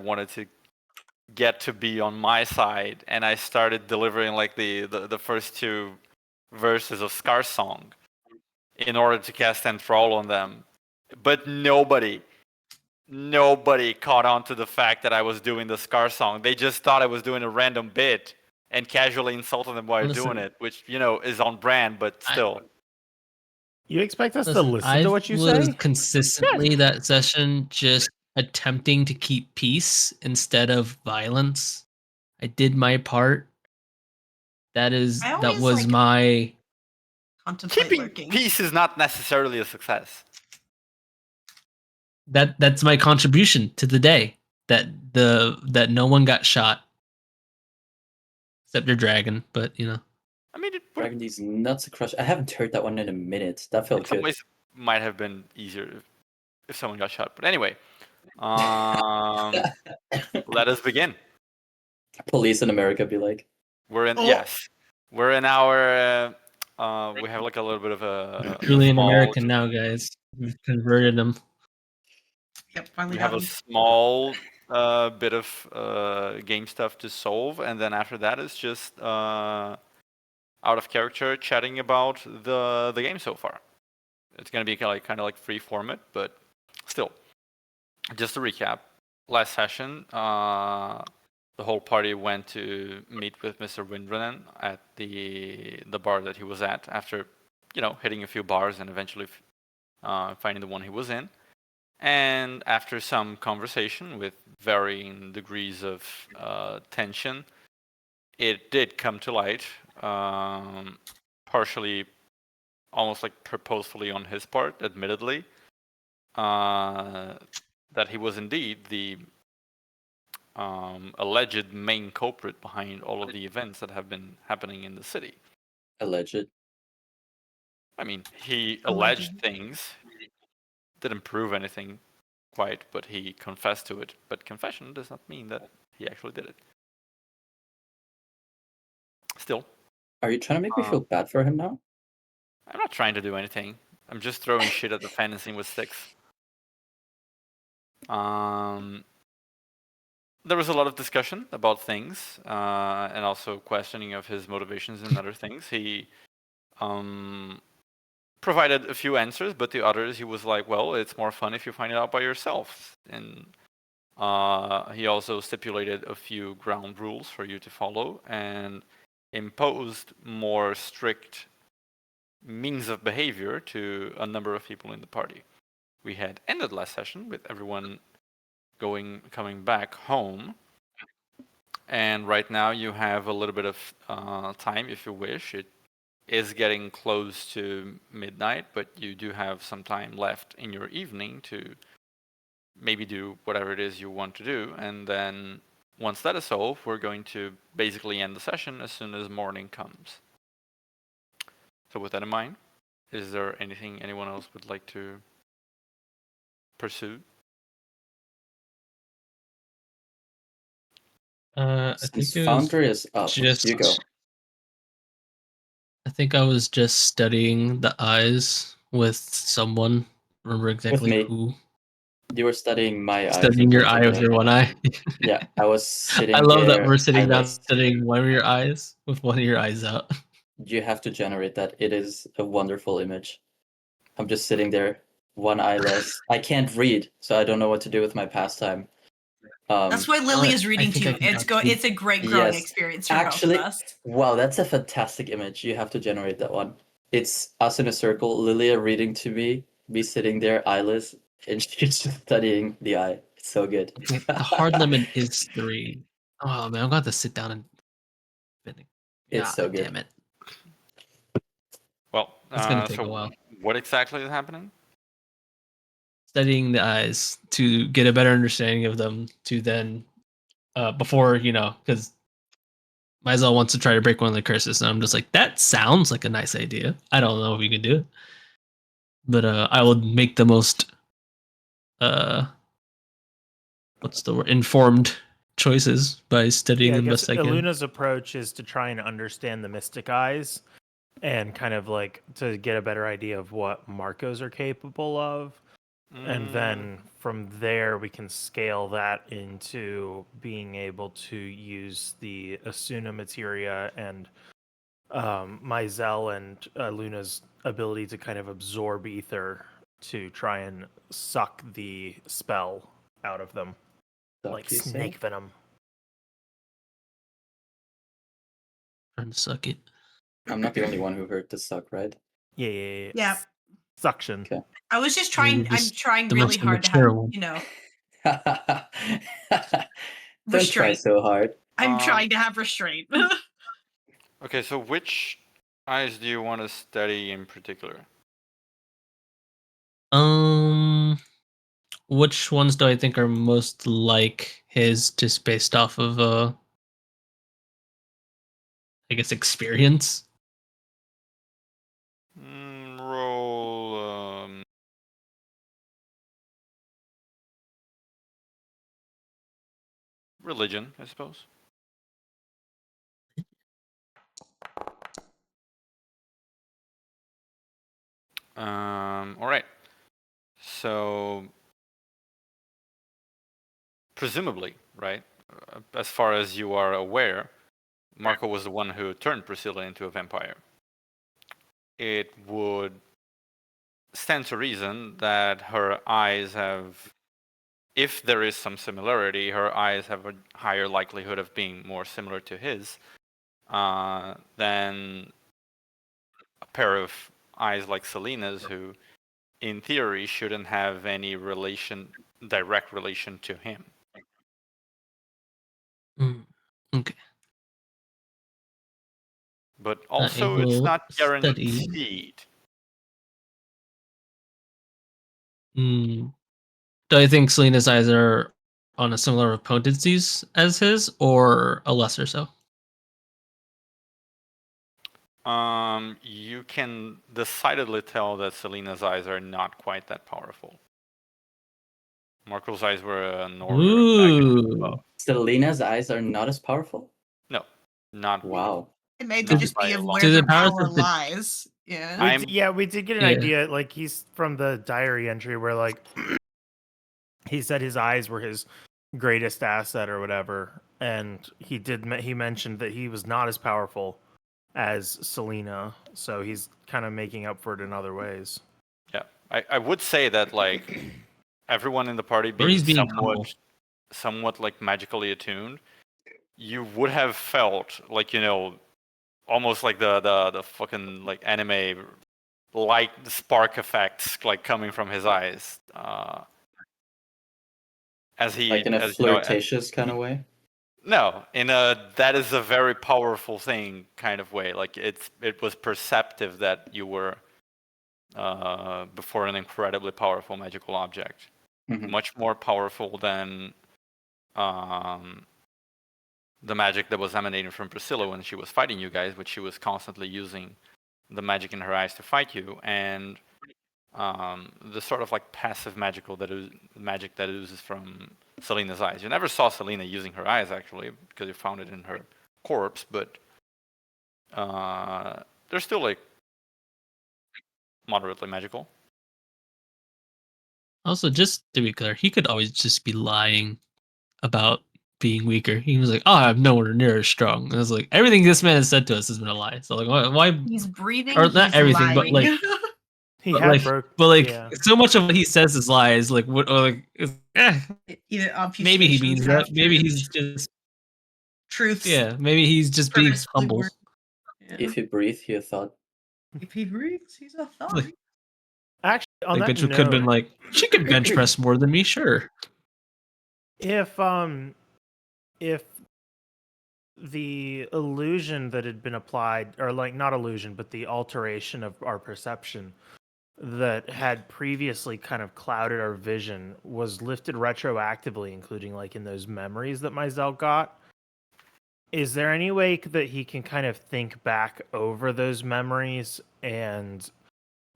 wanted to get to be on my side, and I started delivering like the first two verses of Scar's song in order to cast Enthrall on them. But nobody caught on to the fact that I was doing the Scar song. They just thought I was doing a random bit and casually insulted them while doing it, which, is on brand, but still. You expect us to listen to what you say? I was consistently that session just attempting to keep peace instead of violence. I did my part. That was my Keeping peace is not necessarily a success. That's my contribution to the day. That no one got shot. Except your dragon, but I mean, Dragon these nuts to crush. I haven't heard that one in a minute. That felt good. Ways might have been easier if someone got shot. But anyway, let us begin. Police in America be like, we're in our. We have like a little bit of a. Truly an American now, guys. We've converted them. Yep, finally. We have a small bit of game stuff to solve, and then after that it's just out of character chatting about the game so far. It's gonna be kind of like free format, but still. Just to recap, last session, the whole party went to meet with Mr. Windrennen at the bar that he was at after, hitting a few bars and eventually finding the one he was in. And after some conversation with varying degrees of tension, it did come to light, partially, almost like purposefully on his part, admittedly, that he was indeed the alleged main culprit behind all of the events that have been happening in the city. Alleged? I mean, he alleged things. Didn't prove anything quite, but he confessed to it. But confession does not mean that he actually did it. Still. Are you trying to make me feel bad for him now? I'm not trying to do anything. I'm just throwing shit at the fan and seeing what sticks. There was a lot of discussion about things, and also questioning of his motivations and other things. He provided a few answers, but the others he was like, well, it's more fun if you find it out by yourself. And he also stipulated a few ground rules for you to follow and imposed more strict means of behavior to a number of people in the party. We had ended last session with everyone coming back home, and right now you have a little bit of time if you wish. It is getting close to midnight, but you do have some time left in your evening to maybe do whatever it is you want to do, and then once that is solved, we're going to basically end the session as soon as morning comes. So with that in mind, is there anything anyone else would like to pursue? I think Foundry is up. You go. I think I was just studying the eyes with someone. Remember exactly who? You were studying my eyes. Studying your eye with your one eye. Yeah, I was sitting I love there, that we're sitting down studying one of your eyes with one of your eyes out. You have to generate that. It is a wonderful image. I'm just sitting there, one eyeless. I can't read, so I don't know what to do with my pastime. That's why Lily is reading too. It's a great growing experience for both of us. Wow, that's a fantastic image. You have to generate that one. It's us in a circle, Lilia reading to me sitting there eyeless, and she's just studying the eye. It's so good. The hard limit is 3. Oh man, I'm gonna have to sit down and. It's so good. Damn it. Well, it's gonna take a while. What exactly is happening? Studying the eyes to get a better understanding of them, to then, before because Maisel wants to try to break one of the curses, and I'm just like, that sounds like a nice idea. I don't know if we can do it, but I will make the most what's the word? Informed choices by studying them best I can. Iluna's approach is to try and understand the mystic eyes, and kind of like to get a better idea of what Marcos are capable of. And then from there, we can scale that into being able to use the Asuna materia and Mizell and Luna's ability to kind of absorb ether to try and suck the spell out of them, like you say? snake venom. Trying to suck it. I'm not the only one who heard the suck, right? Yeah. Yeah. Suction. Okay. I was just Maybe trying. I'm just trying the really most hard to have, mature one. Don't try restraint. so hard. I'm trying to have restraint. Okay, so which eyes do you want to study in particular? Which ones do I think are most like his, just based off of I guess experience? Roll. Religion, I suppose. All right. So, presumably, right? As far as you are aware, Marco was the one who turned Priscilla into a vampire. It would stand to reason that her eyes have, if there is some similarity, her eyes have a higher likelihood of being more similar to his than a pair of eyes like Selena's, who, in theory, shouldn't have any direct relation to him. Okay. But also, it's will not study. guaranteed. Do I think Selena's eyes are on a similar potencies as his, or a lesser so? You can decidedly tell that Selena's eyes are not quite that powerful. Marco's eyes were an order of magnitude above. Selena's eyes are not as powerful? No, not Wow. It may Not just by be a of lot. where Do the their powers power of the- lies. Yeah. We did get an idea. Like, he's from the diary entry where, like, he said his eyes were his greatest asset or whatever, and he mentioned that he was not as powerful as Selena, so he's kind of making up for it in other ways. Yeah, I would say that, like, everyone in the party he's being being humble. somewhat like magically attuned, you would have felt like, almost like the fucking like anime light spark effects like coming from his eyes, as he, Like in a as flirtatious kind of way? No, in a that is a very powerful thing kind of way. Like, it was perceptive that you were before an incredibly powerful magical object, Mhm. much more powerful than the magic that was emanating from Priscilla when she was fighting you guys, which she was constantly using the magic in her eyes to fight you, and the sort of like passive magic that oozes from Selena's eyes. You never saw Selena using her eyes, actually, because you found it in her corpse, but they're still like moderately magical. Also, just to be clear, he could always just be lying about being weaker. He was like, "Oh, I'm nowhere near as strong." And I was like, everything this man has said to us has been a lie. So like, why? He's breathing. Or not he's everything, lying. but like, He but had like, broke, but like, yeah. so much of what he says is lies. Like, what? Or like, Either maybe he obfuscation, means that. Maybe half-truth, he's just, truths. yeah. Maybe he's just being purposefully humble. worded. Yeah. If you breathe, you thought. If he breathes, he's a thought. Like, Actually, on like that bitch note, could have been like, she could bench press more than me, sure. if the illusion that had been applied, or like not illusion, but the alteration of our perception that had previously kind of clouded our vision was lifted retroactively, including like in those memories that Mizell got, is there any way that he can kind of think back over those memories and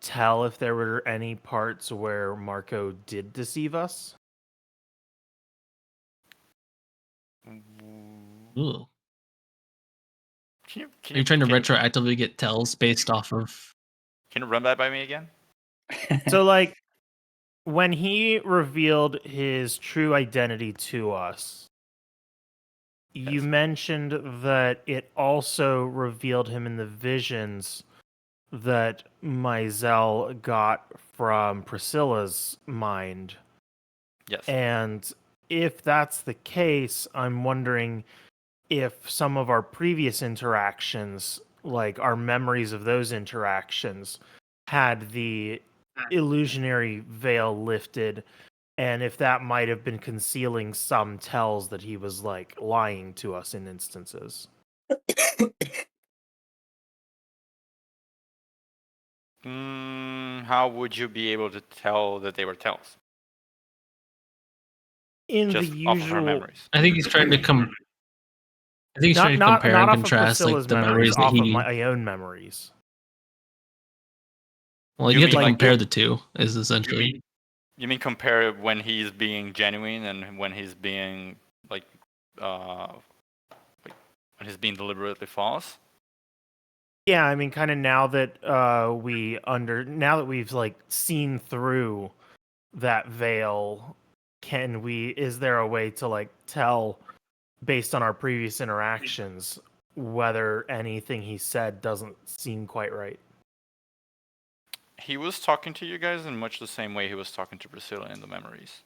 tell if there were any parts where Marco did deceive us? Ooh. Can Are you trying to retroactively get tells based off of? Can you run that by me again? So like when he revealed his true identity to us, you Yes. mentioned that it also revealed him in the visions that Mizell got from Priscilla's mind. Yes. And if that's the case, I'm wondering if some of our previous interactions, like our memories of those interactions, had the illusionary veil lifted, and if that might have been concealing some tells that he was like lying to us in instances. How would you be able to tell that they were tells? In Just the off of her usual, memories. I think he's trying to come. I think he's trying to not compare and off of contrast like Priscilla's the memories, memories that off he. of my own memories. Well, You you have to mean like compare the two. Is essentially. You mean compare when he's being genuine and when he's being like when he's being deliberately false? Yeah, I mean, kind of now that now that we've like seen through that veil, is there a way to like tell based on our previous interactions whether anything he said doesn't seem quite right? He was talking to you guys in much the same way he was talking to Priscilla in the memories.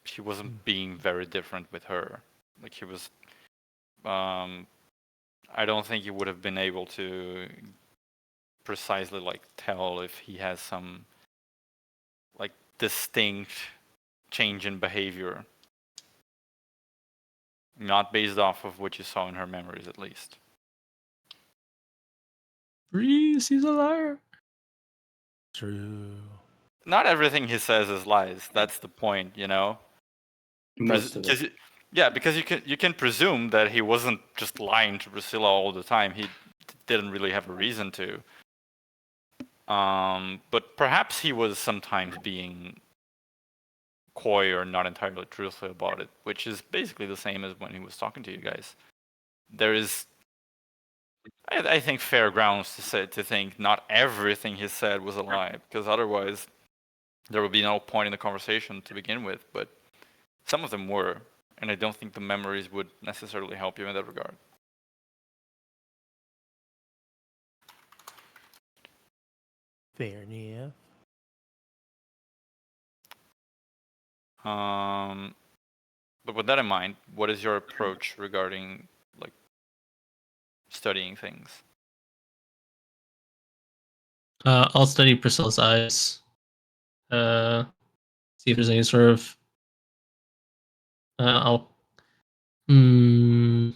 He wasn't being very different with her. Like he was I don't think you would have been able to precisely like tell if he has some like distinct change in behavior. Not based off of what you saw in her memories, at least. Reese, he's a liar. True. Not everything he says is lies. That's the point, you know. Most of it. Yeah, because you can presume that he wasn't just lying to Priscilla all the time. He didn't really have a reason to. But perhaps he was sometimes being coy or not entirely truthful about it, which is basically the same as when he was talking to you guys. There is, I think, fair grounds to think not everything he said was a lie, because otherwise there would be no point in the conversation to begin with. But some of them were, and I don't think the memories would necessarily help you in that regard. Fair enough. But with that in mind, what is your approach regarding like studying things? I'll study Priscilla's eyes. See if there's any sort of. I'll. I'm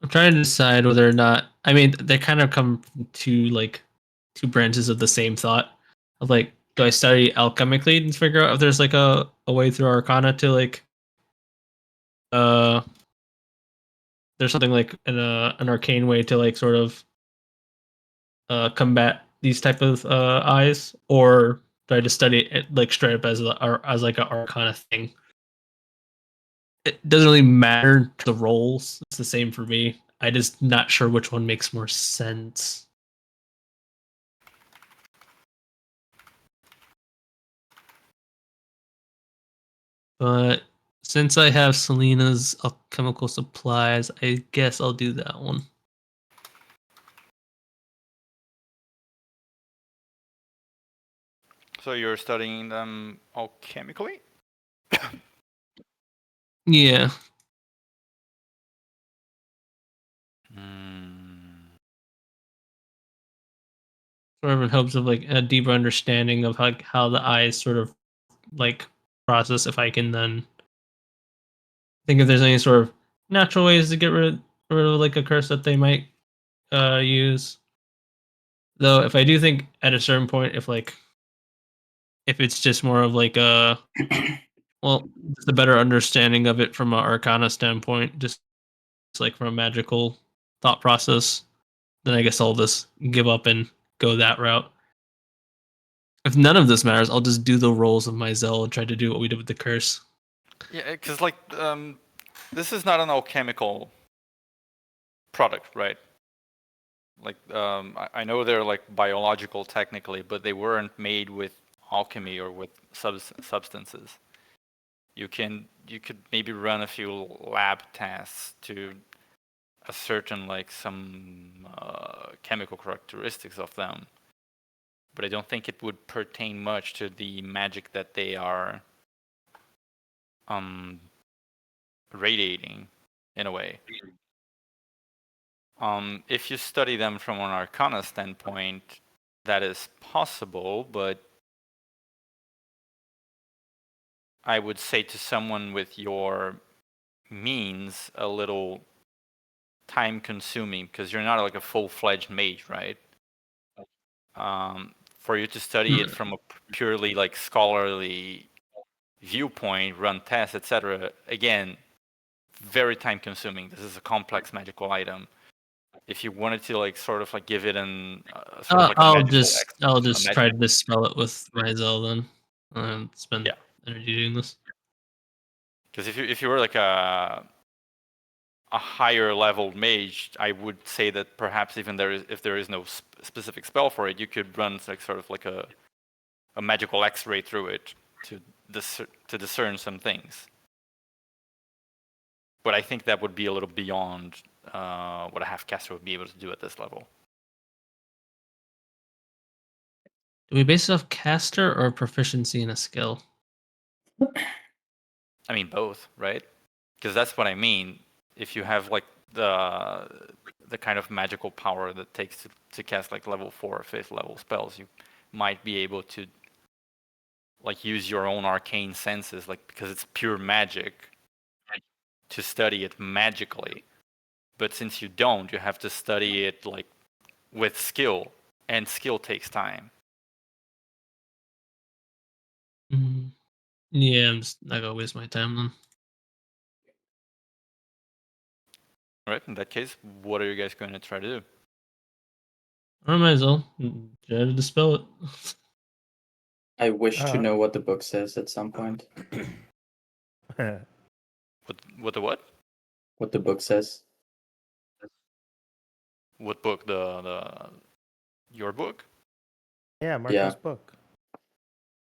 trying to decide whether or not. I mean, they kind of come from two branches of the same thought. Of like, do I study alchemically and figure out if there's like a way through Arcana to like, there's something like an arcane way to like sort of combat these type of eyes, or do I just study it like straight up as like an Arcana thing? It doesn't really matter to the roles. It's the same for me. I just not sure which one makes more sense. But since I have Selena's alchemical supplies, I guess I'll do that one. So you're studying them alchemically? Yeah. Sort of in hopes of like a deeper understanding of how the eyes sort of like process. If I can then think if there's any sort of natural ways to get rid of like a curse that they might use. Though if I do think at a certain point, if it's just more of like a just a better understanding of it from an Arcana standpoint, just like from a magical thought process, then I guess I'll just give up and go that route. If none of this matters, I'll just do the roles of my Zell and try to do what we did with the curse. Yeah, because like this is not an alchemical product, right? Like I know they're like biological technically, but they weren't made with alchemy or with substances. You could maybe run a few lab tests to ascertain like some chemical characteristics of them, but I don't think it would pertain much to the magic that they are radiating in a way. If you study them from an arcana standpoint, that is possible, but I would say to someone with your means a little time consuming, because you're not like a full-fledged mage, right? For you to study it from a purely like scholarly viewpoint, run tests, etc. Again, very time consuming. This is a complex magical item. If you wanted to like sort of like give it an sort of like I'll just try to dispel it with Myzel then. Spend Yeah. energy doing this. Because if you were like a higher level mage, I would say that perhaps even if there is no specific spell for it, you could run like sort of like a magical X-ray through it to discern some things. But I think that would be a little beyond what a half-caster would be able to do at this level. Do we base it off caster or proficiency in a skill? I mean, both, right? Because that's what I mean. If you have like the kind of magical power that takes to cast like level 4 or 5th level spells, you might be able to like use your own arcane senses, like because it's pure magic, to study it magically. But since you don't, you have to study it like with skill, and skill takes time. Yeah, I'm just not gonna waste my time then. All right, in that case, what are you guys going to try to do? I might as well try to dispel it. I wish to know what the book says at some point. What the what? What the book says. What book? Your book? Yeah, Marco's book.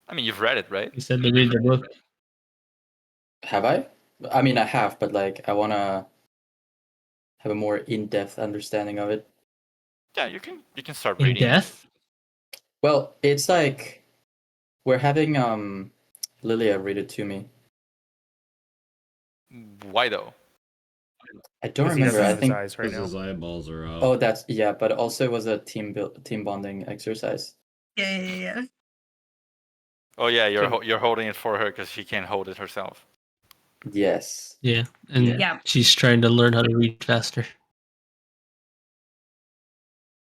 I mean, you've read it, right? You said to read the book. Have I? I mean, I have, but like, I want to have a more in-depth understanding of it. Yeah, you can start In reading. death? Well, it's like we're having Lilia read it to me. Why though? I don't Because he remember. doesn't I have his think. eyes right Because his now. eyeballs are out. Oh, that's yeah. But also it was a team bonding exercise. Yeah. Oh yeah, you're holding it for her because she can't hold it herself. Yes. Yeah, and Yeah. she's trying to learn how to read faster.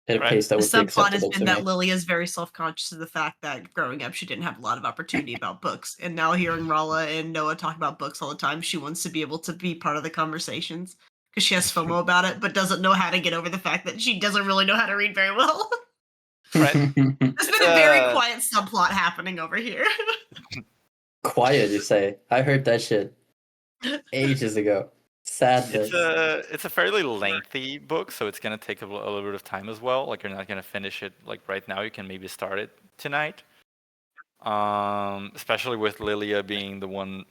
At a Right. pace that The would be subplot has acceptable been to that me. Lily is very self-conscious of the fact that growing up she didn't have a lot of opportunity about books, and now hearing Rala and Noah talk about books all the time, she wants to be able to be part of the conversations because she has FOMO about it, but doesn't know how to get over the fact that she doesn't really know how to read very well. Right. There's been a very quiet subplot happening over here. Quiet, you say? I heard that shit ages ago. Sadness. It's a fairly lengthy book, so it's gonna take a little bit of time as well. Like you're not gonna finish it like right now. You can maybe start it tonight. Especially with Lilia being the one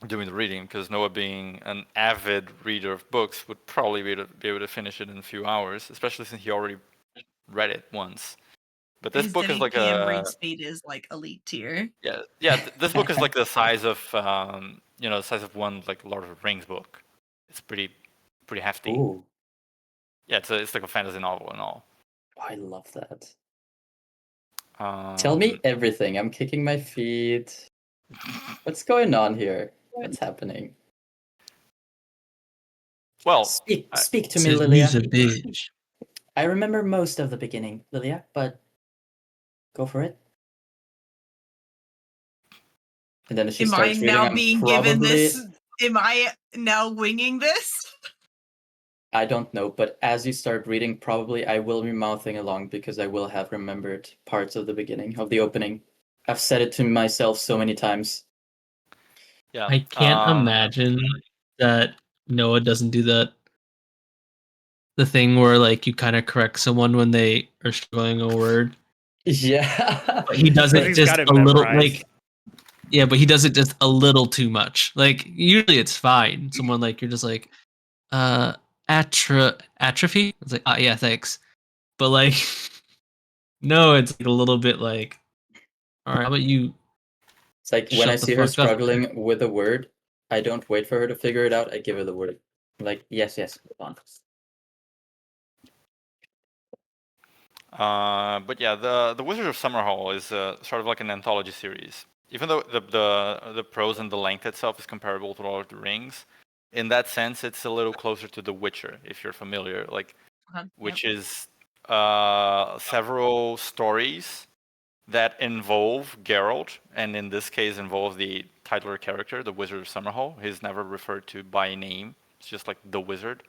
doing the reading, because Noah being an avid reader of books would probably be able to finish it in a few hours, especially since he already read it once. But this His book is like WPM a read speed is like elite tier. yeah. This book is like the size of the size of one like Lord of the Rings book. It's pretty hefty. Ooh, Yeah, it's like a fantasy novel and all. I love that. Tell me everything. I'm kicking my feet. What's going on here? What's happening? Well, Speak to me, Lilia. I remember most of the beginning, Lilia, but go for it. And then she Am I starts reading. now I'm being probably... given this? Am I now winging this? I don't know, but as you start reading, probably I will be mouthing along because I will have remembered parts of the beginning, of the opening. I've said it to myself so many times. Yeah. I can't imagine that Noah doesn't do that. The thing where like you kind of correct someone when they are struggling a word, Yeah. but he does But it he's just got it a little memorized. like yeah, but he does it just a little too much. Like usually it's fine. Someone like you're just like atrophy. It's like yeah, thanks. But like no, it's like a little bit like all right, how about you It's like when I shut the see her fuck up? struggling with a word, I don't wait for her to figure it out. I give her the word. I'm like, yes, move on. But yeah, the Wizards of Summerhall is sort of like an anthology series. Even though the prose and the length itself is comparable to Lord of the Rings, in that sense, it's a little closer to The Witcher, if you're familiar. Like, which is several stories that involve Geralt, and in this case involve the titular character, the Wizard of Summerhall. He's never referred to by name. It's just like the Wizard.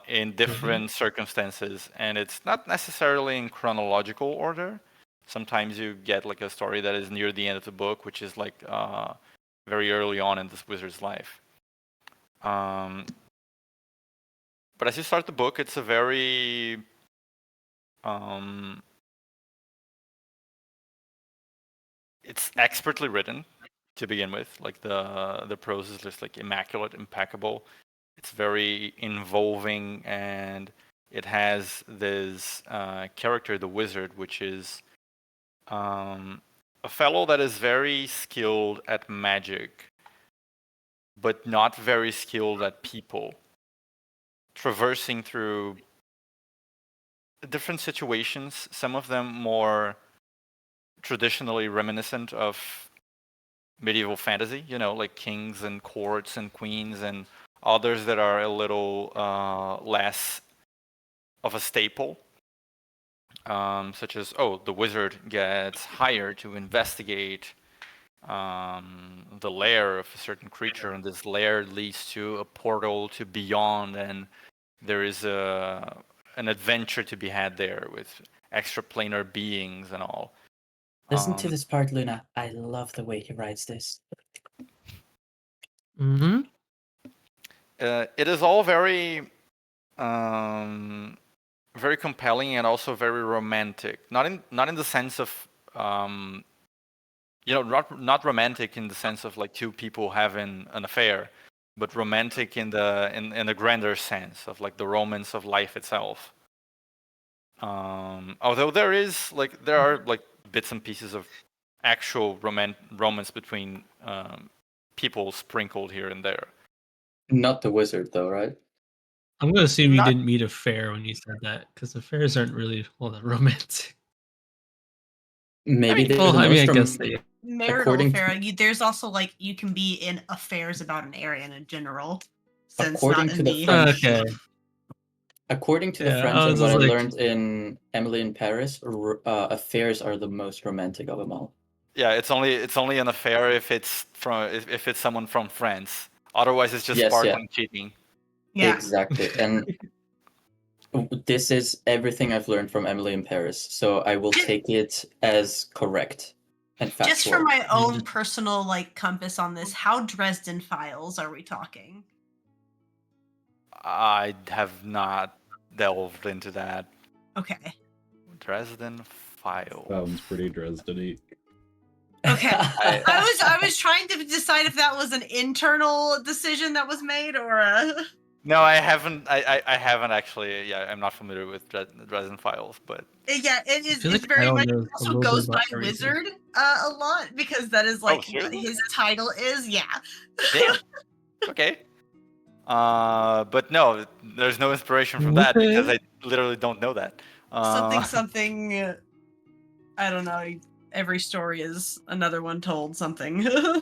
In different circumstances, and it's not necessarily in chronological order. Sometimes you get like a story that is near the end of the book, which is like very early on in this wizard's life. But as you start the book, it's a very it's expertly written to begin with. Like the prose is just like immaculate, impeccable. It's very involving, and it has this character, the wizard, which is a fellow that is very skilled at magic, but not very skilled at people, traversing through different situations, some of them more traditionally reminiscent of medieval fantasy, you know, like kings and courts and queens, and others that are a little less of a staple, such as, oh, the wizard gets hired to investigate the lair of a certain creature, and this lair leads to a portal to beyond, and there is an adventure to be had there with extraplanar beings and all. Listen to this part, Luna. I love the way he writes this. Mm-hmm. It is all very very compelling and also very romantic. Not in the sense of you know, not romantic in the sense of like two people having an affair, but romantic in the grander sense of like the romance of life itself. Although there are like bits and pieces of actual romance between people sprinkled here and there. Not the wizard, though, right? I'm gonna assume you Not- didn't meet a fair when you said that, because affairs aren't really all that romantic. Maybe mean, they're Well, the I mean, I most guess they. Marital According affair. There's also like you can be in affairs about an area in general, since According not to in the the French- Okay. According to the Yeah, French I and was what I just like- learned in Emily in Paris, affairs are the most romantic of them all. Yeah, it's only an affair if it's if it's someone from France. Otherwise, it's just Yes, sparkling cheating. Yeah. Exactly. And this is everything I've learned from Emily in Paris, so I will take it as correct and factual. Just for my own personal like compass on this, how Dresden Files are we talking? I have not delved into that. Okay. Dresden Files. Sounds pretty Dresden-y. Okay. I was trying to decide if that was an internal decision that was made or a No, I haven't. I haven't actually. Yeah, I'm not familiar with Dresden Files, but yeah, it is. feel It's like I very don't much know a also little bit goes by about everything. wizard a lot because that is like what seriously? his title is. Yeah. damn. Okay. But no, there's no inspiration from that because I literally don't know that. Something. I don't know. Every story is another one told something. I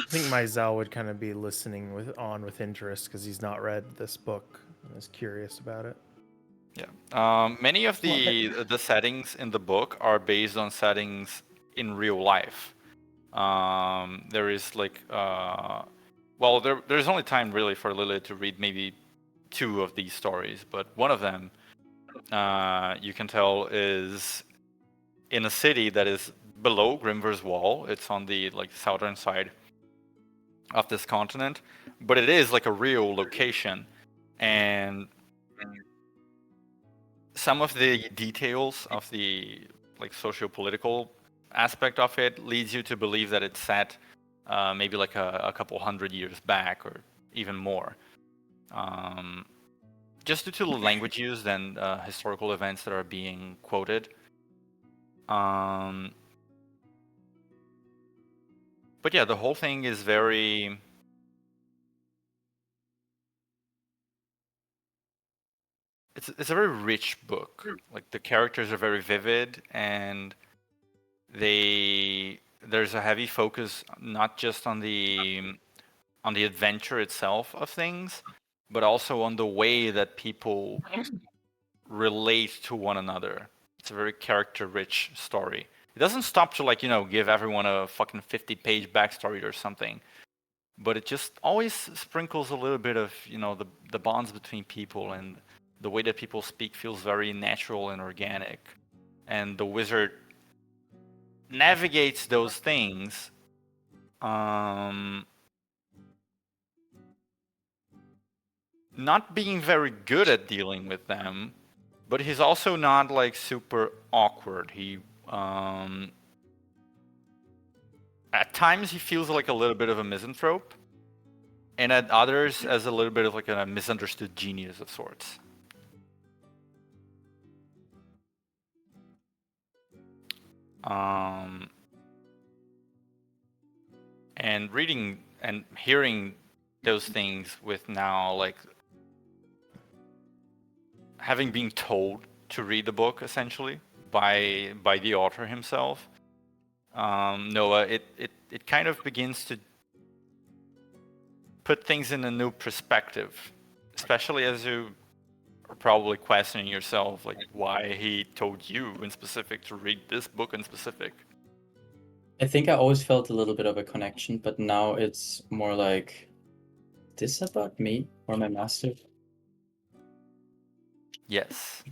think Mizell would kind of be listening with interest because he's not read this book and is curious about it. Yeah. Many of the settings in the book are based on settings in real life. There is like well, there's only time really for Lilith to read maybe 2 of these stories, but one of them you can tell is in a city that is below Grimvar's wall. It's on the like southern side of this continent, but it is like a real location, and some of the details of the like socio-political aspect of it leads you to believe that it's set maybe like a couple hundred years back or even more. Just due to the language used and historical events that are being quoted. But yeah, the whole thing is very... It's a very rich book. Like the characters are very vivid, and there's a heavy focus not just on the adventure itself of things, but also on the way that people relate to one another. It's a very character-rich story. It doesn't stop to like, give everyone a fucking 50-page backstory or something, but it just always sprinkles a little bit of, the bonds between people, and the way that people speak feels very natural and organic. And the wizard navigates those things not being very good at dealing with them, but he's also not like super awkward. He at times he feels like a little bit of a misanthrope, and at others as a little bit of like a misunderstood genius of sorts. And reading and hearing those things with now like having been told to read the book essentially by the author himself, Noah, it kind of begins to put things in a new perspective, especially as you are probably questioning yourself, like why he told you in specific to read this book in specific. I think I always felt a little bit of a connection, but now it's more like, this about me or my master? Yes.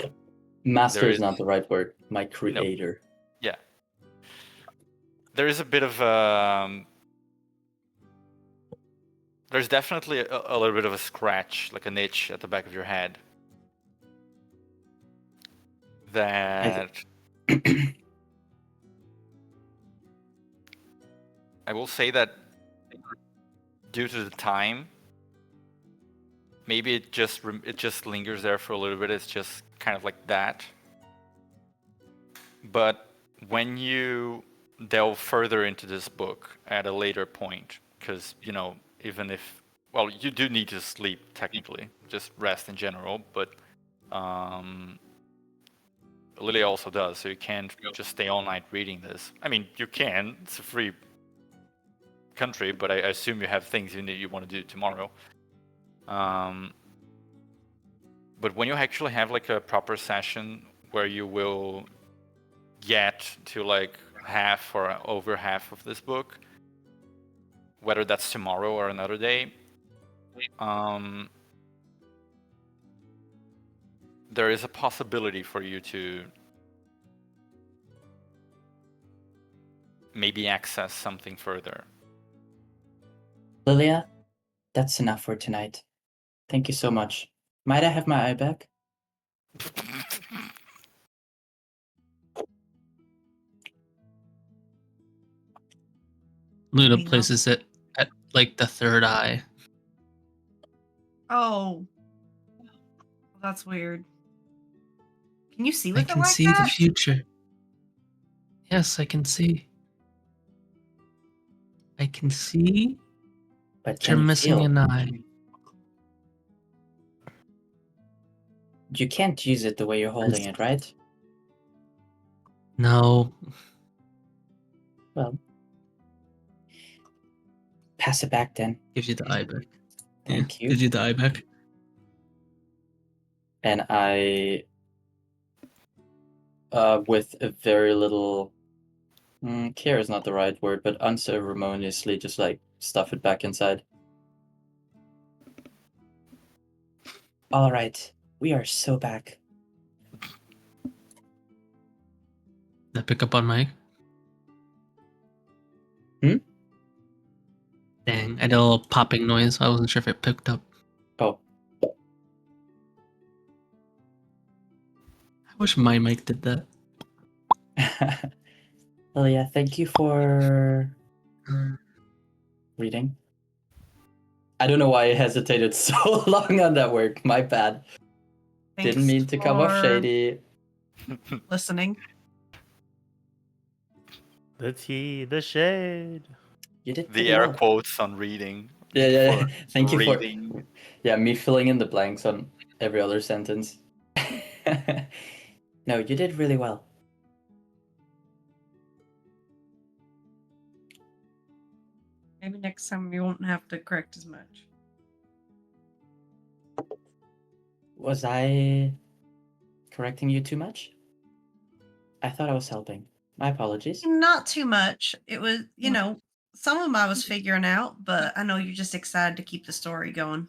Master is not the right word. My creator. No. Yeah. There is a bit of there's definitely a little bit of a scratch, like an itch at the back of your head. That I will say that due to the time, maybe it just lingers there for a little bit. It's just kind of like that. But when you delve further into this book at a later point, because even if, well, you do need to sleep technically, just rest in general, but Lily also does, so you can't just stay all night reading this. I mean, you can. It's a free country, but I assume you have things you want to do tomorrow. But when you actually have like a proper session where you will get to like half or over half of this book, whether that's tomorrow or another day, there is a possibility for you to maybe access something further. Lilia, that's enough for tonight. Thank you so much. Might I have my eye back? Luna places it at like the third eye. Oh. That's weird. Can you see with I it can like see that? the future. Yes, I can see. I can see But that you're missing an eye. You can't use it the way you're holding it, right? No. Well, pass it back then. Gives you the eye back. Thank you. Gives you the eye back. And I, with a very little care is not the right word, but unceremoniously just like stuff it back inside. All right, we are so back. That pick up on Mike? Dang, I did a little popping noise. I wasn't sure if it picked up. Oh, I wish my mic did that. well, yeah. Thank you for reading. I don't know why I hesitated so long on that word. My bad. Didn't Thanks mean to come off for shady. listening. The tea, the shade. You did The pretty air well. quotes on reading. Yeah. for Thank you for reading. me filling in the blanks on every other sentence. No, you did really well. Maybe next time you won't have to correct as much. Was I correcting you too much? I thought I was helping. My apologies. Not too much. It was, some of them I was figuring out, but I know you're just excited to keep the story going.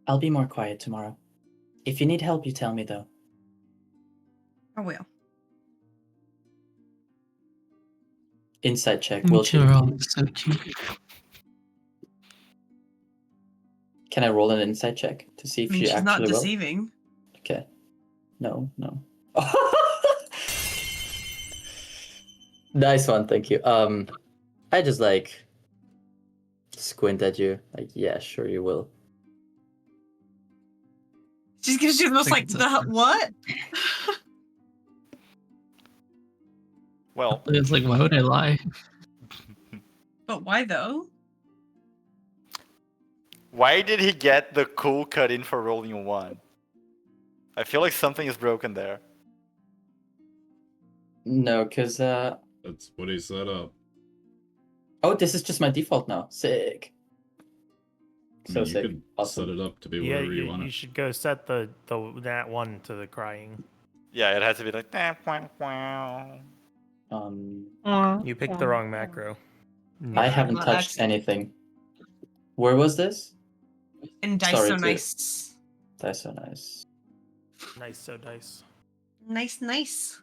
I'll be more quiet tomorrow. If you need help, you tell me though. I will. Insight check, will she? You're all so cute. Can I roll an insight check to see if I mean, she she's not actually will? deceiving. Okay. No. Nice one, thank you. I just like squint at you. Like, yeah, sure you will. She's gonna do the most like, It's the what? Well, It's like, why would I lie? But why though? why did he get the cool cut in for rolling a 1? I feel like something is broken there. No, because That's what he set up. oh, this is just my default now. Sick. I So mean, you sick. could Awesome. set it up to be Yeah, whatever you want you it. should go set the that one to the crying. Yeah, it has to be like. Wow. You picked the wrong macro. I Yeah, haven't not touched accident. anything. Where was this? And dice Sorry so to- nice. That's so nice. Nice, so dice. Nice. Nice.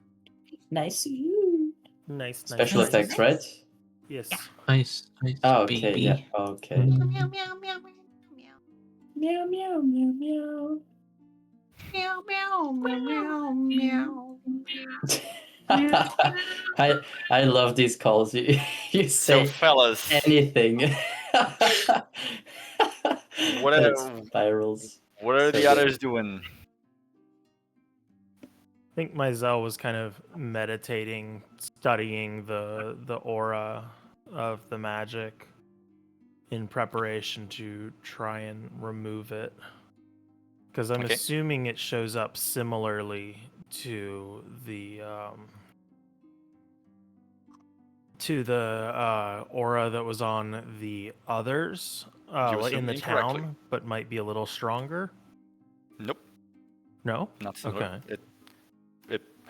Nice, Special nice. effects, right? Yes. Nice, Oh, okay, baby. yeah, okay. Mm. Meow meow meow meow Meow meow meow meow. meow meow meow meow meow. I love these calls. You So, say fellas, anything. What That are- spirals. what are So the good. others doing? I think Mizell was kind of meditating, studying the aura of the magic in preparation to try and remove it. Because I'm Okay. assuming it shows up similarly to the aura that was on the others You in the assumed incorrectly. town, but might be a little stronger. Nope, No? not similar. Okay.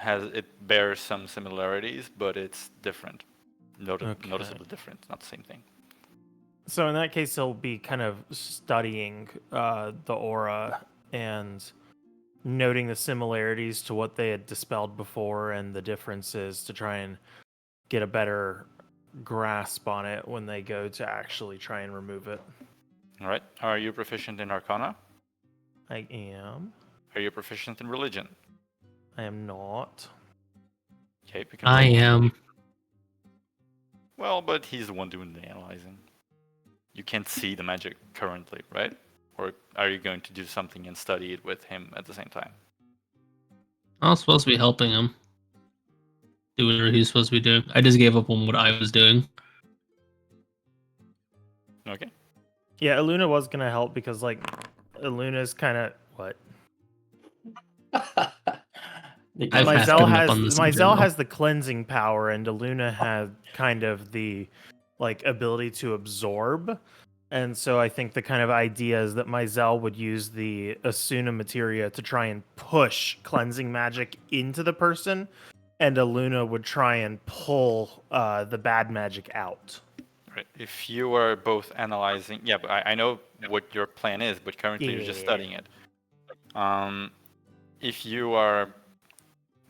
It bears some similarities, but it's different. Okay. Noticeably different. Not the same thing. So in that case, he'll be kind of studying the aura and noting the similarities to what they had dispelled before and the differences to try and get a better grasp on it when they go to actually try and remove it. All right. Are you proficient in Arcana? I am. Are you proficient in Religion? I am not. Okay, we can I roll. am. Well, but he's the one doing the analyzing. You can't see the magic currently, right? Or are you going to do something and study it with him at the same time? I was supposed to be helping him. Doing what he's supposed to be doing. I just gave up on what I was doing. Okay. Yeah, Iluna was gonna help because like Iluna's kind of what? I've half Mizell given up on this in Mizell general. has the cleansing power, and Iluna had kind of the like ability to absorb. And so I think the kind of idea is that Mizell would use the Asuna materia to try and push cleansing magic into the person, and Iluna would try and pull the bad magic out. Right. If you are both analyzing, yeah, but I know what your plan is, but currently you're just Yeah. studying it. If you are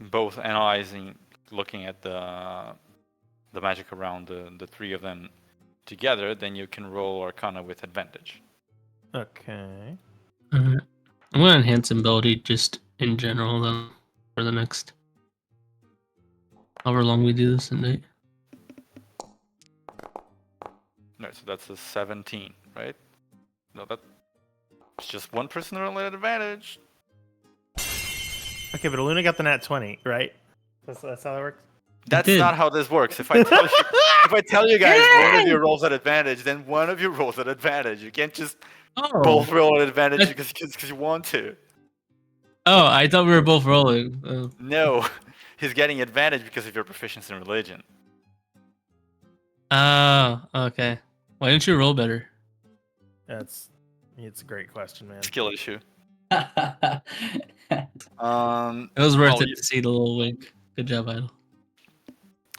both analyzing, looking at the magic around the three of them together, then you can roll Arcana with advantage. Okay. Alright. I'm gonna enhance ability just in general though for the next however long we do this at night. No, so that's a 17, right? No, that's just one person rolling at advantage. Okay, but Luna got the nat 20, right? That's how that works? That's did. not how this works. If I tell you guys one of you rolls at advantage, then one of you rolls at advantage. You can't just both roll at advantage because you want to. Oh, I thought we were both rolling. Oh. No, he's getting advantage because of your proficiency in religion. Oh, okay. Why didn't you roll better? It's a great question, man. Skill issue. It was worth well, it to see the little wink. Good job, Idol.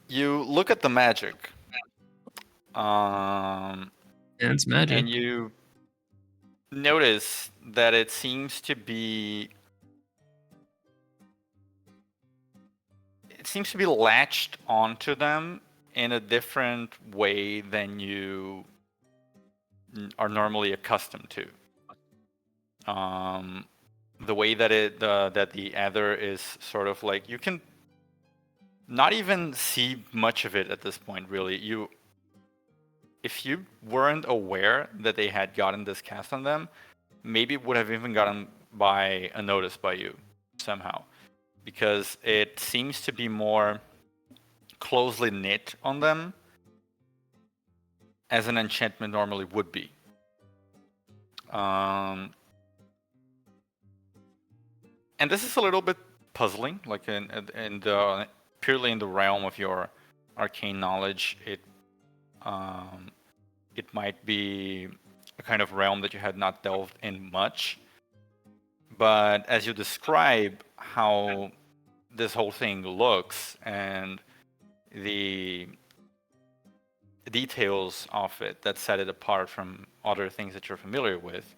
You look at the magic. Yeah, it's magic. And you notice that it seems to be latched onto them in a different way than you are normally accustomed to. The way that that the Ether is sort of like, you can not even see much of it at this point, really. If you weren't aware that they had gotten this cast on them, maybe it would have even gotten by unnoticed by you somehow, because it seems to be more closely knit on them as an enchantment normally would be. And this is a little bit puzzling, like purely in the realm of your arcane knowledge. It might be a kind of realm that you had not delved in much, but as you describe how this whole thing looks and the details of it that set it apart from other things that you're familiar with,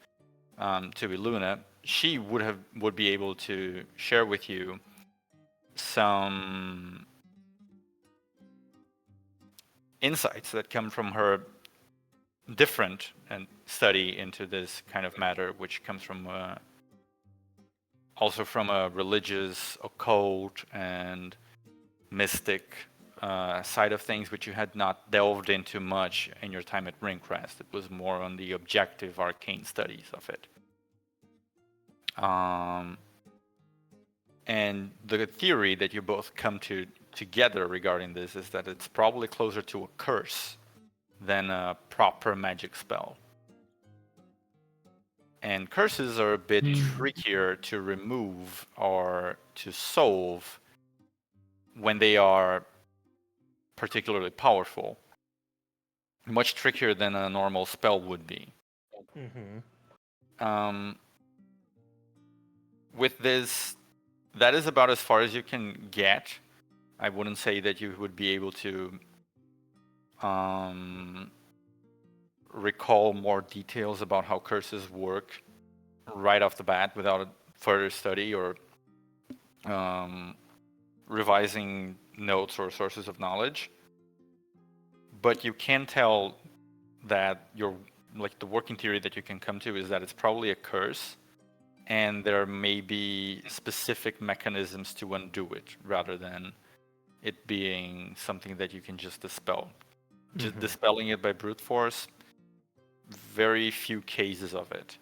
to be Luna, she would be able to share with you some insights that come from her different and study into this kind of matter, which comes from also from a religious, occult, and mystic side of things, which you had not delved into much in your time at Ringcrest. It was more on the objective arcane studies of it. And the theory that you both come to together regarding this is that it's probably closer to a curse than a proper magic spell. And curses are a bit trickier to remove or to solve when they are particularly powerful. Much trickier than a normal spell would be. With this, that is about as far as you can get. I wouldn't say that you would be able to recall more details about how curses work right off the bat without further study or revising notes or sources of knowledge. But you can tell that the working theory that you can come to is that it's probably a curse, and there may be specific mechanisms to undo it rather than it being something that you can just dispel. Just dispelling it by brute force, very few cases of it.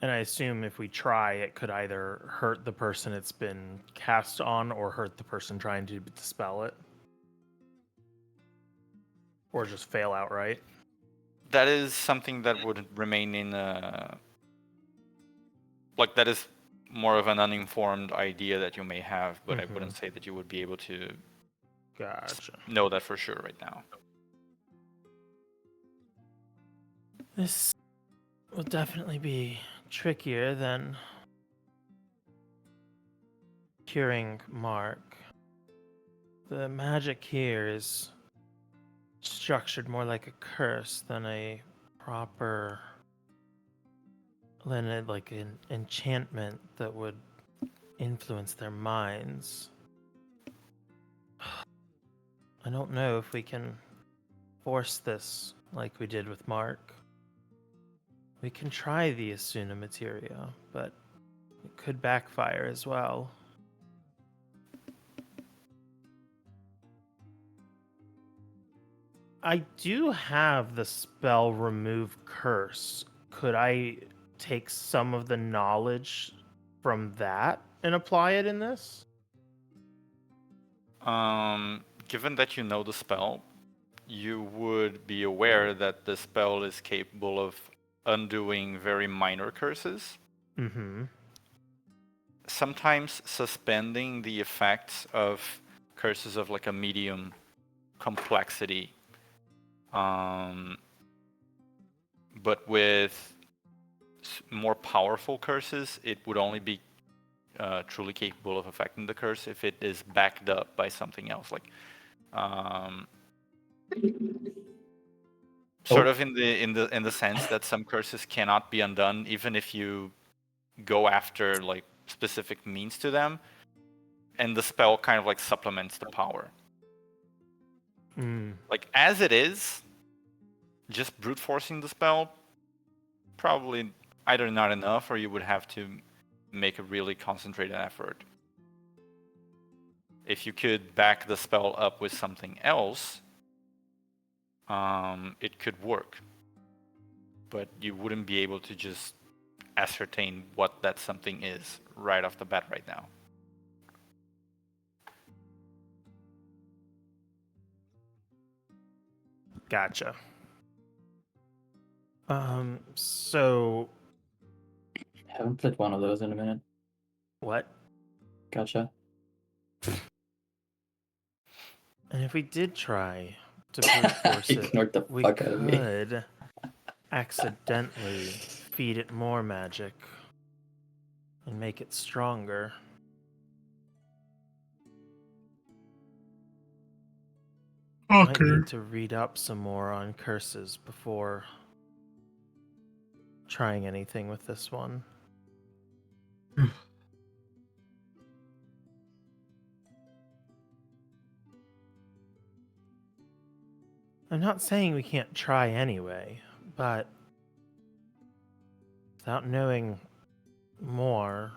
And I assume if we try, it could either hurt the person it's been cast on or hurt the person trying to dispel it. Or just fail outright. That is something that would remain in that is more of an uninformed idea that you may have, but I wouldn't say that you would be able to know that for sure right now. This will definitely be trickier than curing Mark. The magic here is structured more like a curse than a proper then like an enchantment that would influence their minds. I don't know if we can force this like we did with Mark. We can try the Asuna materia, but it could backfire as well. I do have the spell Remove Curse. Could I take some of the knowledge from that and apply it in this? Given that you know the spell, you would be aware that the spell is capable of undoing very minor curses. Mm-hmm. Sometimes suspending the effects of curses of like a medium complexity. But with more powerful curses, it would only be truly capable of affecting the curse if it is backed up by something else, like sort of in the sense that some curses cannot be undone even if you go after like specific means to them, and the spell kind of like supplements the power. Like as it is, just brute forcing the spell probably either not enough, or you would have to make a really concentrated effort. If you could back the spell up with something else, it could work. But you wouldn't be able to just ascertain what that something is right off the bat right now. Gotcha. So Haven't played one of those in a minute. what? Gotcha. And if we did try to brute force it, Ignored the we fuck out of me. could accidentally feed it more magic and make it stronger. Might need to read up some more on curses before trying anything with this one. I'm not saying we can't try anyway, but without knowing more,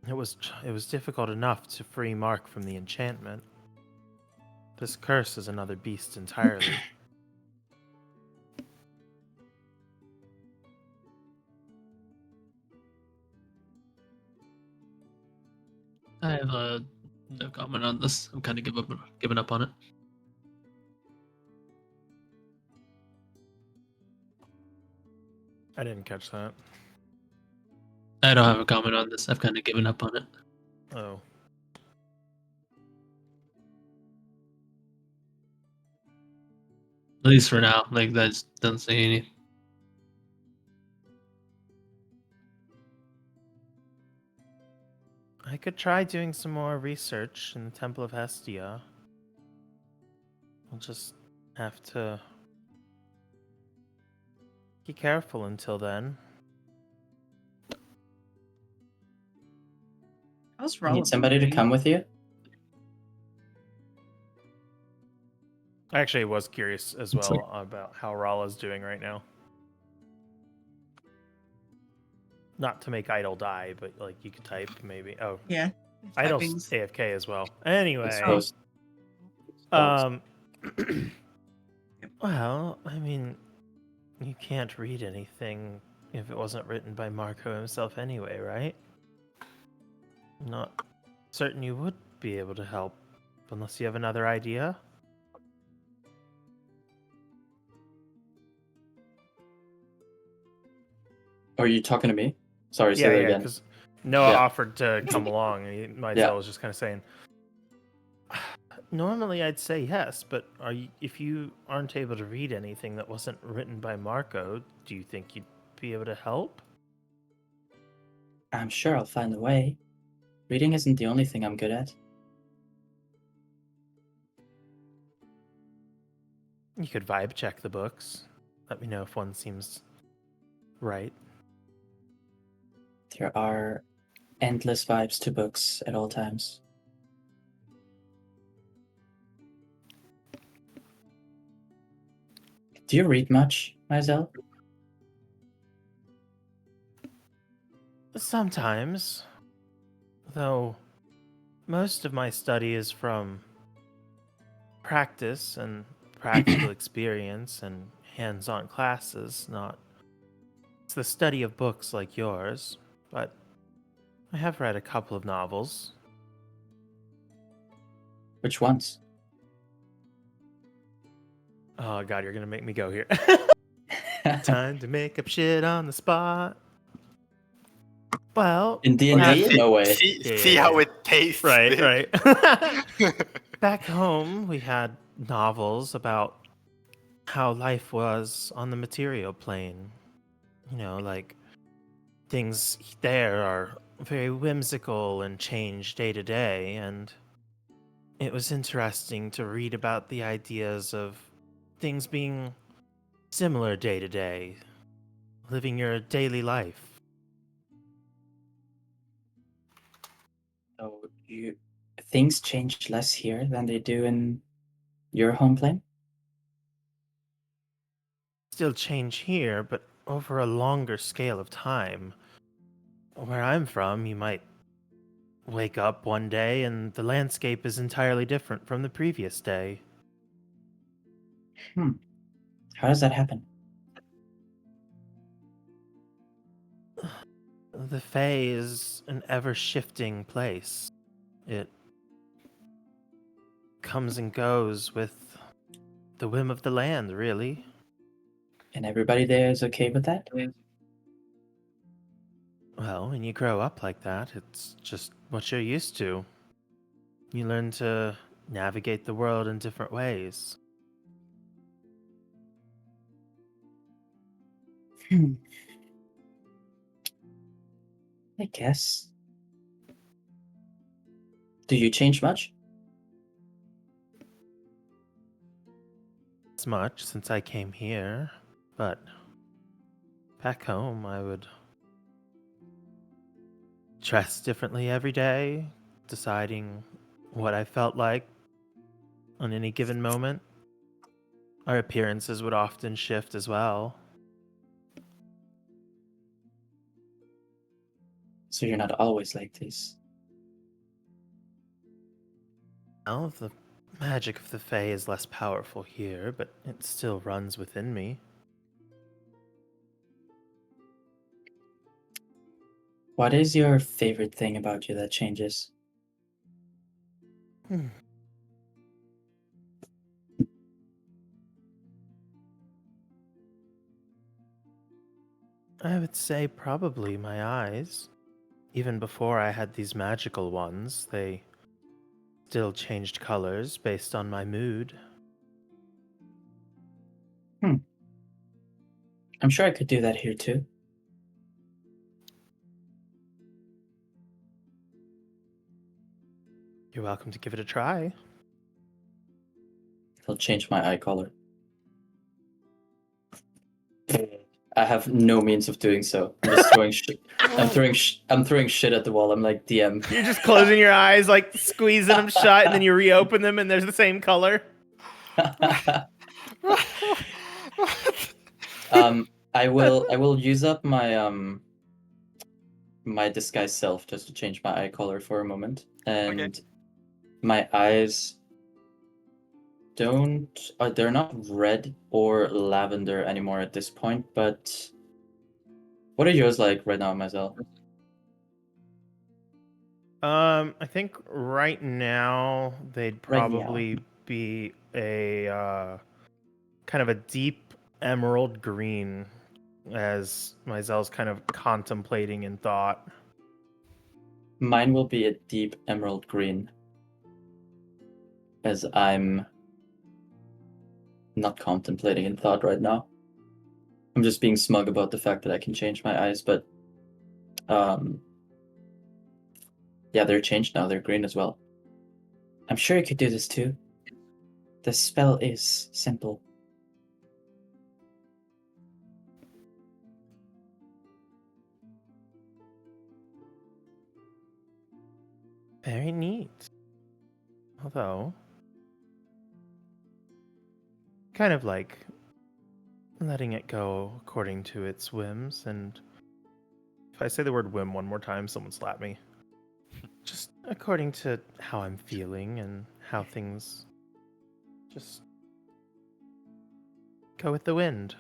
it was difficult enough to free Mark from the enchantment. This curse is another beast entirely. I have no comment on this. I'm kind of giving up on it. I didn't catch that. I don't have a comment on this. I've kind of given up on it. Oh. At least for now. Like, that just doesn't say anything. I could try doing some more research in the Temple of Hestia. I'll just have to be careful until then. How's You Rolla need somebody to doing? come with you? I actually was curious as It's well about how Ralla's doing right now. Not to make Idle die, but like you could type maybe. Oh, Yeah. Idle's typing's- AFK as well. Anyway, Exposed. well, I mean, you can't read anything if it wasn't written by Marco himself anyway, right? Not certain you would be able to help unless you have another idea. Are you talking to me? Sorry, say that again. Because Noah Yeah. offered to come along. And Myzel Yeah. was just kind of saying, normally I'd say yes, but if you aren't able to read anything that wasn't written by Marco, do you think you'd be able to help? I'm sure I'll find a way. Reading isn't the only thing I'm good at. You could vibe check the books. Let me know if one seems Right. There are endless vibes to books at all times. Do you read much, Maisel? Sometimes, though most of my study is from practice and practical experience and hands-on classes, not it's the study of books like yours, but I have read a couple of novels. Which ones? Oh god, you're gonna make me go here. Time to make up shit on the spot. Well, In D&D? see, No way. See, Yeah, see yeah, how yeah. it tastes. right, dude. right. Back home, we had novels about how life was on the material plane. You know, like things there are very whimsical and change day to day, and it was interesting to read about the ideas of things being similar day to day, living your daily life. So things change less here than they do in your home plane? Still change here, but over a longer scale of time. Where I'm from, you might wake up one day and the landscape is entirely different from the previous day. How does that happen? The Fae is an ever-shifting place. It comes and goes with the whim of the land, really. And everybody there is okay with that? Well, when you grow up like that, it's just what you're used to. You learn to navigate the world in different ways. I guess. Do you change much? As much since I came here, but back home I would dress differently every day, deciding what I felt like on any given moment. Our appearances would often shift as well. So you're not always like this. Well, the magic of the Fae is less powerful here, but it still runs within me. What is your favorite thing about you that changes? I would say probably my eyes. Even before I had these magical ones, they still changed colors based on my mood. I'm sure I could do that here too. You're welcome to give it a try. I'll change my eye color. I have no means of doing so. I'm just throwing shit. I'm throwing shit at the wall. I'm like DM. You're just closing your eyes, like squeezing them shut, and then you reopen them, and there's the same color. I will use up my my disguise self just to change my eye color for a moment, and my eyes they're not red or lavender anymore at this point, but what are yours like right now, Mazel? I think right now they'd Right now. probably be a kind of a deep emerald green, as Myzel's kind of contemplating in thought. Mine will be a deep emerald green, as I'm not contemplating in thought right now. I'm just being smug about the fact that I can change my eyes, but yeah, they're changed now. They're green as well. I'm sure you could do this too. The spell is simple. Very neat. Although, kind of like letting it go according to its whims. And if I say the word whim one more time, someone slap me. Just according to how I'm feeling and how things just go with the wind.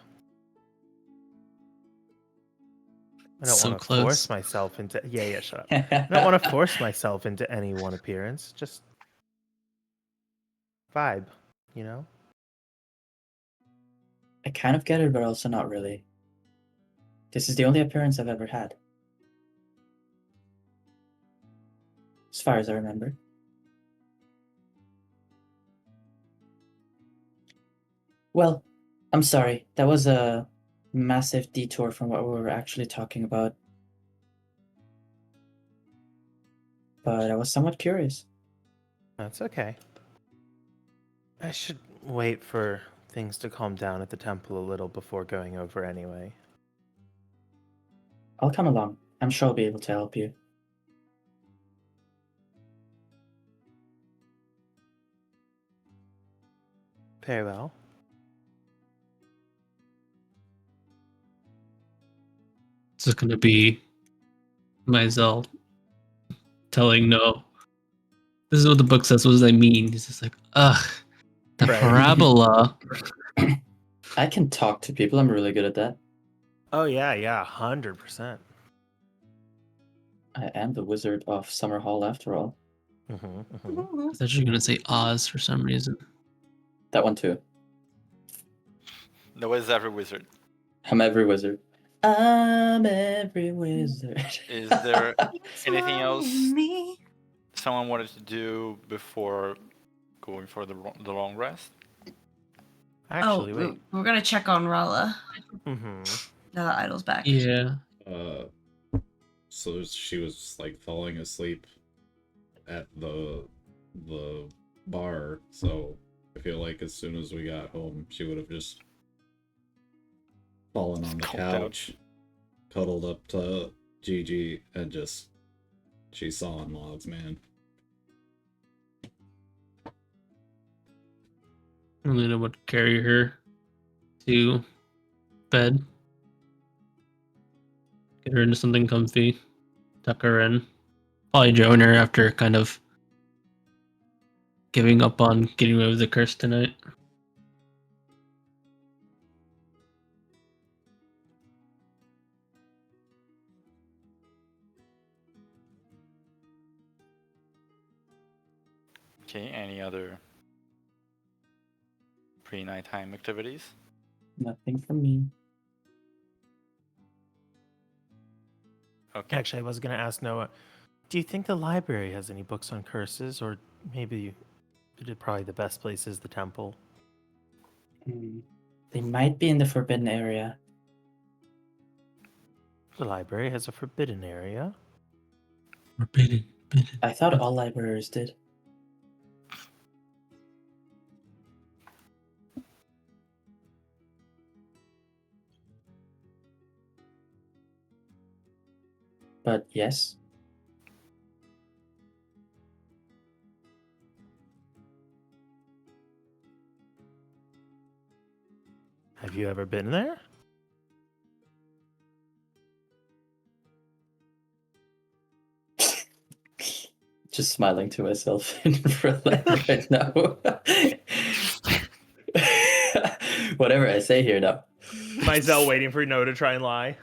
I don't So want to close. force myself into. Yeah, shut up. I don't want to force myself into any one appearance. Just vibe, you know? I kind of get it, but also not really. This is the only appearance I've ever had. As far as I remember. Well, I'm sorry. That was a massive detour from what we were actually talking about. But I was somewhat curious. That's okay. I should wait for things to calm down at the temple a little before going over anyway. I'll come along. I'm sure I'll be able to help you. Very well. It's just gonna be Myzel telling no. This is what the book says. What does that mean? He's just like, ugh, the Right. parabola. I can talk to people. I'm really good at that. Oh yeah, 100%. I am the Wizard of Summer Hall after all. Mm-hmm. I thought you were gonna say Oz for some reason. That one too. No, is every wizard. I'm every wizard. I'm every wizard. Is there anything else Me. someone wanted to do before going for the long rest? Actually, oh, wait. we're gonna check on Rala Mm-hmm. now that Idol's back. Yeah. So she was like falling asleep at the bar, so I feel like as soon as we got home, she would have just fallen on the Conked out. couch, cuddled up to Gigi, and just she's sawing logs, man. And then I would carry her to bed. Get her into something comfy. Tuck her in. Probably join her after kind of giving up on getting rid of the curse tonight. Okay, any other pre-nighttime activities? Nothing from me. Okay. Actually, I was gonna ask Noah, do you think the library has any books on curses, or maybe probably the best place is the temple? They might be in the forbidden area. The library has a forbidden area. Forbidden. I thought all libraries did. But yes. Have you ever been there? Just smiling to myself in real life right now. Whatever I say here now. Myzel waiting for Noah to try and lie.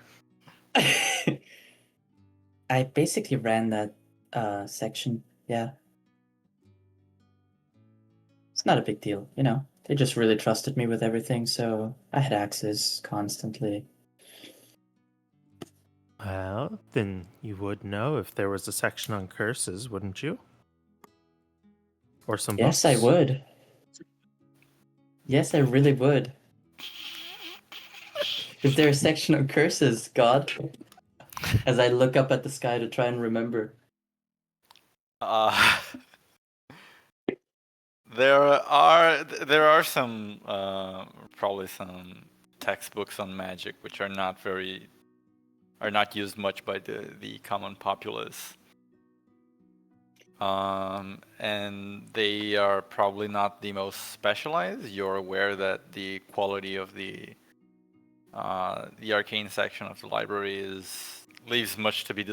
I basically ran that section, yeah. It's not a big deal, you know. They just really trusted me with everything, so I had access constantly. Well, then you would know if there was a section on curses, wouldn't you? Or some Yes, books? I would. Yes, I really would. Is there a section on curses, God? As I look up at the sky to try and remember. There are some probably some textbooks on magic which are not used much by the common populace. and they are probably not the most specialized. You're aware that the quality of the arcane section of the library leaves much to be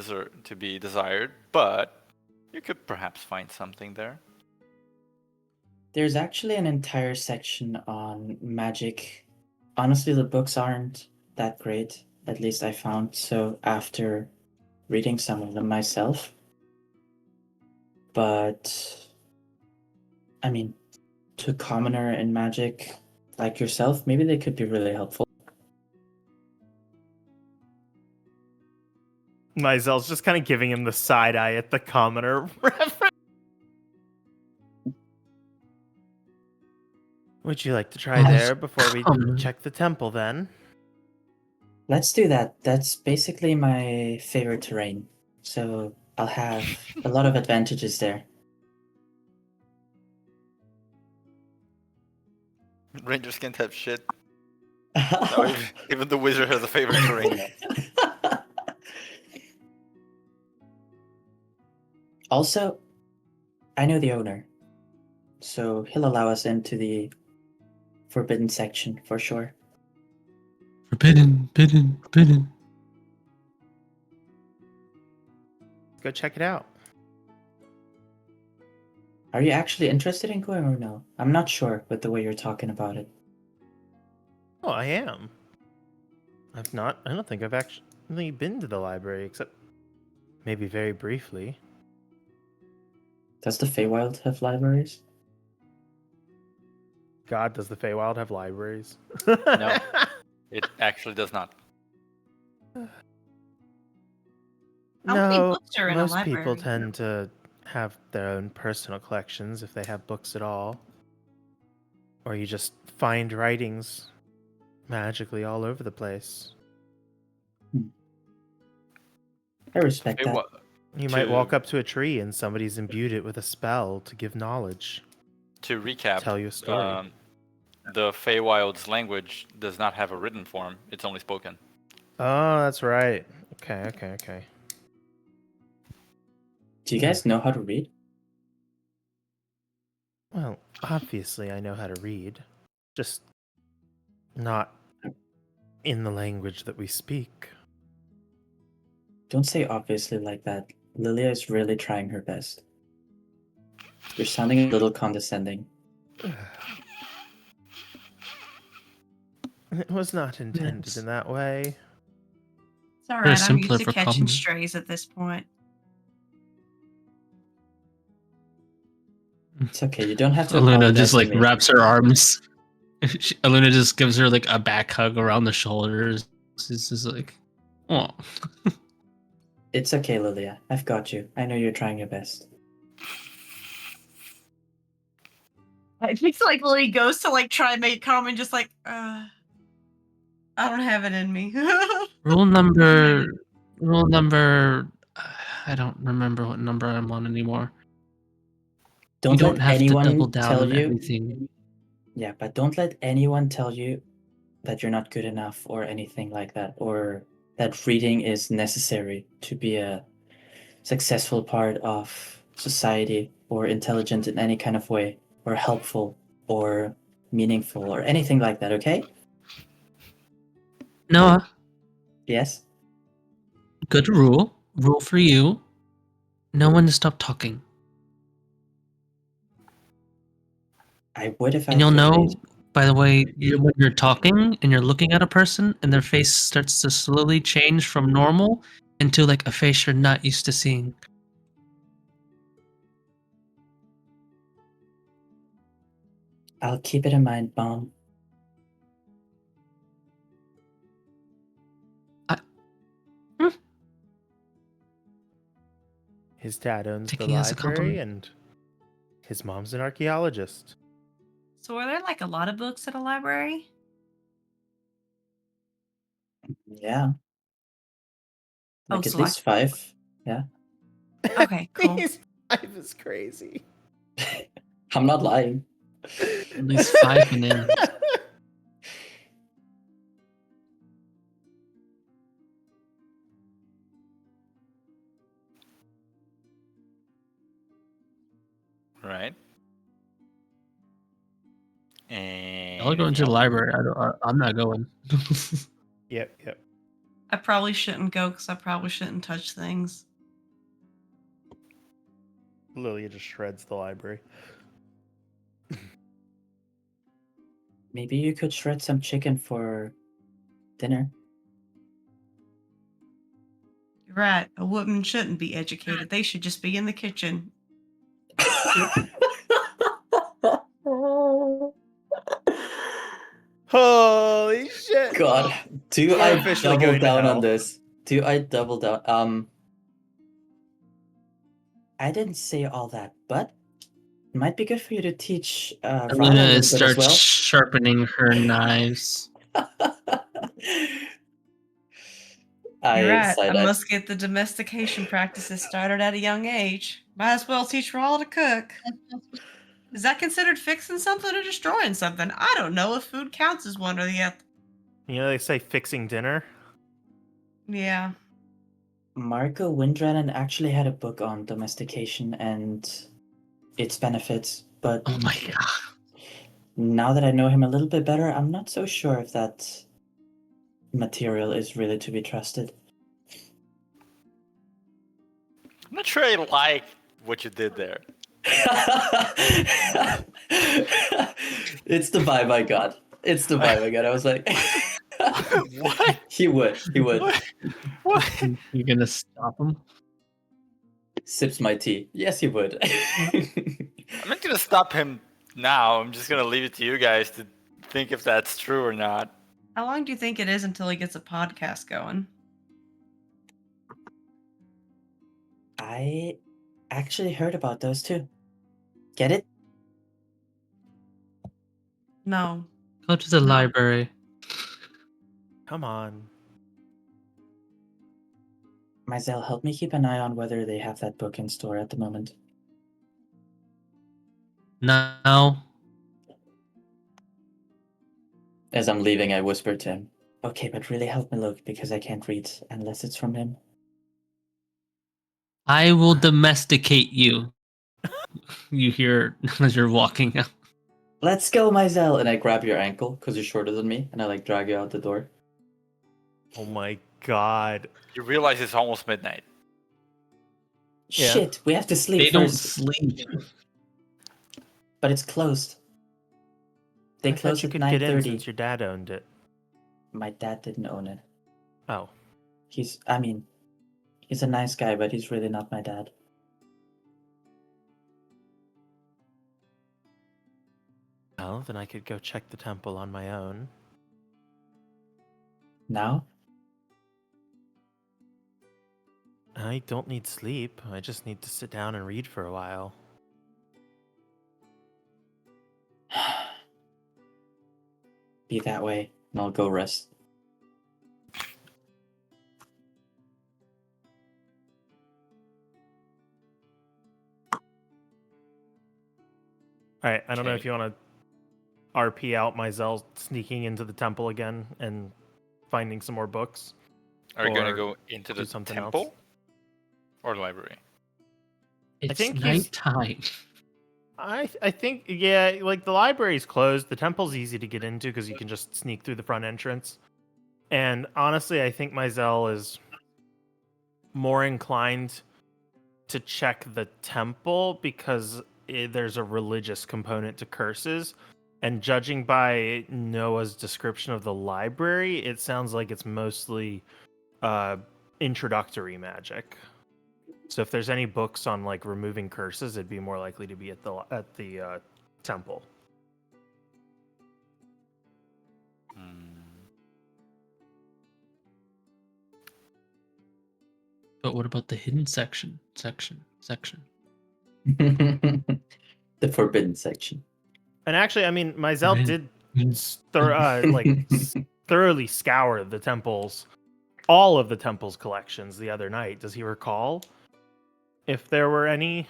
desired, but you could perhaps find something there. There's actually an entire section on magic. Honestly, the books aren't that great, at least I found so after reading some of them myself. But, I mean, to a commoner in magic like yourself, maybe they could be really helpful. Myzel's just kind of giving him the side eye at the commoner reference. Would you like to try there before we check the temple then? Let's do that. That's basically my favorite terrain. So I'll have a lot of advantages there. Rangers can't have shit. No, even the wizard has a favorite terrain. Also, I know the owner, so he'll allow us into the forbidden section for sure. Forbidden. Go check it out. Are you actually interested in going or no? I'm not sure with the way you're talking about it. Oh, I am. I don't think I've actually been to the library, except maybe very briefly. Does the Feywild have libraries? God, does the Feywild have libraries? No, it actually does not. How many No, books are in a most people library? tend to have their own personal collections if they have books at all. Or you just find writings magically all over the place. I respect that. You might walk up to a tree and somebody's imbued it with a spell to give knowledge. To recap, Tell you a story. The Feywild's language does not have a written form. It's only spoken. Oh, that's right. Okay. Do you guys know how to read? Well, obviously I know how to read. Just not in the language that we speak. Don't say obviously like that. Lilia is really trying her best. You're sounding a little condescending. It was not intended Yes. in that way. It's all Very right. I'm simpler used to for catching common. strays at this point. It's okay. You don't have to Aluna apologize just to like me. wraps her arms. Aluna just gives her like a back hug around the shoulders. She's just like, oh. It's okay, Lilia. I've got you. I know you're trying your best. I think like Lily goes to like try and make comment, just like, I don't have it in me. Rule number. I don't remember what number I'm on anymore. You Don't don't let have to double anyone down tell on you. everything. Yeah, but don't let anyone tell you that you're not good enough or anything like that, or that reading is necessary to be a successful part of society or intelligent in any kind of way or helpful or meaningful or anything like that, okay? Noah, Yes? good rule. Rule for you. No one to stop talking. I would if I And you'll could know, read. by the way, when you're talking and you're looking at a person and their face starts to slowly change from normal into like a face you're not used to seeing. I'll keep it in mind, Mom. His dad owns the Taking it as a library, compliment. and his mom's an archaeologist. So are there like a lot of books at a library? Yeah. Like at so least 5. Yeah. Okay, cool. His life is crazy. I'm not lying. At least 5 bananas. I'll go into the library. I'm not going. Yep. I probably shouldn't go because I probably shouldn't touch things. Lilia just shreds the library. Maybe you could shred some chicken for dinner. You're right. A woman shouldn't be educated. They should just be in the kitchen. Holy shit! God, do We're I officially double going to down hell. on this? Do I double down? I didn't say all that, but it might be good for you to teach Rana a Luna little bit as starts well. sharpening her knives. You're right. side I eye. must get the domestication practices started at a young age. Might as well teach Rawl to cook. Is that considered fixing something or destroying something? I don't know if food counts as one or the other. You know, they say fixing dinner. Yeah. Marco Windrennen actually had a book on domestication and its benefits, but Oh my god. now that I know him a little bit better, I'm not so sure if that material is really to be trusted. I'm not sure I like what you did there. It's the vibe I got. It's the vibe I got. I was like, What? He would. What? You're gonna stop him? Sips my tea. Yes, he would. I'm not gonna stop him now. I'm just gonna leave it to you guys to think if that's true or not. How long do you think it is until he gets a podcast going? I actually heard about those too. Get it? No. Go to the library. Come on. Mizell, help me keep an eye on whether they have that book in store at the moment. Now. As I'm leaving, I whisper to him, okay, but really help me look because I can't read unless it's from him. I will domesticate you. You hear as you're walking out. Let's go, Mizell! And I grab your ankle because you're shorter than me and I like drag you out the door. Oh my god. You realize it's almost midnight. Yeah. Shit, we have to sleep They don't first. sleep. But it's closed. They I thought closed you at could get in 9:30. since your dad owned it. My dad didn't own it. Oh. He's a nice guy, but he's really not my dad. Well, then I could go check the temple on my own. Now? I don't need sleep. I just need to sit down and read for a while. Be that way, and I'll go rest. Alright, I don't know Okay. if you want to RP out Mizell sneaking into the temple again and finding some more books. Are you gonna Or go into do the something temple else. or library? It's think he's- nighttime. I think, yeah, like the library's closed. The temple's easy to get into because you can just sneak through the front entrance. And honestly, I think Mizell is more inclined to check the temple because there's a religious component to curses. And judging by Noah's description of the library, it sounds like it's mostly introductory magic. So if there's any books on like removing curses, it'd be more likely to be at the temple. But what about the hidden section? The forbidden section. And actually, I mean, Mizell Right. did thoroughly scour the temples, all of the temple's collections the other night. Does he recall if there were any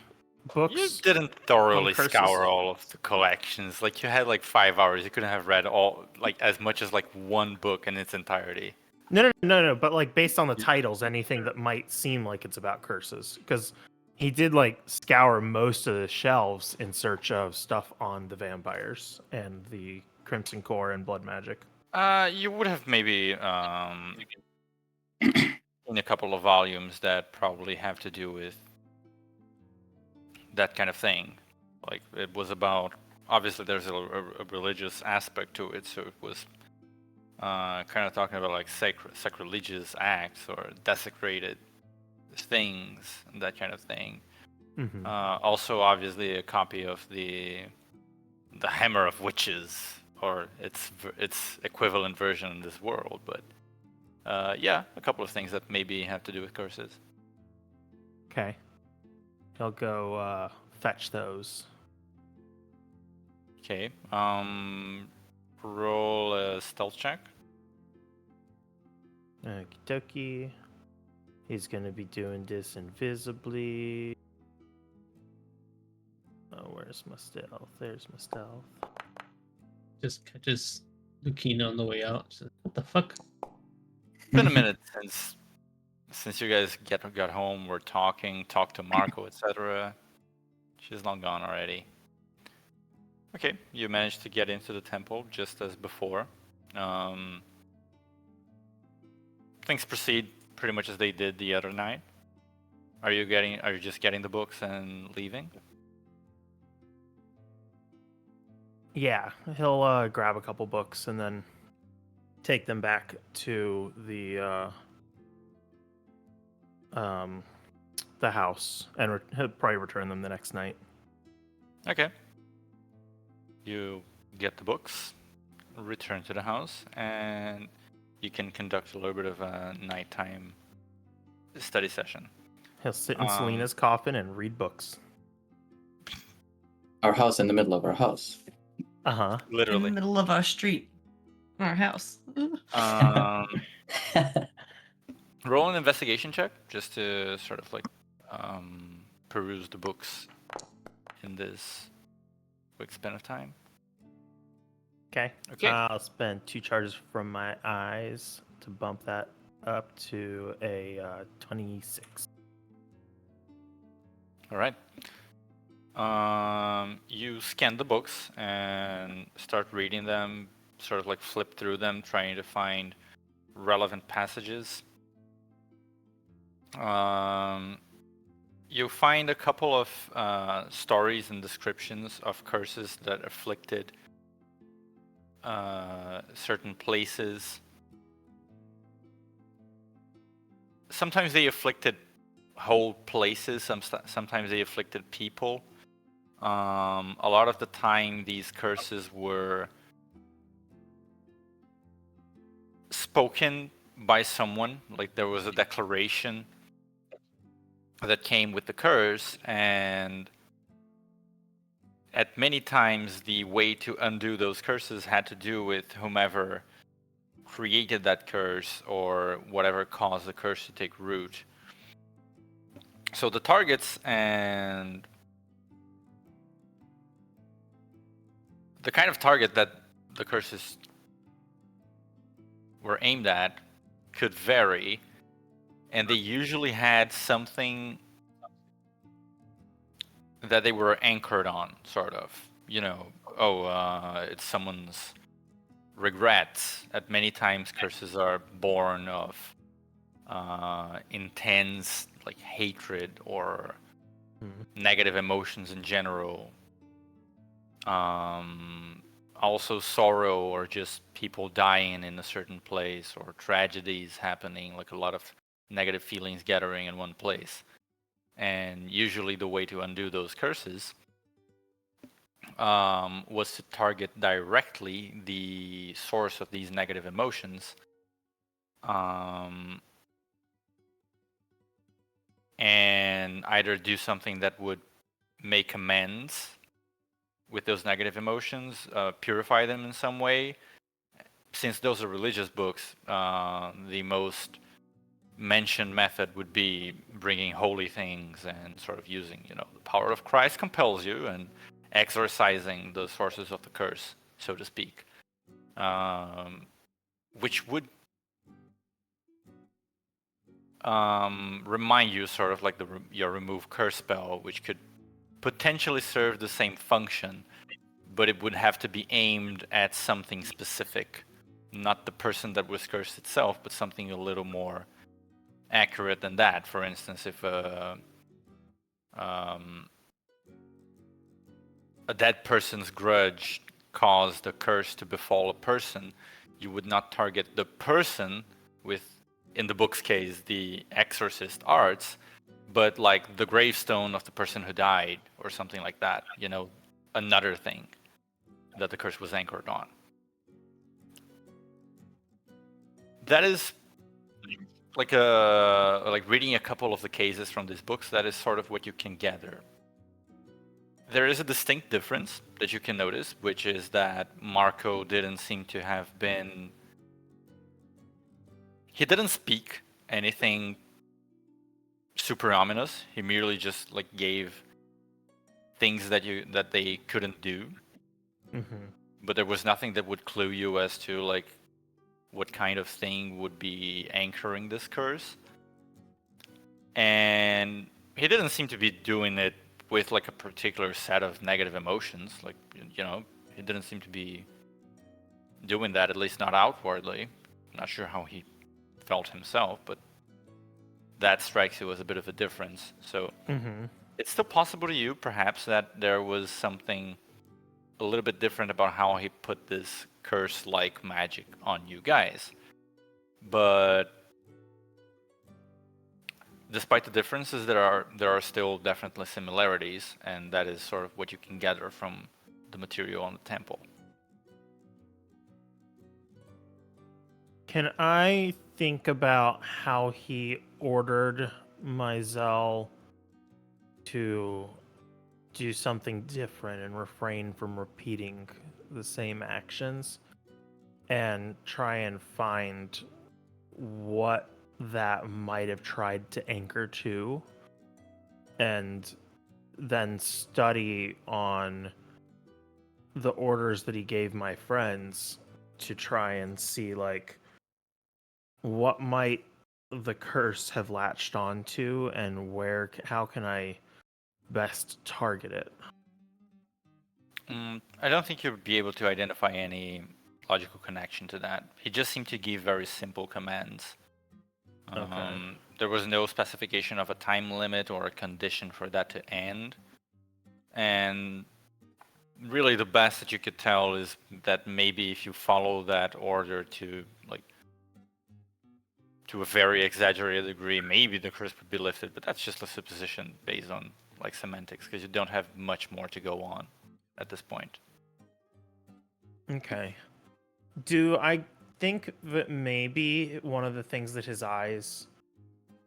books? You didn't thoroughly curses. scour all of the collections. Like you had like 5 hours. You couldn't have read all like as much as like one book in its entirety. No. But like based on the titles, anything that might seem like it's about curses, because he did like scour most of the shelves in search of stuff on the vampires and the Crimson Core and Blood Magic. You would have maybe in a couple of volumes that probably have to do with that kind of thing. Like it was about, obviously there's a religious aspect to it, so it was kind of talking about like sacrilegious acts or desecrated things and that kind of thing. Mm-hmm. Also, obviously, a copy of the Hammer of Witches, or its equivalent version in this world. But yeah, a couple of things that maybe have to do with curses. Okay. I'll go fetch those. Okay. Roll a stealth check. Okie dokie. He's gonna be doing this invisibly. Oh, where's my stealth? There's my stealth. Just catches Lucina on the way out. She's like, what the fuck? It's been a minute since you guys got home. We're talked to Marco, etc. She's long gone already. Okay, you managed to get into the temple just as before. Things proceed pretty much as they did the other night. Are you just getting the books and leaving? Yeah, he'll grab a couple books and then take them back to the house, and he'll probably return them the next night. Okay. You get the books, return to the house, and you can conduct a little bit of a nighttime study session. He'll sit in Selena's coffin and read books. Our house in the middle of our house. Uh-huh. In the Literally. middle of our street, our house. Roll an investigation check just to sort of like peruse the books in this quick span of time. Okay. Okay. I'll spend 2 charges from my eyes to bump that up to a 26. All right. You scan the books and start reading them, sort of like flip through them, trying to find relevant passages. You find a couple of stories and descriptions of curses that afflicted certain places. Sometimes they afflicted whole places, sometimes they afflicted people. A lot of the time these curses were spoken by someone, like there was a declaration that came with the curse, and at many times the way to undo those curses had to do with whomever created that curse or whatever caused the curse to take root. So the targets and the kind of target that the curses were aimed at could vary, and they usually had something that they were anchored on, sort of. You know, it's someone's regrets. At many times, curses are born of intense, like hatred or negative emotions in general. Also sorrow, or just people dying in a certain place, or tragedies happening, like a lot of negative feelings gathering in one place. And usually the way to undo those curses was to target directly the source of these negative emotions, and either do something that would make amends with those negative emotions, purify them in some way. Since those are religious books, the most mentioned method would be bringing holy things and sort of using, the power of Christ compels you, and exorcising the sources of the curse, so to speak, which would remind you sort of like your remove curse spell, which could potentially serve the same function, but it would have to be aimed at something specific, not the person that was cursed itself, but something a little more accurate than that. For instance, if a dead person's grudge caused a curse to befall a person, you would not target the person with, in the book's case, the exorcist arts, but like the gravestone of the person who died or something like that, you know, another thing that the curse was anchored on. That is like reading a couple of the cases from these books, that is sort of what you can gather. There is a distinct difference that you can notice, which is that Marco didn't seem to have been... He didn't speak anything super ominous. He merely just like gave things that they couldn't do. Mm-hmm. But there was nothing that would clue you as to like what kind of thing would be anchoring this curse. And he didn't seem to be doing it with like a particular set of negative emotions. Like, you know, he didn't seem to be doing that, at least not outwardly. I'm not sure how he felt himself, but that strikes you as a bit of a difference. So it's still possible to you, perhaps, that there was something a little bit different about how he put this curse-like magic on you guys. But despite the differences, there are still definitely similarities, and that is sort of what you can gather from the material on the temple. Can I think about how he ordered Mizell to do something different and refrain from repeating the same actions, and try and find what that might have tried to anchor to, and then study on the orders that he gave my friends to try and see like what might the curse have latched onto, and how can I best target it? I don't think you'll be able to identify any logical connection to that. He just seemed to give very simple commands. Okay. There was no specification of a time limit or a condition for that to end. And really the best that you could tell is that maybe if you follow that order to a very exaggerated degree, maybe the curse would be lifted, but that's just a supposition based on like semantics, because you don't have much more to go on at this point. Okay. Do I think that maybe one of the things that his eyes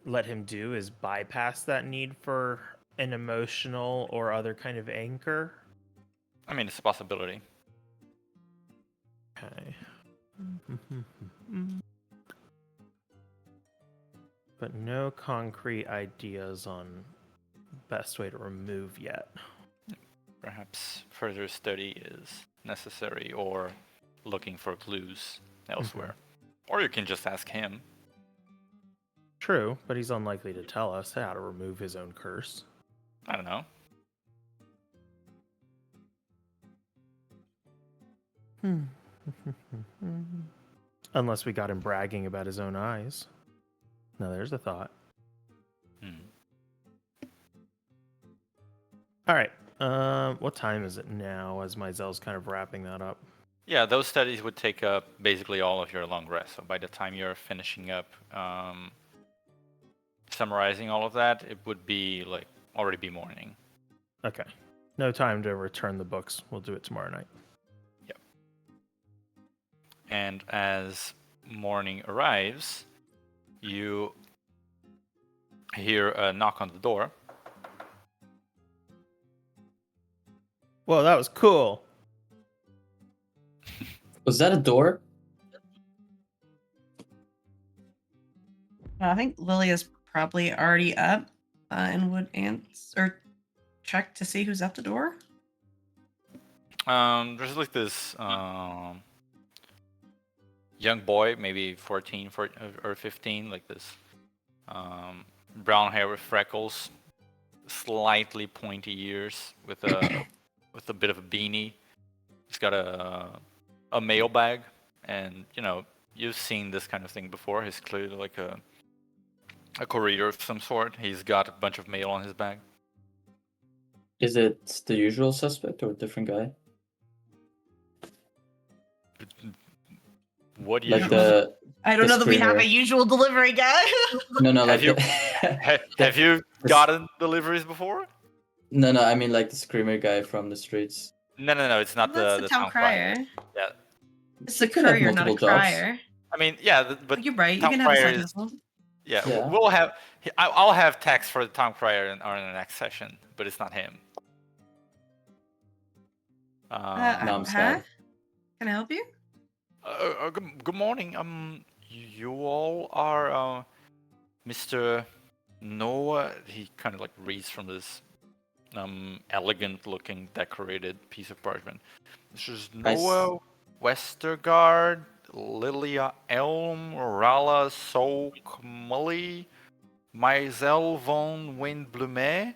let him do is bypass that need for an emotional or other kind of anchor? I mean, it's a possibility. Okay. But no concrete ideas on best way to remove yet. Perhaps further study is necessary, or looking for clues elsewhere. Or you can just ask him. True, but he's unlikely to tell us how to remove his own curse. I don't know. Unless we got him bragging about his own eyes. Now there's a thought. All right. What time is it now as Mizell's kind of wrapping that up? Yeah, those studies would take up basically all of your long rest. So by the time you're finishing up summarizing all of that, it would be like already be morning. Okay. No time to return the books. We'll do it tomorrow night. Yep. And as morning arrives, you hear a knock on the door. Whoa, that was cool. Was that a door? I think Lilia's probably already up and would answer or check to see who's at the door. There's like this young boy, maybe 14 or 15, like this brown hair with freckles, slightly pointy ears, with a bit of a beanie, He's got a mail bag, and you've seen this kind of thing before. He's clearly like a courier of some sort. He's got a bunch of mail on his bag. Is it the usual suspect or a different guy? What do you Like the I don't The know that we have a screamer. usual delivery guy. no, Have like you- the, have you the- gotten deliveries before? no, I mean like the screamer guy from the streets. No, it's not That's the the town crier. Yeah, It's He a could have courier, not a multiple jobs. crier. I mean, yeah, but You're right. You town can have a crier side is- hustle. yeah, Yeah. we'll have. I'll have text for the town crier in our next session, but it's not him. No, I'm Huh? scared. Can I help you? Good morning. You all are Mr. Noah. He kind of like reads from this elegant-looking decorated piece of parchment. This is Noah Westergaard, Lilia Elm, Rala Soak Mully, Maisel von Windblume,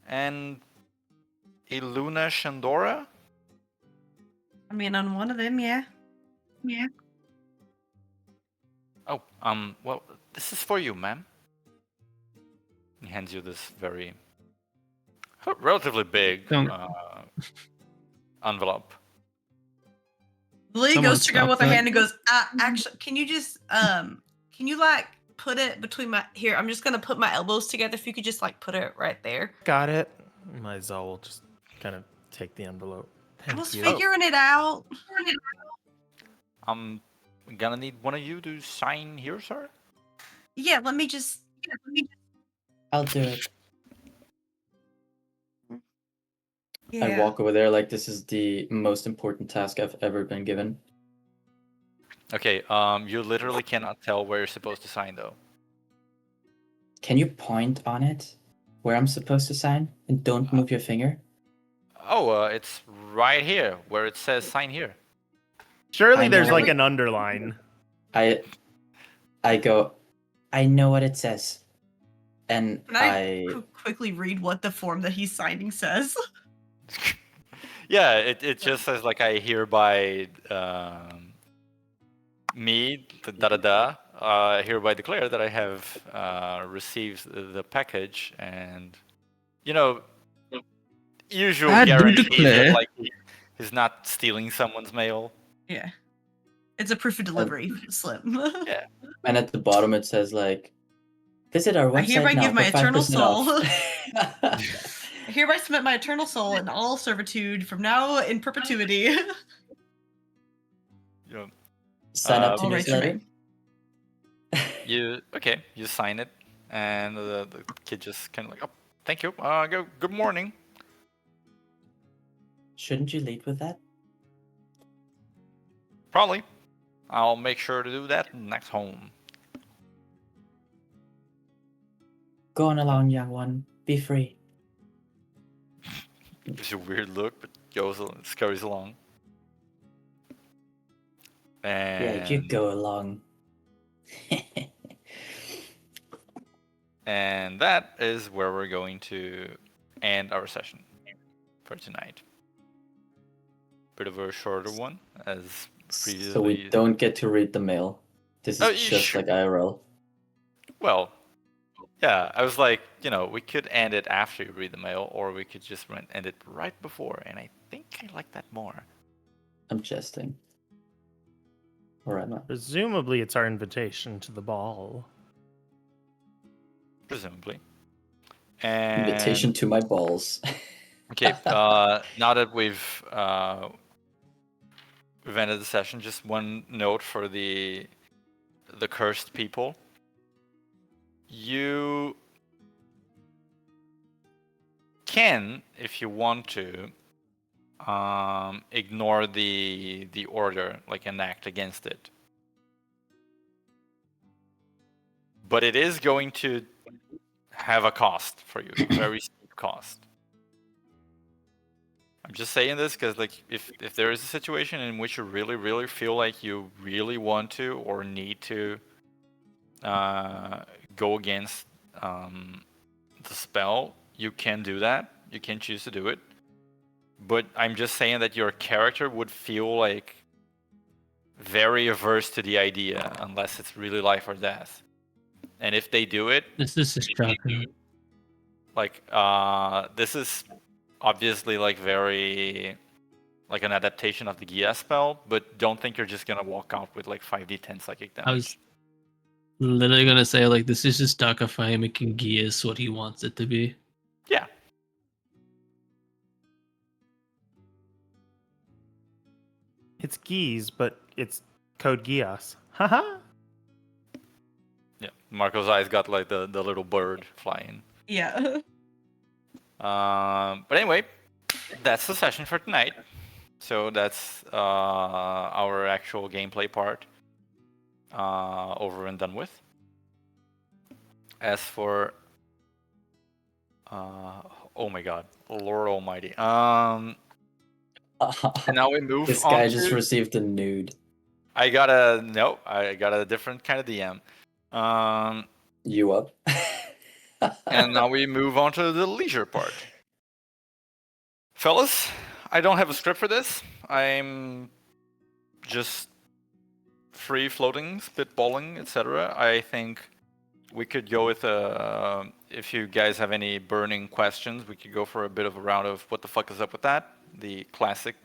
and Iluna Shandora. I mean, on one of them, yeah. Yeah. Oh, well, this is for you, ma'am. He hands you this very relatively big Don't- envelope. Lily Someone goes to grab stop with her that. hand and goes, actually, can you just, can you like put it between here, I'm just gonna put my elbows together. If you could just like put it right there. Got it. Maisel will just kind of take the envelope. I was Thank you. figuring it out. I'm gonna need one of you to sign here, sir. Yeah, let me just. I'll do it. Yeah. I walk over there like this is the most important task I've ever been given. Okay, you literally cannot tell where you're supposed to sign though. Can you point on it where I'm supposed to sign and don't move your finger? Oh, it's right here where it says sign here. Surely I there's know. like an underline. I go, I know what it says. And Can I quickly read what the form that he's signing says? Yeah, it just says like I hereby hereby declare that I have received the package, and usual I do guarantee declare. that like he's not stealing someone's mail. Yeah. It's a proof of delivery slip. Yeah. And at the bottom it says like, visit our website I hereby now give my for eternal 5% soul. off. I hereby submit my eternal soul in all servitude from now in perpetuity. Yeah. Sign up to All right, newsletter. You sign it, and the kid just kind of like, oh, thank you. Good morning. Shouldn't you lead with that? Probably. I'll make sure to do that next home. Go on along, young one. Be free. Gives you a weird look, but scurries along. Yeah, you And go along. and that is where we're going to end our session for tonight. Bit of a shorter one, as previously. So we don't get to read the mail. This Oh, is you just sure? like IRL. Well, yeah, I was like, we could end it after you read the mail, or we could just end it right before, and I think I like that more. I'm jesting. Alright, man. Presumably, it's our invitation to the ball. Presumably. And Invitation to my balls. okay, now that we've ended the session, just one note for the cursed people. You can, if you want to, ignore the order, like enact against it. But it is going to have a cost for you, very steep cost. I'm just saying this because, like, if there is a situation in which you really, really feel like you really want to or need to go against the spell, you can do that. You can choose to do it. but I'm just saying that your character would feel like very averse to the idea unless it's really life or death. And if they do it, This is shocking. like this is obviously like very like an adaptation of the Gia spell, but don't think you're just gonna walk out with like 5d10 psychic damage. I was literally gonna say like this is just Dakafai making Gias what he wants it to be. Yeah. It's Geese, but it's code Gias. Haha. Yeah. Marco's eyes got like the little bird flying. Yeah. But anyway, that's the session for tonight. So that's our actual gameplay part over and done with. As for oh my god, Lord Almighty. And now we move This on guy to... just received a nude. I got a different kind of DM. You up? And now we move on to the leisure part. Fellas, I don't have a script for this. I'm just free floating, spitballing, etc. I think we could go with if you guys have any burning questions, we could go for a bit of a round of what the fuck is up with that, the classic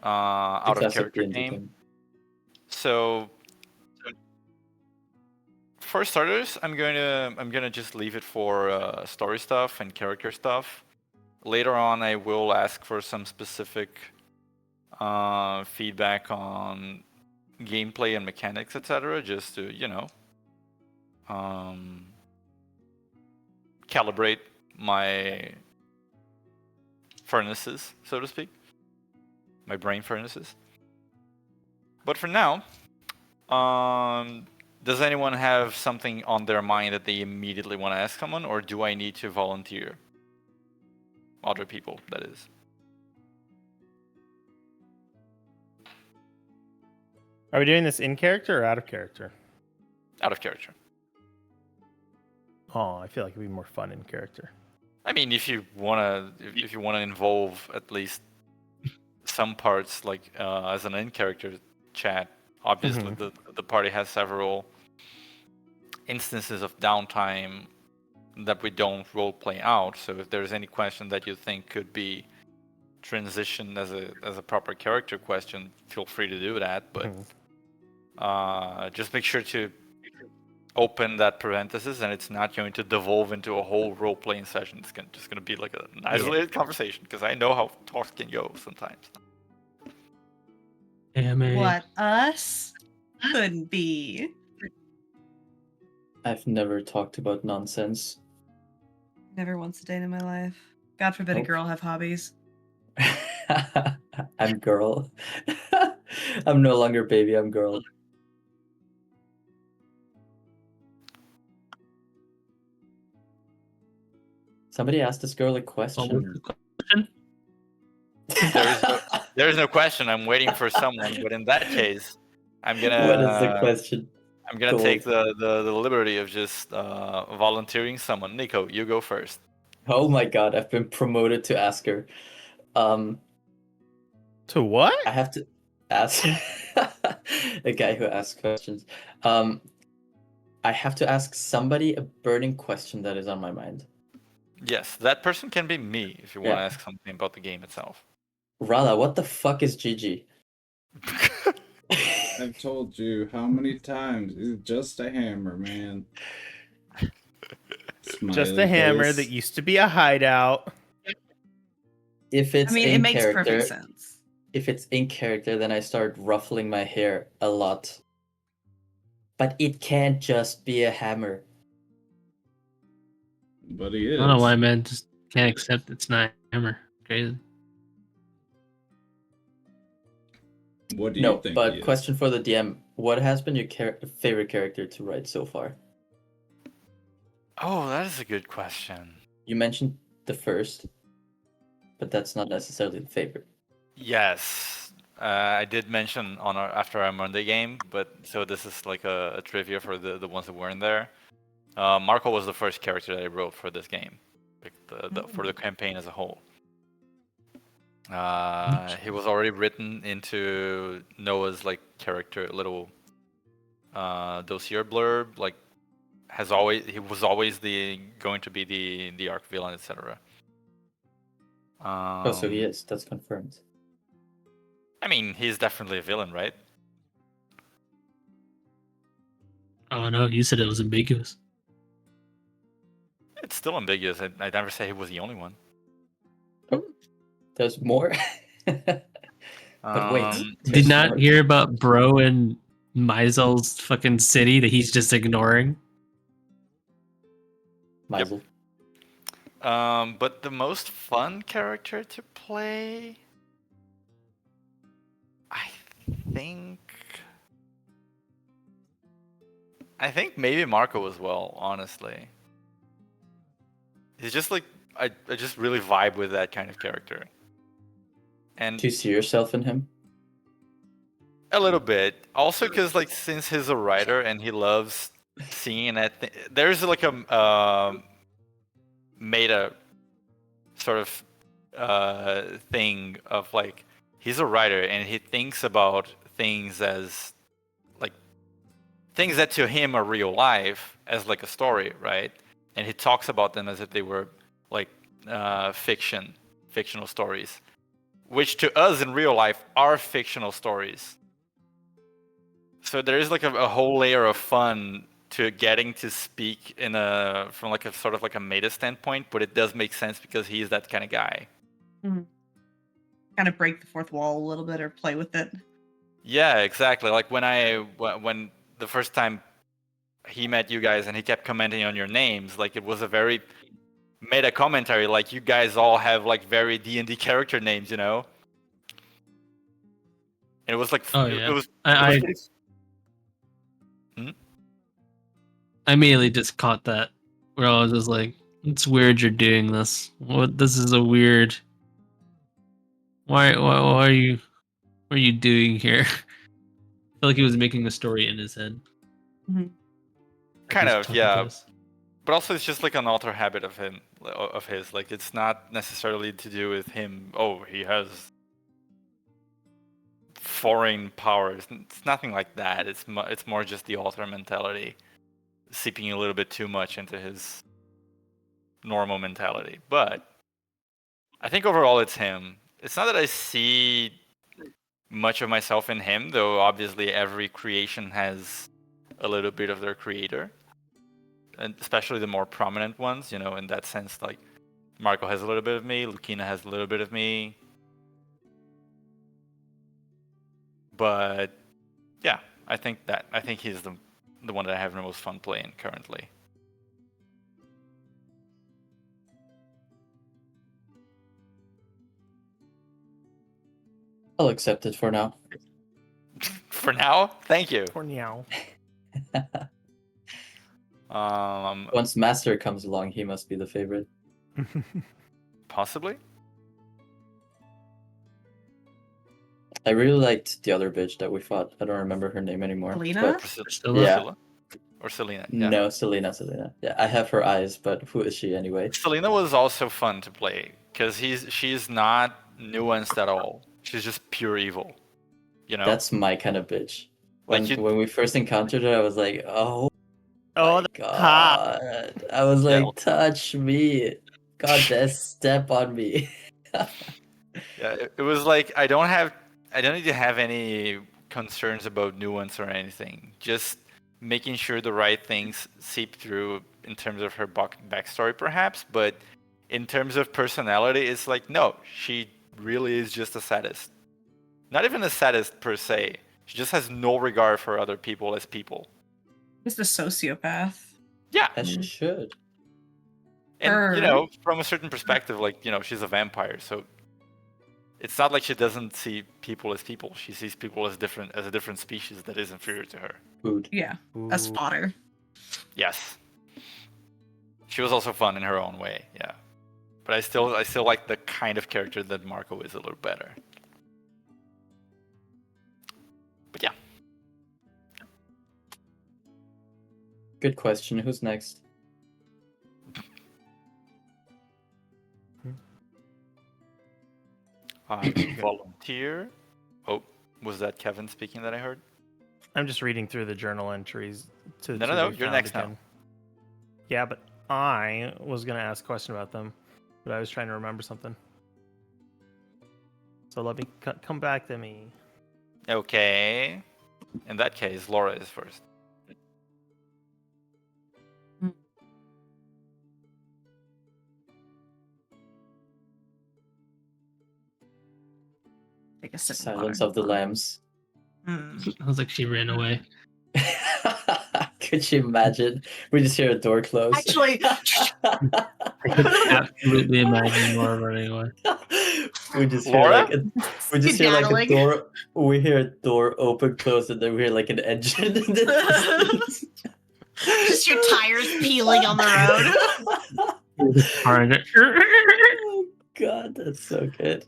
out of character game. So for starters, I'm gonna just leave it for story stuff and character stuff. Later on, I will ask for some specific feedback on gameplay and mechanics, etc. Just to calibrate my furnaces, so to speak, my brain furnaces. But for now, does anyone have something on their mind that they immediately want to ask someone, or do I need to volunteer? Other people, that is. Are we doing this in character or out of character? Out of character. Oh, I feel like it'd be more fun in character. I mean, if you wanna involve at least some parts, like as an in-character chat, obviously the party has several instances of downtime that we don't role play out. So if there's any question that you think could be transitioned as a proper character question, feel free to do that. But just make sure to open that parenthesis, and it's not going to devolve into a whole role playing session. It's just going to be like an isolated conversation, because I know how talks can go sometimes. What us couldn't be. I've never talked about nonsense. Never once a day in my life. God forbid a Nope. girl have hobbies. I'm girl. I'm no longer baby, I'm girl. Somebody asked this girl a question. There is no question. I'm waiting for someone, but in that case, I'm gonna. What is the question? I'm gonna Gold. take the liberty of just volunteering someone. Nico, you go first. Oh my god, I've been promoted to asker. To what? I have to ask a guy who asks questions. I have to ask somebody a burning question that is on my mind. Yes, that person can be me if you want to Yeah. ask something about the game itself. Rala, what the fuck is GG? I've told you how many times. It's just a hammer, man. Just Smiley a hammer face. that used to be a hideout. If it's I mean, in it makes character, perfect sense. if it's in character, then I start ruffling my hair a lot. But it can't just be a hammer. But he I is. don't know why men just can't accept it's not a hammer. Crazy. What do you No, think? but he is? question for the DM: what has been your favorite character to write so far? Oh, that is a good question. You mentioned the first, but that's not necessarily the favorite. Yes, I did mention on after our Monday game, but so this is like a trivia for the ones that weren't there. Marco was the first character that I wrote for this game, like for the campaign as a whole. He was already written into Noah's like character little dossier blurb. Like he was always going to be the arc villain, etc. Oh, so he is. That's confirmed. I mean, he's definitely a villain, right? Oh no, you said it was ambiguous. It's still ambiguous. I never say he was the only one. There's more. But wait, Um, Did there's not more. hear about Bro and Maisel's fucking city that he's just ignoring. Maisel. But the most fun character to play, I think maybe Marco as well, honestly. He's just like I just really vibe with that kind of character. And Do you see yourself in him? a little bit. Also because like since he's a writer and he loves seeing that there's like a meta sort of thing of like he's a writer and he thinks about things as like things that to him are real life as like a story, right? And he talks about them as if they were like fictional stories, which to us in real life are fictional stories. So there is like a whole layer of fun to getting to speak from like a sort of like a meta standpoint, but it does make sense because he's that kind of guy. Kind of break the fourth wall a little bit or play with it. Yeah, exactly. Like when the first time he met you guys and he kept commenting on your names, like it was a very meta commentary. Like you guys all have like very D&D character names, you know. And it was like Oh, it yeah. was. I immediately just caught that, where I was just like, "It's weird you're doing this. What? This is a weird. Why are you? What are you doing here?" I feel like he was making a story in his head. Kind He's of, talking yeah. to us. But also, it's just like an author habit of his. Like, it's not necessarily to do with him. Oh, he has foreign powers. It's nothing like that. It's more just the author mentality seeping a little bit too much into his normal mentality. But I think overall, it's him. It's not that I see much of myself in him, though. Obviously, every creation has a little bit of their creator. And especially the more prominent ones, you know, in that sense, like Marco has a little bit of me, Lucina has a little bit of me. But yeah, I think he's the one that I have the most fun playing currently. I'll accept it for now. For now, thank you. For now. Once Master comes along, he must be the favorite. Possibly. I really liked the other bitch that we fought. I don't remember her name anymore. Selena? but- Priscilla? Yeah. Or Selena. Yeah. No, Selena. Yeah, I have her eyes, but who is she anyway? Selena was also fun to play because she's not nuanced at all. She's just pure evil. You know. That's my kind of bitch. When Like when we first encountered her, I was like, oh Oh, my god. I was like, touch me. God, that step on me. Yeah, it was like I don't need to have any concerns about nuance or anything. Just making sure the right things seep through in terms of her backstory, perhaps. But in terms of personality, it's like no, she really is just a sadist. Not even a sadist per se. She just has no regard for other people as people. Just a sociopath. Yeah, As she should. and you know, from a certain perspective, like you know, she's a vampire, so. It's not like she doesn't see people as people. She sees people as a different species that is inferior to her. Food. Yeah, a spotter. Yes. She was also fun in her own way, yeah. But I still like the kind of character that Marco is a little better. But yeah. Good question. Who's next? volunteer. Oh, was that Kevin speaking that I heard? I'm just reading through the journal entries to No, to no, be you're found next now. again. Yeah, but I was gonna ask a question about them, but I was trying to remember something. So let me come back to me. Okay. In that case, Laura is first. Take a sip of Silence water. of the Lambs. Mm. I was like, she ran away. Could you imagine? We just hear a door close. Actually, I could absolutely imagine Laura running away. we just Laura? hear we just hear like a Skedaddling. door. We hear a door open, close, and then we hear like an engine in the distance. Just your tires peeling on the road. Car in it. Oh God, that's so good.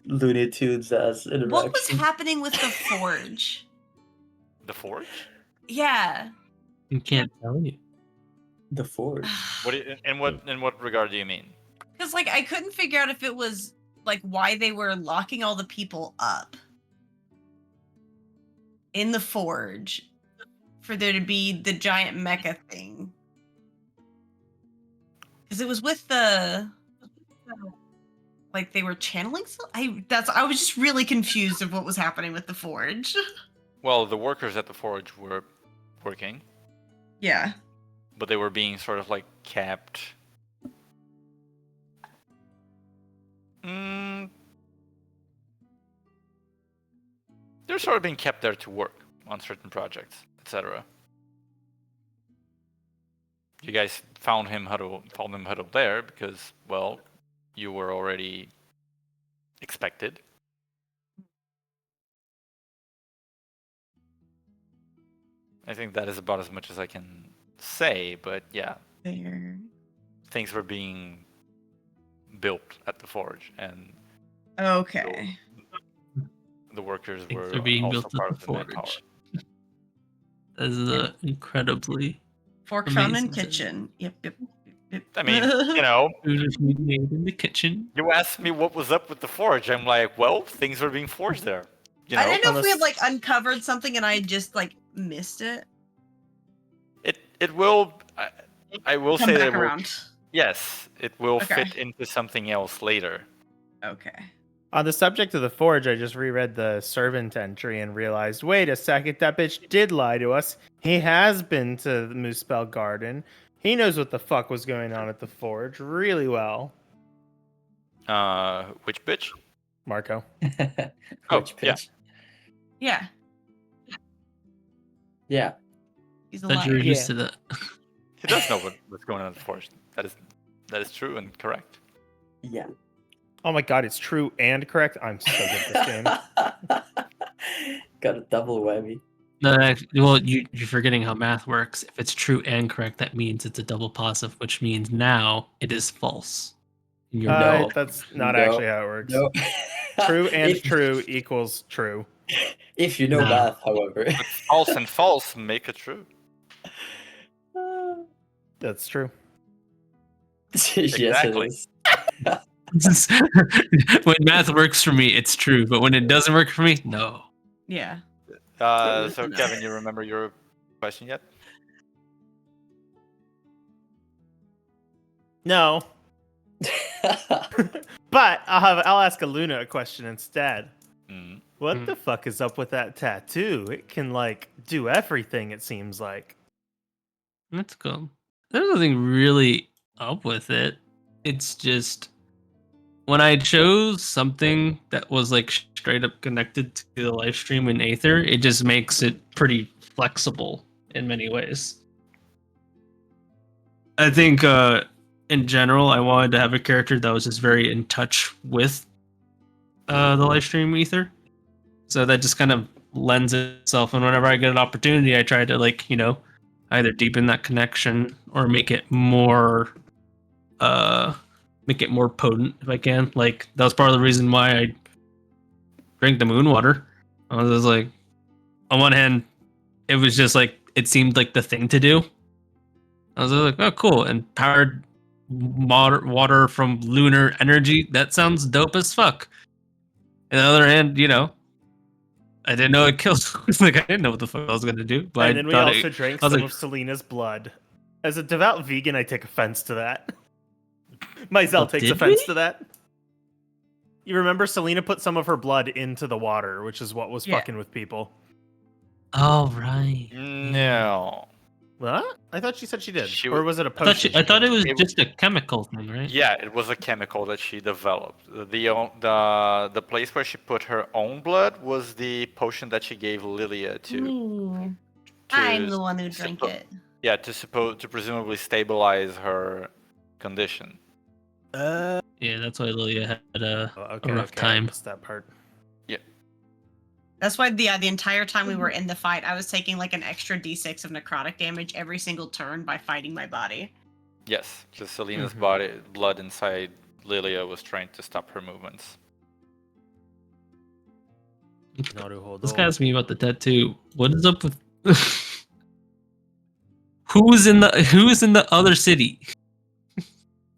Looney Tunes as interaction. What was happening with the forge? The Forge? Yeah. You can't tell you. The Forge. What? In what regard do you mean? Because like I couldn't figure out if it was like why they were locking all the people up in the forge for there to be the giant mecha thing. Because it was with the like they were channeling. I was just really confused of what was happening with the forge. Well, the workers at the Forge were working, Yeah. but they were being sort of like kept. They're sort of being kept there to work on certain projects, etc. You guys found him huddled there because, well, you were already expected. I think that is about as much as I can say, but yeah, There. things were being built at the Forge, and Okay. the workers Things were are being also built part at of the the manpower. forge. That is incredibly. Fork found in Amazing. kitchen. Yep. I mean, you know, Food is being made in the kitchen. you asked me what was up with the Forge. I'm like, well, things were being forged there. You know, I didn't know if we had Unless- like uncovered something and I just like missed it. it will. I will Come say that back it will, around. yes, it will Okay. fit into something else later. Okay. On the subject of the Forge, I just reread the servant entry and realized, wait a second, that bitch did lie to us. He has been to the Moosepell Garden. He knows what the fuck was going on at the Forge really well. Which bitch? Marco. Which yeah. pitch? Yeah. Yeah. He's a That you're liar. used to that. He does know what's going on at the Forge. That is true and correct. Yeah. Oh my god, it's true and correct. I'm so good at this game. Got a double whammy. No, actually, well, you're forgetting how math works. If it's true and correct, that means it's a double positive, which means now it is false. And you're No. That's not No. actually how it works. No. True and If- true equals true. If you know No. math, however. But false and false make it true. That's true. Yes, Exactly. it is. when math works for me, it's true, but when it doesn't work for me, no. Yeah. So Kevin, you remember your question yet? No. But I'll ask Aluna a question instead. Mm. What the fuck is up with that tattoo? It can like do everything, it seems like. That's cool. There's nothing really up with it. It's just when I chose something that was like straight up connected to the live stream in Aether, it just makes it pretty flexible in many ways. I think in general, I wanted to have a character that was just very in touch with the live stream Aether. So that just kind of lends itself. And whenever I get an opportunity, I try to like, either deepen that connection or make it more potent if I can. Like that was part of the reason why I drank the moon water. I was just like, on one hand, it was just like it seemed like the thing to do. I was like, oh cool, and powered water from lunar energy. That sounds dope as fuck. On the other hand, I didn't know it kills. Like, I didn't know what the fuck I was gonna do. But And then we also drank I was some like, of Selena's blood. As a devout vegan, I take offense to that. Myself Oh, takes did offense we? to that. You remember Selena put some of her blood into the water, which is what was Yeah. fucking with people. oh right. No. What? I thought she said she did. She Or was it a I potion? thought, I thought it was It- just a chemical thing, right? Yeah, it was a chemical that she developed. The place where she put her own blood was the potion that she gave Lilia to. I'm the one who drank suppo- it. Yeah, to presumably stabilize her condition. Uh, Yeah, that's why Lilia had a okay, rough I time. missed that part. That's why the entire time we were in the fight, I was taking like an extra d6 of necrotic damage every single turn by fighting my body. Yes, because Selena's Mhm. blood inside Lilia was trying to stop her movements. This guy asked me about the tattoo. What is up with who's in the other city?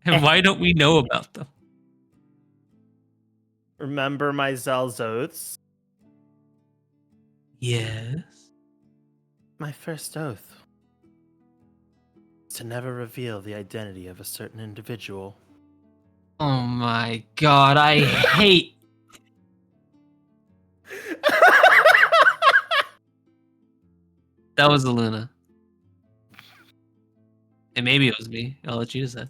And why don't we know about them? Remember my Zell's oaths? Yes. My first oath is to never reveal the identity of a certain individual. Oh my god, I hate. That was Aluna. And maybe it was me. I'll let you decide.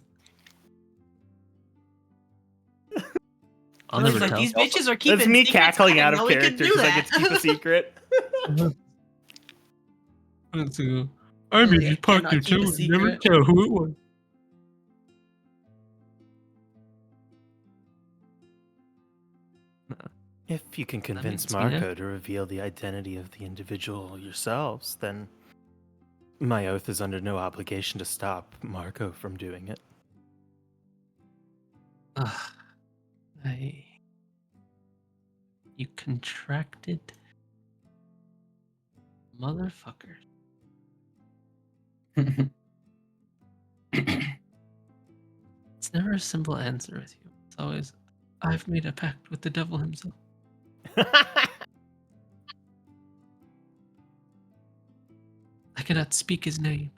I'll I was never like, tell. these bitches are keeping That's me secrets. cackling I out didn't of know we could character do because I that. get to keep a secret. I Really, I cannot keep a secret. tell who it was. If you can convince means me, yeah. Marco to reveal the identity of the individual yourselves, then my oath is under no obligation to stop Marco from doing it. You contracted motherfucker. It's never a simple answer with you. It's always, I've made a pact with the devil himself. I cannot speak his name.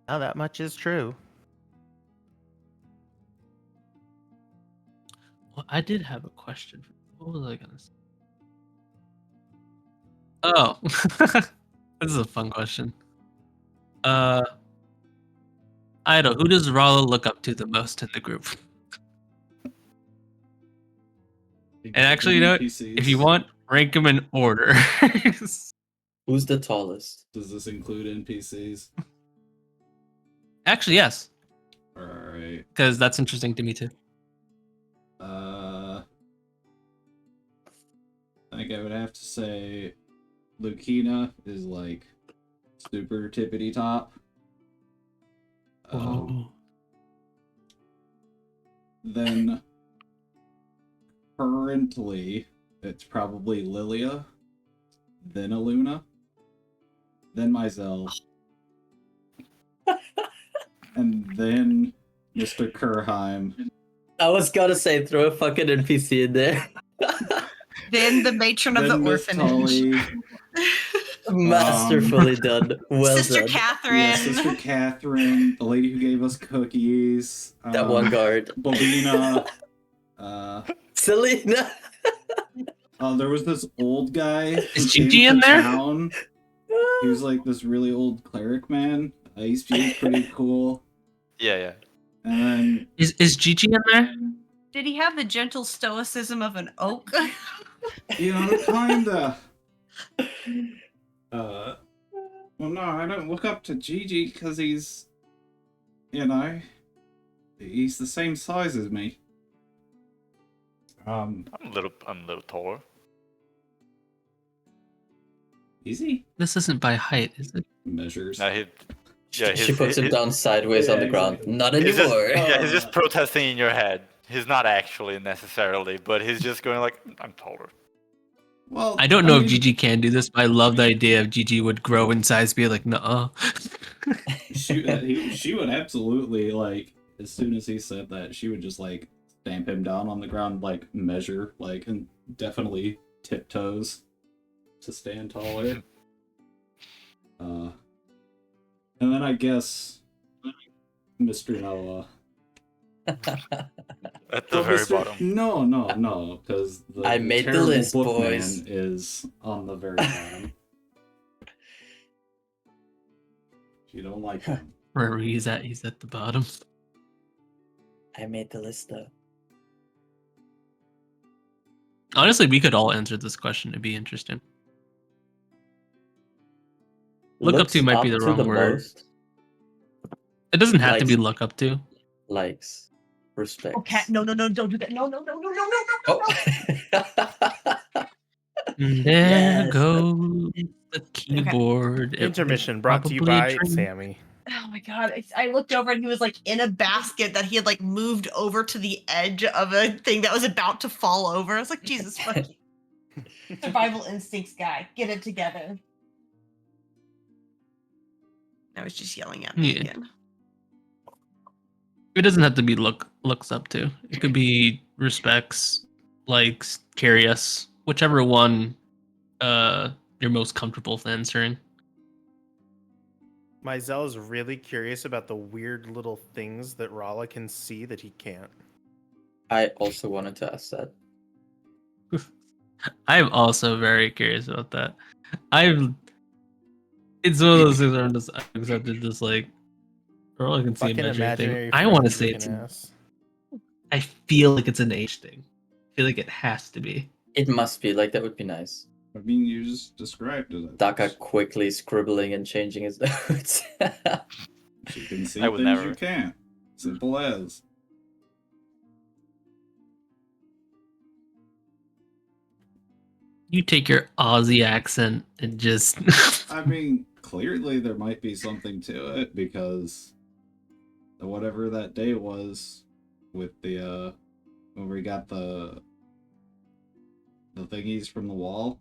Now that much is true. Well, I did have a question. What was I gonna say? Oh, this is a fun question. Idle, who does Rala look up to the most in the group? And actually, you know what? If you want, rank them in order. Who's the tallest? Does this include NPCs? Actually, yes, Alright. because that's interesting to me too. I think I would have to say Lucina is like super tippity top. Then currently it's probably Lilia, then Aluna, then Myzel, and then Mr. Kerheim. I was gonna say throw a fucking NPC in there. Then the matron of then the Miss orphanage. Tully, Masterfully done. Well Sister done. Catherine. yeah, Sister Catherine, the lady who gave us cookies. That one guard. Bobina. Selena. There was this old guy. who Is came Gigi to in there? town. He was like this really old cleric man. Ice was pretty cool. Yeah. And then Is Gigi in there? Did he have the gentle stoicism of an oak? kinda. Well, no, I don't look up to Gigi because he's, he's the same size as me. I'm a little taller. Is he? This isn't by height, is it? Measures. No, She his- puts him his- down sideways on the Yeah, ground. exactly. Not He's just, anymore. yeah, he's just protesting in your head. He's not actually necessarily, but he's just going like, I'm taller. Well, I don't know if mean, Gigi can do this, but I love the idea of Gigi would grow in size, be like, nuh-uh. She would absolutely, like, as soon as he said that, she would just, like, stamp him down on the ground, like, measure, like, and definitely tiptoes to stand taller. And then I guess Mr. Noah. At the very bottom. No, because I made the list, bookman boys. is on the very bottom. You don't like him. Wherever he's at the bottom. I made the list though. Honestly, we could all answer this question. It'd be interesting. Look up to might be the wrong word. Most, It doesn't have to Likes. be look up to. likes, respect. Okay, no, don't do that. No. Oh. There Yes. goes the keyboard. It was Intermission brought to you probably a by dream. Sammy. Oh my god! I looked over and he was like in a basket that he had like moved over to the edge of a thing that was about to fall over. I was like, Jesus fucking survival instincts, guy, get it together. I was just yelling at me Yeah. again. It doesn't have to be looks up to. It could be respects, likes, curious, whichever one you're most comfortable with answering. Mizell is really curious about the weird little things that Rala can see that he can't. I also wanted to ask that. I'm also very curious about that. It's one of those things where I'm just accepted, just like, all I can see Fucking imaginary imaginary thing. I want to friends say looking it's. ass. I feel like it's an age thing. I feel like it has to be. It must be like that would be nice. I mean, you just described it. Daka quickly scribbling and changing his notes. You can see I would things never. you can't. Simple as. You take your Aussie accent and just. I mean, clearly there might be something to it because whatever that day was with the when we got the thingies from the wall.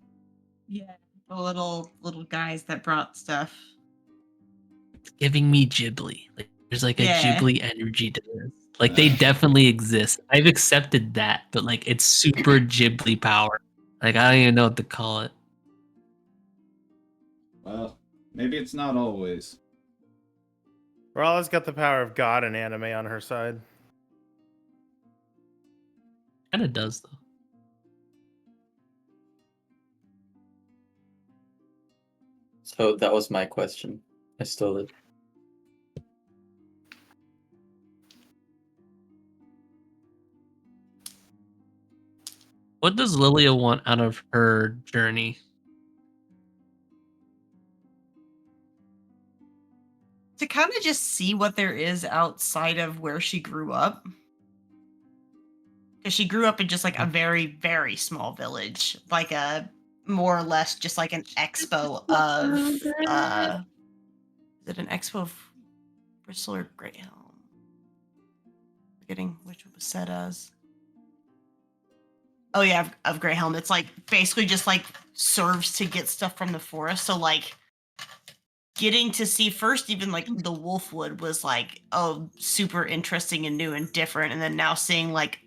Yeah, the little guys that brought stuff. Giving me Ghibli. Like there's like a Yeah. Ghibli energy to this. Like they definitely exist. I've accepted that, but like it's super Ghibli power. Like I don't even know what to call it. Well, maybe it's not always. Rala's got the power of God and anime on her side. Kind of does though. So that was my question. I stole it. What does Lilia want out of her journey? To kind of just see what there is outside of where she grew up. Because she grew up in just like a very, very small village. Like a more or less just like an expo of is it an expo of Bristol or Greyhelm? Forgetting which it was set as. Oh yeah, of Greyhelm. It's like basically just like serves to get stuff from the forest. So like getting to see first even like the Wolfwood was like, oh, super interesting and new and different. And then now seeing like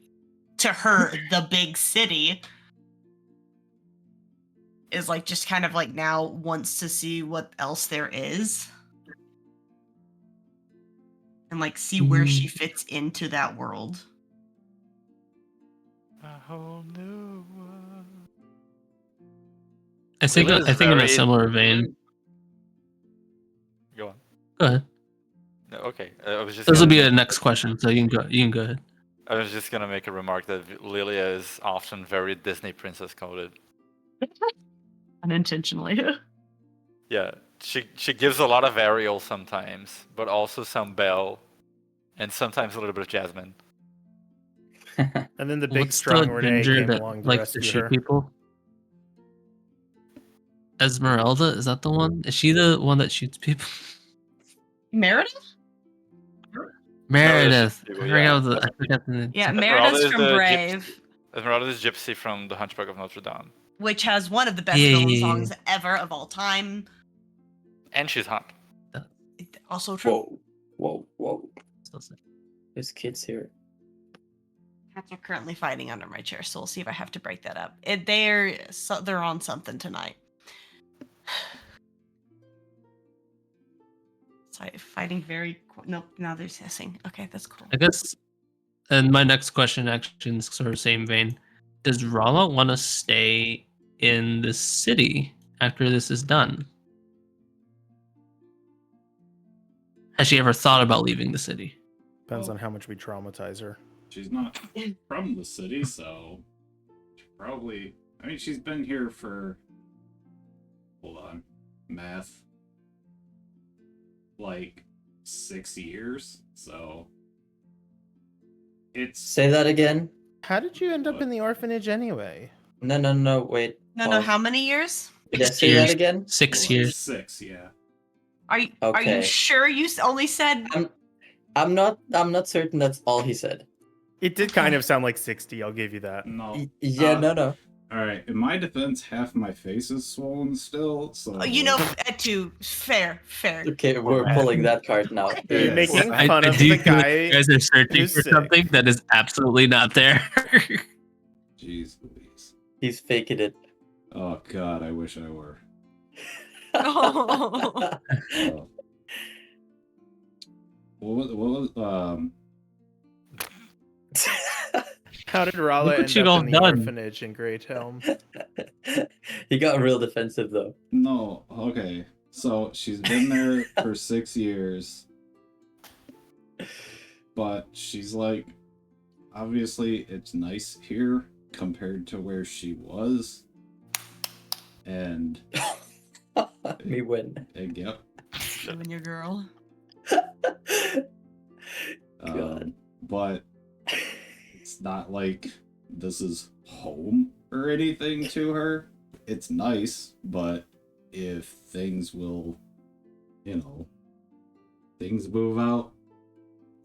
to her the big city is like just kind of like now wants to see what else there is. And like see where she fits into that world. A whole new world. I think Lilia is in a very- similar vein. Go on. Go ahead. No, okay. I was just. This will gonna be a make- next question, so you can go. You can go ahead. I was just gonna make a remark that Lilia is often very Disney princess coded. Unintentionally. Yeah, she gives a lot of Ariel sometimes, but also some Belle, and sometimes a little bit of Jasmine. And then the big What's strong the Renee ginger came that along to likes to rescue shoot her. people? Esmeralda, is that the one? Is she the one that shoots people? Meredith? Meredith. people, I yeah. forgot the name. Yeah, Esmeralda Meredith's is from the Brave, Esmeralda is Gypsy from The Hunchback of Notre Dame, which has one of the best Yeah, villain yeah, yeah. songs ever of all time. and she's hot. Also true. Whoa. So sad. There's kids here. Cats are currently fighting under my chair, so we'll see if I have to break that up. They're on something tonight. Fighting very. Nope. Now they're hissing. Okay, that's cool. I guess, and my next question actually in sort of same vein: does Rala want to stay in the city after this is done? Has she ever thought about leaving the city? Depends Well, on how much we traumatize her. she's not from the city, so she probably. I mean, she's been here for. Hold on, math. Like 6 years, so it's. Say that again. How did you end up What? in the orphanage anyway? No, wait. No, pause. how many years? Did I 6 say years. that again? 6 Well, years. 6, yeah. Are you Okay. sure you only said? I'm not certain that's all he said. It did kind of sound like 60, I'll give you that. No. Yeah, no. Alright, in my defense, half my face is swollen still, so. Too fair. Okay, we're pulling that card now. Are you Yeah. making I fun of do the feel like guy you guys are searching who's for sick? something that is absolutely not there. Jeez Louise. He's faking it. Oh god, I wish I were. Oh. Oh. What was How did Rala Look what end you up all in the done. orphanage in Great Helm? He got real defensive though. No, okay. So she's been there for 6 years. But she's like, obviously it's nice here compared to where she was. And Me win. yep. You and your girl. God. But it's not like this is home or anything to her. It's nice, but if things will, things move out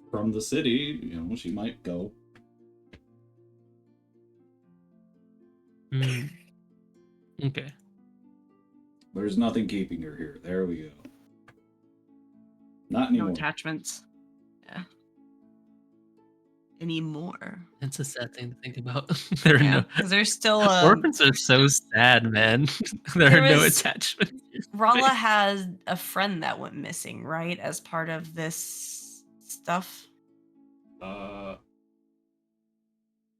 from the city, she might go. Okay. There's nothing keeping her here. There we go. Not No anymore. attachments. Yeah. Anymore. That's a sad thing to think about. There are Yeah, no 'cause there's still orphans are so sad, man. There There are no was- attachments. Rala has a friend that went missing, right? As part of this stuff.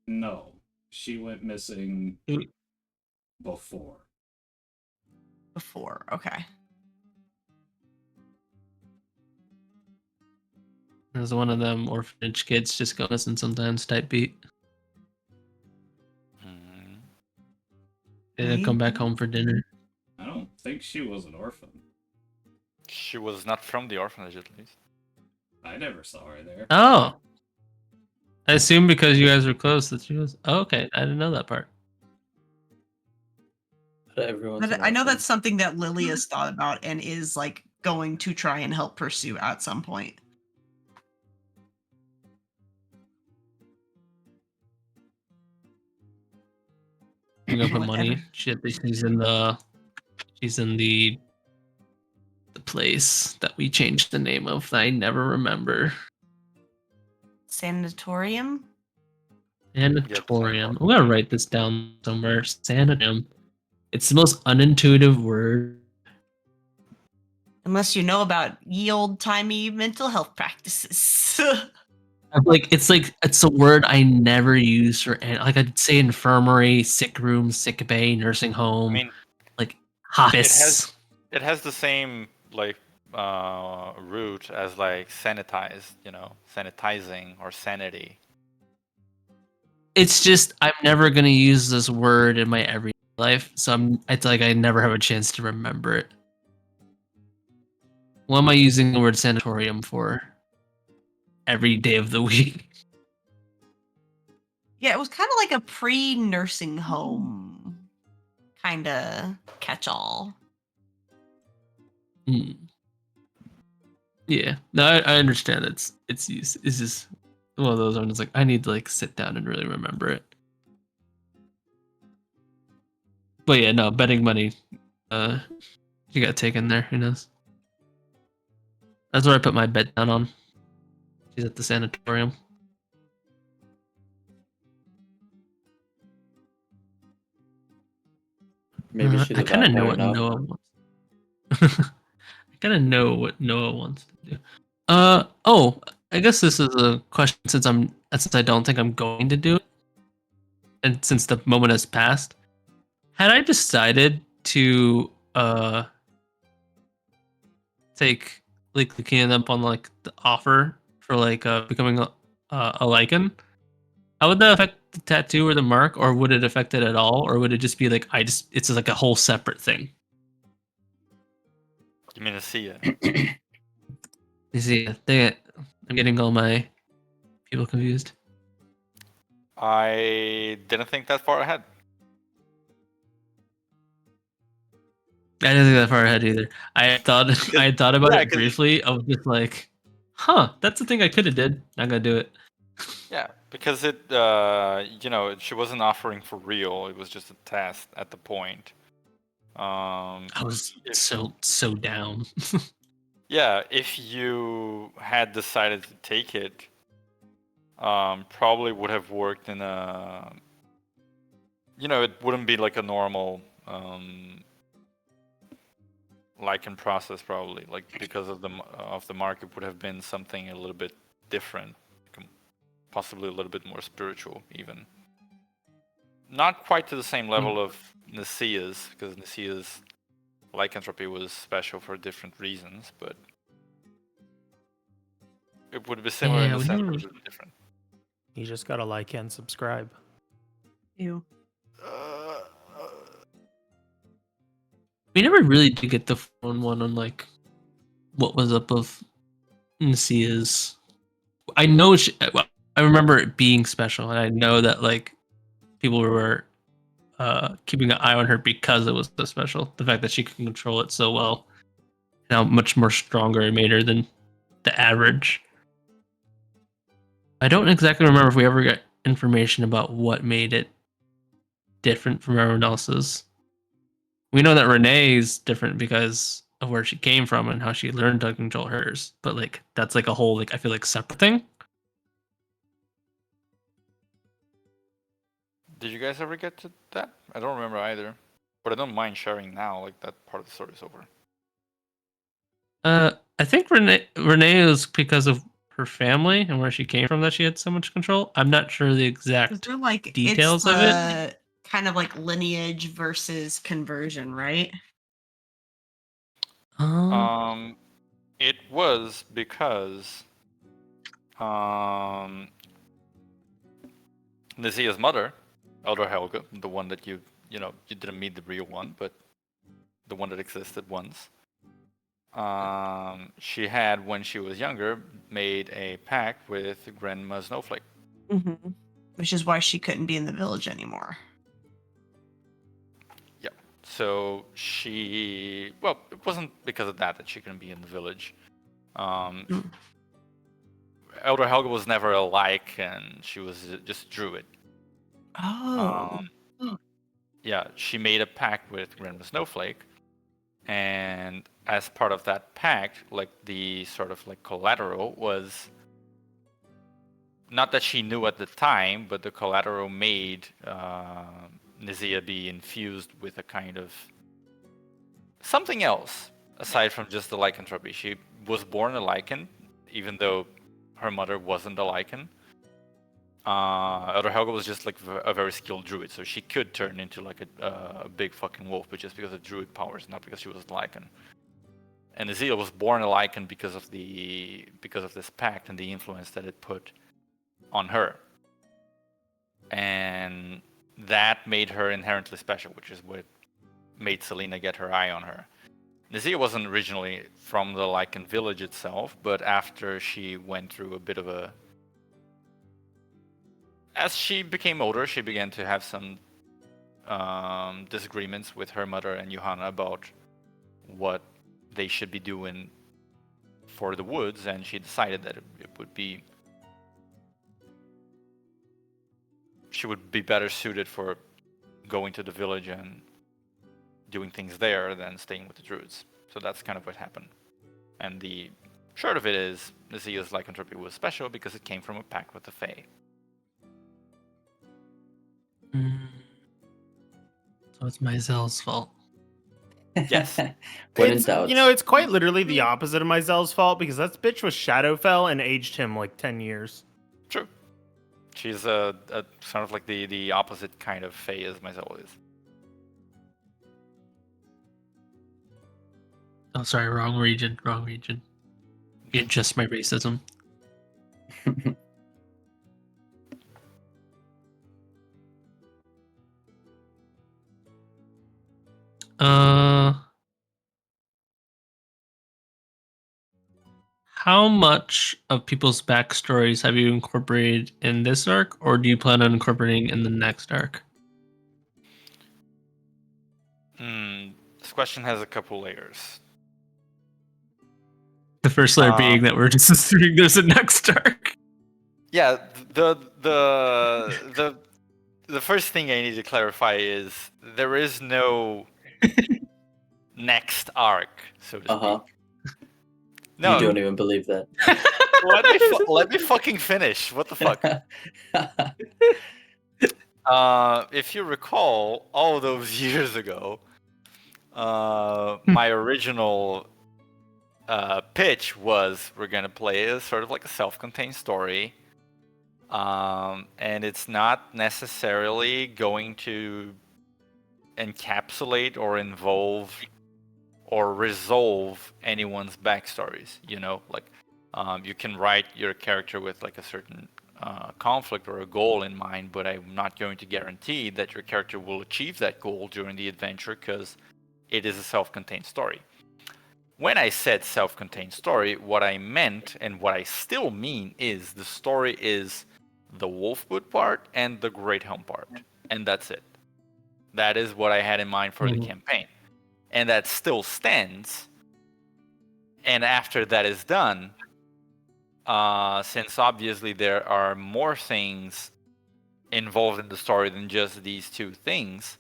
No. She went missing Who- before. Before, okay. There's one of them orphanage kids just go missing sometimes type beat. Mhm. They don't come back home for dinner. I don't think she was an orphan. She was not from the orphanage, at least. I never saw her there. Oh. I assume because you guys were close that she was. Oh, okay, I didn't know that part. But everyone's But an I know orphan. that's something that Lily has thought about and is like going to try and help pursue at some point. You gonna put money? Whatever. Shit, she's in the place that we changed the name of that I never remember. Sanatorium? Sanatorium. I'm gonna write this down somewhere. Sanatorium. It's the most unintuitive word. Unless you know about ye old timey mental health practices. It's a word I never use for like I'd say infirmary, sick room, sick bay, nursing home, I mean, like hospice. it has the same like root as like sanitized, sanitizing or sanity. It's just I'm never gonna use this word in my everyday life, so it's like I never have a chance to remember it. What am I using the word sanatorium for? Every day of the week. Yeah, it was kind of like a pre-nursing home kind of catch-all. Yeah, no, I understand. It's just one of those ones like I need to like sit down and really remember it. But yeah, no, betting money. You got taken there. Who knows? That's where I put my bet down on. She's at the sanatorium. Maybe she's I a kind of know vampire what now. Noah wants. I kind of know what Noah wants to do. Oh, I guess this is a question since I don't think I'm going to do it, and since the moment has passed. Had I decided to take like looking up on like the offer for like becoming a lichen, how would that affect the tattoo or the mark, or would it affect it at all, or would it just be like it's like a whole separate thing? You mean to see it? You see, dang it, I'm getting all my people confused. I didn't think that far ahead. I didn't think that far ahead either. I had thought about Yeah, it briefly. I was just like, huh, that's the thing I could have did. Not gonna do it. Yeah, because it, she wasn't offering for real. It was just a test at the point. I was If- so down. Yeah, if you had decided to take it, probably would have worked in a, it wouldn't be like a normal lichen process probably, like because of the market would have been something a little bit different, possibly a little bit more spiritual even. Not quite to the same level of Nisia's, because Nisia's lycanthropy was special for different reasons, but it would be similar in Yeah, the we sense never- that it was different. You just gotta like and subscribe. Ew. We never really did get the phone one on like what was up of Nasia's. I know I remember it being special, and I know that like people were keeping an eye on her because it was so special. The fact that she could control it so well, and how much more stronger it made her than the average. I don't exactly remember if we ever got information about what made it different from everyone else's. We know that Renee is different because of where she came from and how she learned to control hers, but like that's like a whole like I feel like separate thing. Did you guys ever get to that? I don't remember either, but I don't mind sharing now. Like that part of the story is over. I think Renee is because of her family and where she came from that she had so much control. I'm not sure the Is exact there like details it's of it. kind of like lineage versus conversion, right? It was because Nisia's mother, Elder Helga, the one that you didn't meet the real one, but the one that existed once. She had, when she was younger, made a pact with Grandma Snowflake. Mm-hmm. Which is why she couldn't be in the village anymore. Yeah. So she, well, it wasn't because of that she couldn't be in the village. Elder Helga was never a lycan, she was just druid. Oh. Yeah, she made a pact with Grandma Snowflake, and as part of that pact, like the sort of like collateral was not that she knew at the time, but the collateral made Nisia be infused with a kind of something else aside from just the lycanthropy. She was born a lycan, even though her mother wasn't a lycan. Elder Helga was just like a very skilled druid, so she could turn into like a big fucking wolf, but just because of druid powers, not because she was a lycan. And Nisia was born a lycan because of this pact and the influence that it put on her, and that made her inherently special, which is what made Selena get her eye on her. Nisia wasn't originally from the Lycan village itself, but after she went through a bit of a... As she became older, she began to have some disagreements with her mother and Johanna about what they should be doing for the woods, and she decided that it would be... She would be better suited for going to the village and doing things there than staying with the druids. So that's kind of what happened. And the Short of it is, the Zea's lycanthropy was special because it came from a pact with the Fae. So it's Myzel's fault. Yes. When in It's, doubt. it's quite literally the opposite of Myzel's fault because that bitch was Shadowfell and aged him like 10 years. True. She's a sort of like the opposite kind of Fae as Myzel is. Oh, sorry, wrong region. You adjust my racism. How much of people's backstories have you incorporated in this arc, or do you plan on incorporating in the next arc? This question has a couple layers. The first layer being that we're just assuming there's a next arc. Yeah, the first thing I need to clarify is there is no next arc, so to Uh-huh. speak. No, You don't even believe that. let me fucking finish. What the fuck? If you recall, all those years ago, my original pitch was we're gonna play a sort of like a self-contained story, and it's not necessarily going to encapsulate or involve or resolve anyone's backstories. Like you can write your character with like a certain conflict or a goal in mind, but I'm not going to guarantee that your character will achieve that goal during the adventure because it is a self-contained story. When I said self-contained story, what I meant and what I still mean is the story is the Wolfwood part and the Great Helm part, and that's it. That is what I had in mind for the campaign, and that still stands. And after that is done, since obviously there are more things involved in the story than just these two things,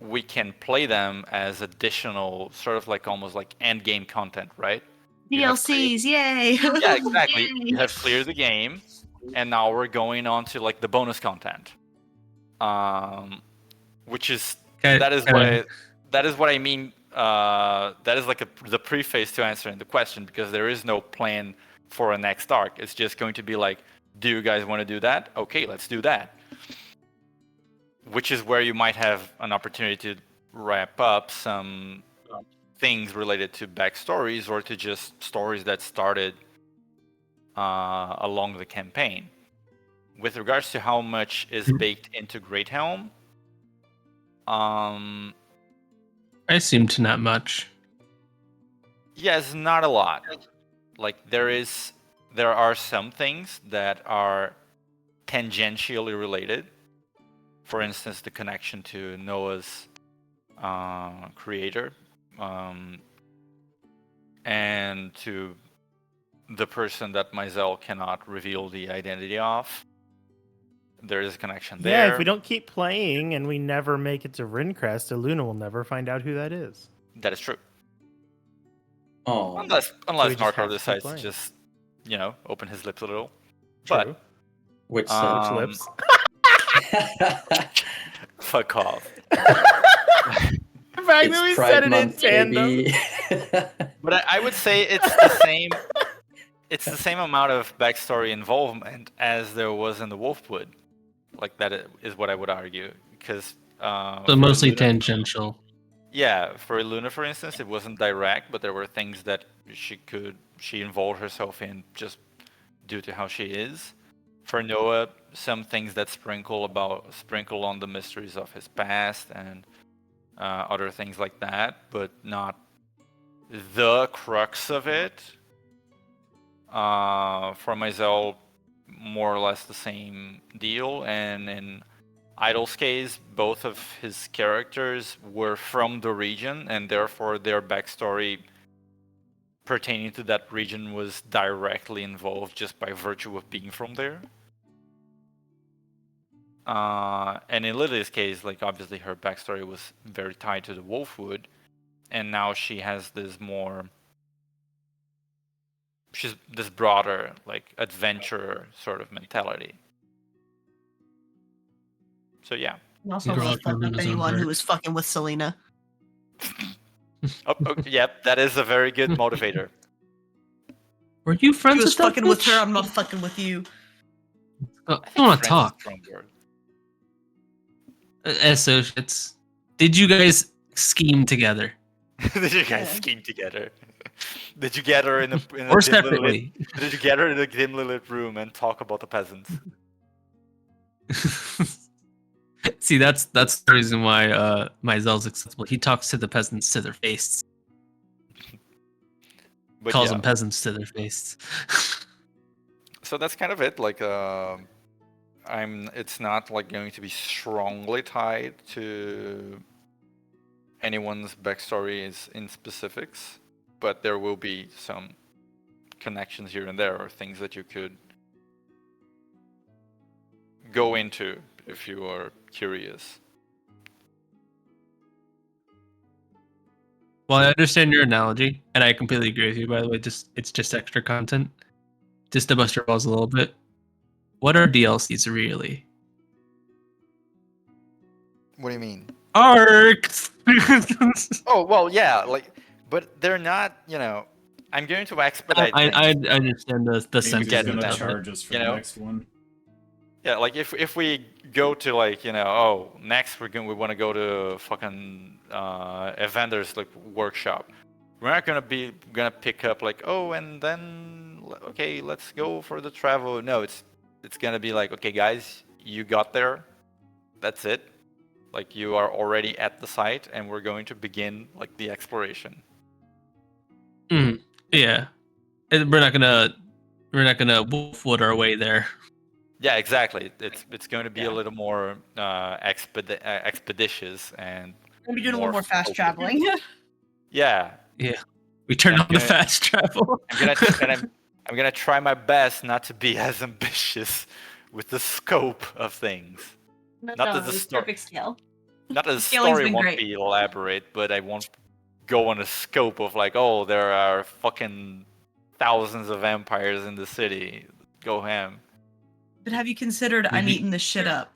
we can play them as additional, sort of like almost like end game content, right? DLCs, yay! Yeah, exactly. Yay. You have cleared the game, and now we're going on to like the bonus content, which is that is what I mean. That is like the preface to answering the question, because there is no plan for a next arc. It's just going to be like, do you guys want to do that? Okay, let's do that. Which is where you might have an opportunity to wrap up some things related to backstories or to just stories that started along the campaign. With regards to how much is baked into Great Helm, I assume to not much. yes, not a lot. Like there are some things that are tangentially related. For instance, the connection to Noah's creator, and to the person that Myzel cannot reveal the identity of. There is a connection there. Yeah, if we don't keep playing and we never make it to Rincrest, Illuna will never find out who that is. That is true. Oh. Unless we just Narco have to keep decides to playing. just, open his lips a little. True. Which But Which lips? fuck off. The fact that we said it in tandem. But I would say it's the same. It's the same amount of backstory involvement as there was in the Wolfwood. Like that is what I would argue, because So mostly tangential. Yeah, for Illuna, for instance, it wasn't direct, but there were things that she involved herself in just due to how she is. For Noah, some things that sprinkle on the mysteries of his past and other things like that, but not the crux of it. For Myzel, more or less the same deal, and in Idol's case, both of his characters were from the region, and therefore their backstory pertaining to that region was directly involved just by virtue of being from there. And in Lily's case, like obviously her backstory was very tied to the Wolfwood, and now she has this more she's this broader like adventurer sort of mentality. So yeah. He also Girl really fucked in up his own anyone who heart. was fucking with Selena. Oh, yep, that is a very good motivator. Were you He friends was with that fucking with her. bitch? I'm not fucking with you. I I don't want to friends is a talk. strong word. Associates. Did you guys scheme together? Did you guys Yeah. scheme together? Did you get her in a Or dimly lit? separately? Did you get her in a dimly lit room and talk about the peasants? See, that's the reason why Maizel's acceptable. He talks to the peasants to their face. But Calls yeah, them peasants to their face. so that's kind of it. Like, it's not like going to be strongly tied to anyone's backstory is in specifics, but there will be some connections here and there, or things that you could go into if you are curious. Well, I understand your analogy, and I completely agree with you. By the way, it's just extra content, just to bust your balls a little bit. What are DLCs really? What do you mean? Arcs. Oh well, yeah, like, but they're not. I'm going to expedite I things. understand the Maybe sentiment he's get gonna them, of it. charge us for you the know? next one. Yeah, like if we go to like next we want to go to fucking a vendor's like workshop. We're not gonna pick up like, oh, and then okay, let's go for the travel. No, it's gonna be like, okay, guys, you got there. That's it. Like, you are already at the site, and we're going to begin like the exploration. Yeah, and we're not gonna wolfwood our way there. Yeah, exactly. It's going to be Yeah. a little more expeditious and Maybe doing a little more fast focused. traveling. Yeah, Yeah, we turned I'm on the gonna- fast travel. I'm gonna try my best not to be as ambitious with the scope of things. Not that the story, perfect scale. not that the Scaling's story been won't great. be elaborate, but I won't go on a scope of like, oh, there are fucking thousands of empires in the city. Go ham. But have you considered I'm Maybe- eating this shit up?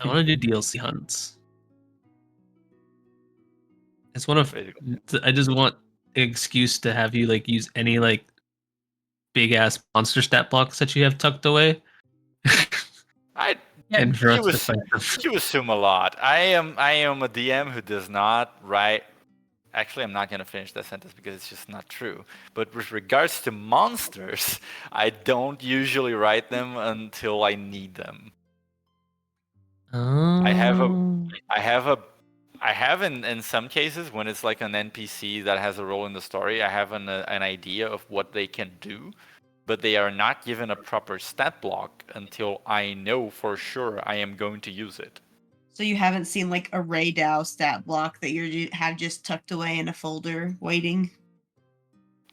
I want to do DLC hunts. It's one of. I just want an excuse to have you like use any like big ass monster stat blocks that you have tucked away. I And for us you, to ass- fight them. you assume a lot. I am a DM who does not write. Actually, I'm not gonna finish that sentence because it's just not true. But with regards to monsters, I don't usually write them until I need them. I have in some cases when it's like an NPC that has a role in the story, I have an idea of what they can do, but they are not given a proper stat block until I know for sure I am going to use it. So you haven't seen like a Ray Dow stat block that you have just tucked away in a folder waiting?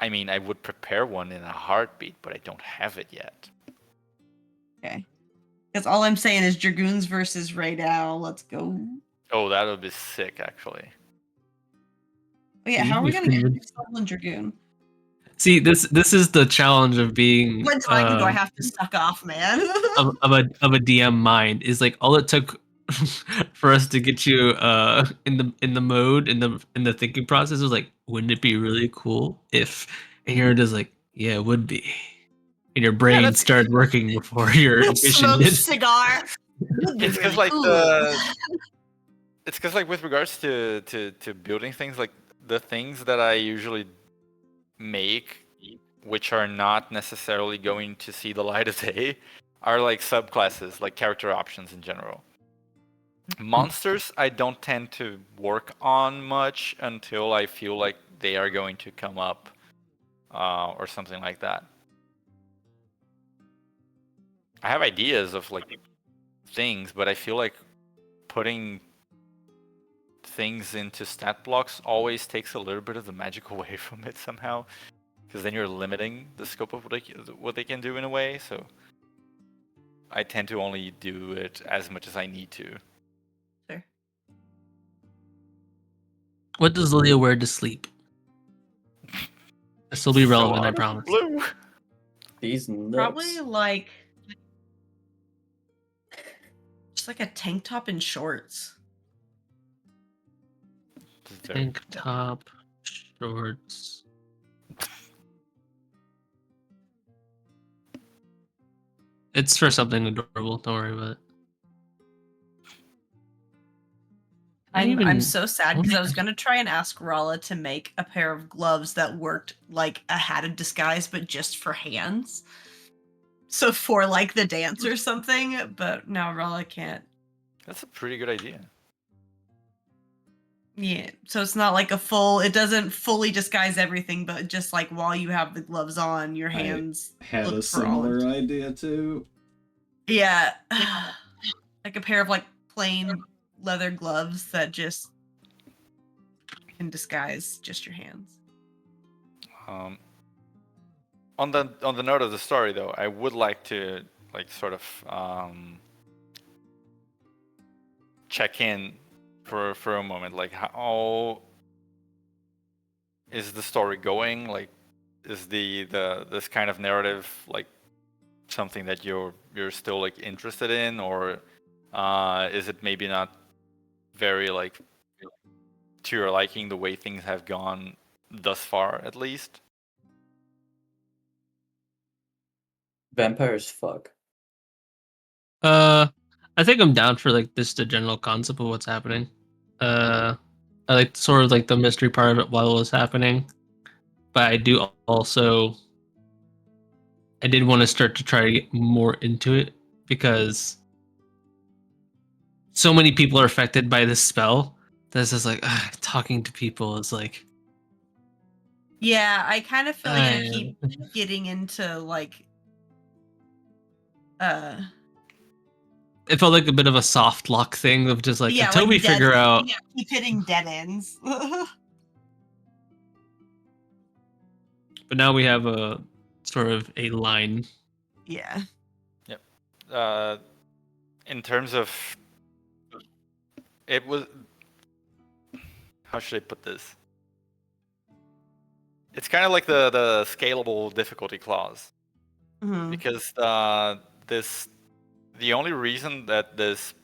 I mean, I would prepare one in a heartbeat, but I don't have it yet. Okay. Because all I'm saying is Dragoons versus Ray Dow. Let's go. Oh, that would be sick, actually. Oh yeah, See, how are we we've gonna get convinced- Soul and Dragoon? See, this is the challenge of being What time do I have to suck off, man? of a DM mind is like all it took for us to get you in the mode in the thinking process was like, wouldn't it be really cool if, and you're just like, yeah, it would be, and your brain that's- started working before your vision Smoke did. cigar. Would be It's because really like cool. it's because like with regards to building things, like the things that I usually make, which are not necessarily going to see the light of day, are like subclasses, like character options in general. Monsters, I don't tend to work on much until I feel like they are going to come up, or something like that. I have ideas of like things, but I feel like putting things into stat blocks always takes a little bit of the magic away from it somehow, because then you're limiting the scope of what they can do in a way. So I tend to only do it as much as I need to. Sure. What does Leah wear to sleep? This will be So relevant, I out of the promise. blue. These nuts. Probably like just like a tank top and shorts. Tank top, shorts. It's for something adorable. Don't worry about it. I'm so sad because I was gonna try and ask Rala to make a pair of gloves that worked like a hatted disguise, but just for hands. So for like the dance or something, but now Rala can't. That's a pretty good idea. Yeah, so it's not like a full. It doesn't fully disguise everything, but just like while you have the gloves on, your hands Had look a for all similar idea too. Yeah, like a pair of like plain leather gloves that just can disguise just your hands. On the note of the story, though, I would like to like sort of check in for a moment. Like, how is the story going? Like, is the this kind of narrative like something that you're still like interested in, or is it maybe not very like to your liking the way things have gone thus far, at least? Vampires fuck. I think I'm down for like this the general concept of what's happening. I like sort of like the mystery part of it while it was happening, but I do also I did want to start to try to get more into it because so many people are affected by this spell. This is like talking to people is like Yeah, I kind of feel like I I- keep getting into like it felt like a bit of a soft lock thing of just like yeah, until like we dead, figure out. yeah, keep hitting dead ends. But now we have a sort of a line. Yeah. Yep. In terms of it was, how should I put this? It's kind of like the scalable difficulty clause, Mhm. because the only reason that this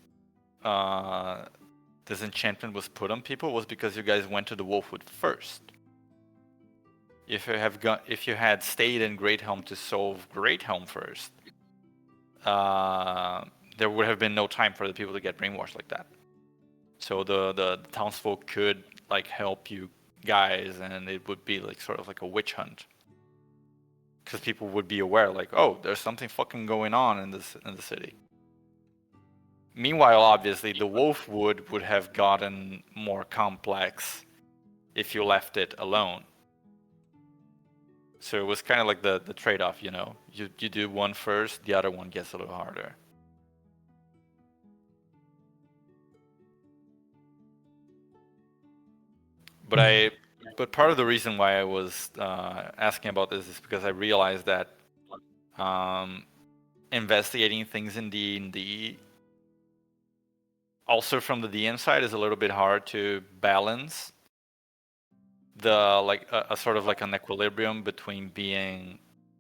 enchantment was put on people was because you guys went to the Wolfwood first. If you had stayed in Greathelm to solve Greathelm first, there would have been no time for the people to get brainwashed like that. So the townsfolk could like help you guys, and it would be like sort of like a witch hunt, because people would be aware, like, oh, there's something fucking going on in the city. Meanwhile, obviously, the Wolfwood would have gotten more complex if you left it alone. So it was kind of like the trade-off, you know. You do one first, the other one gets a little harder. But part of the reason why I was asking about this is because I realized that investigating things in D&D, also from the DM side, is a little bit hard to balance the like a sort of like an equilibrium between being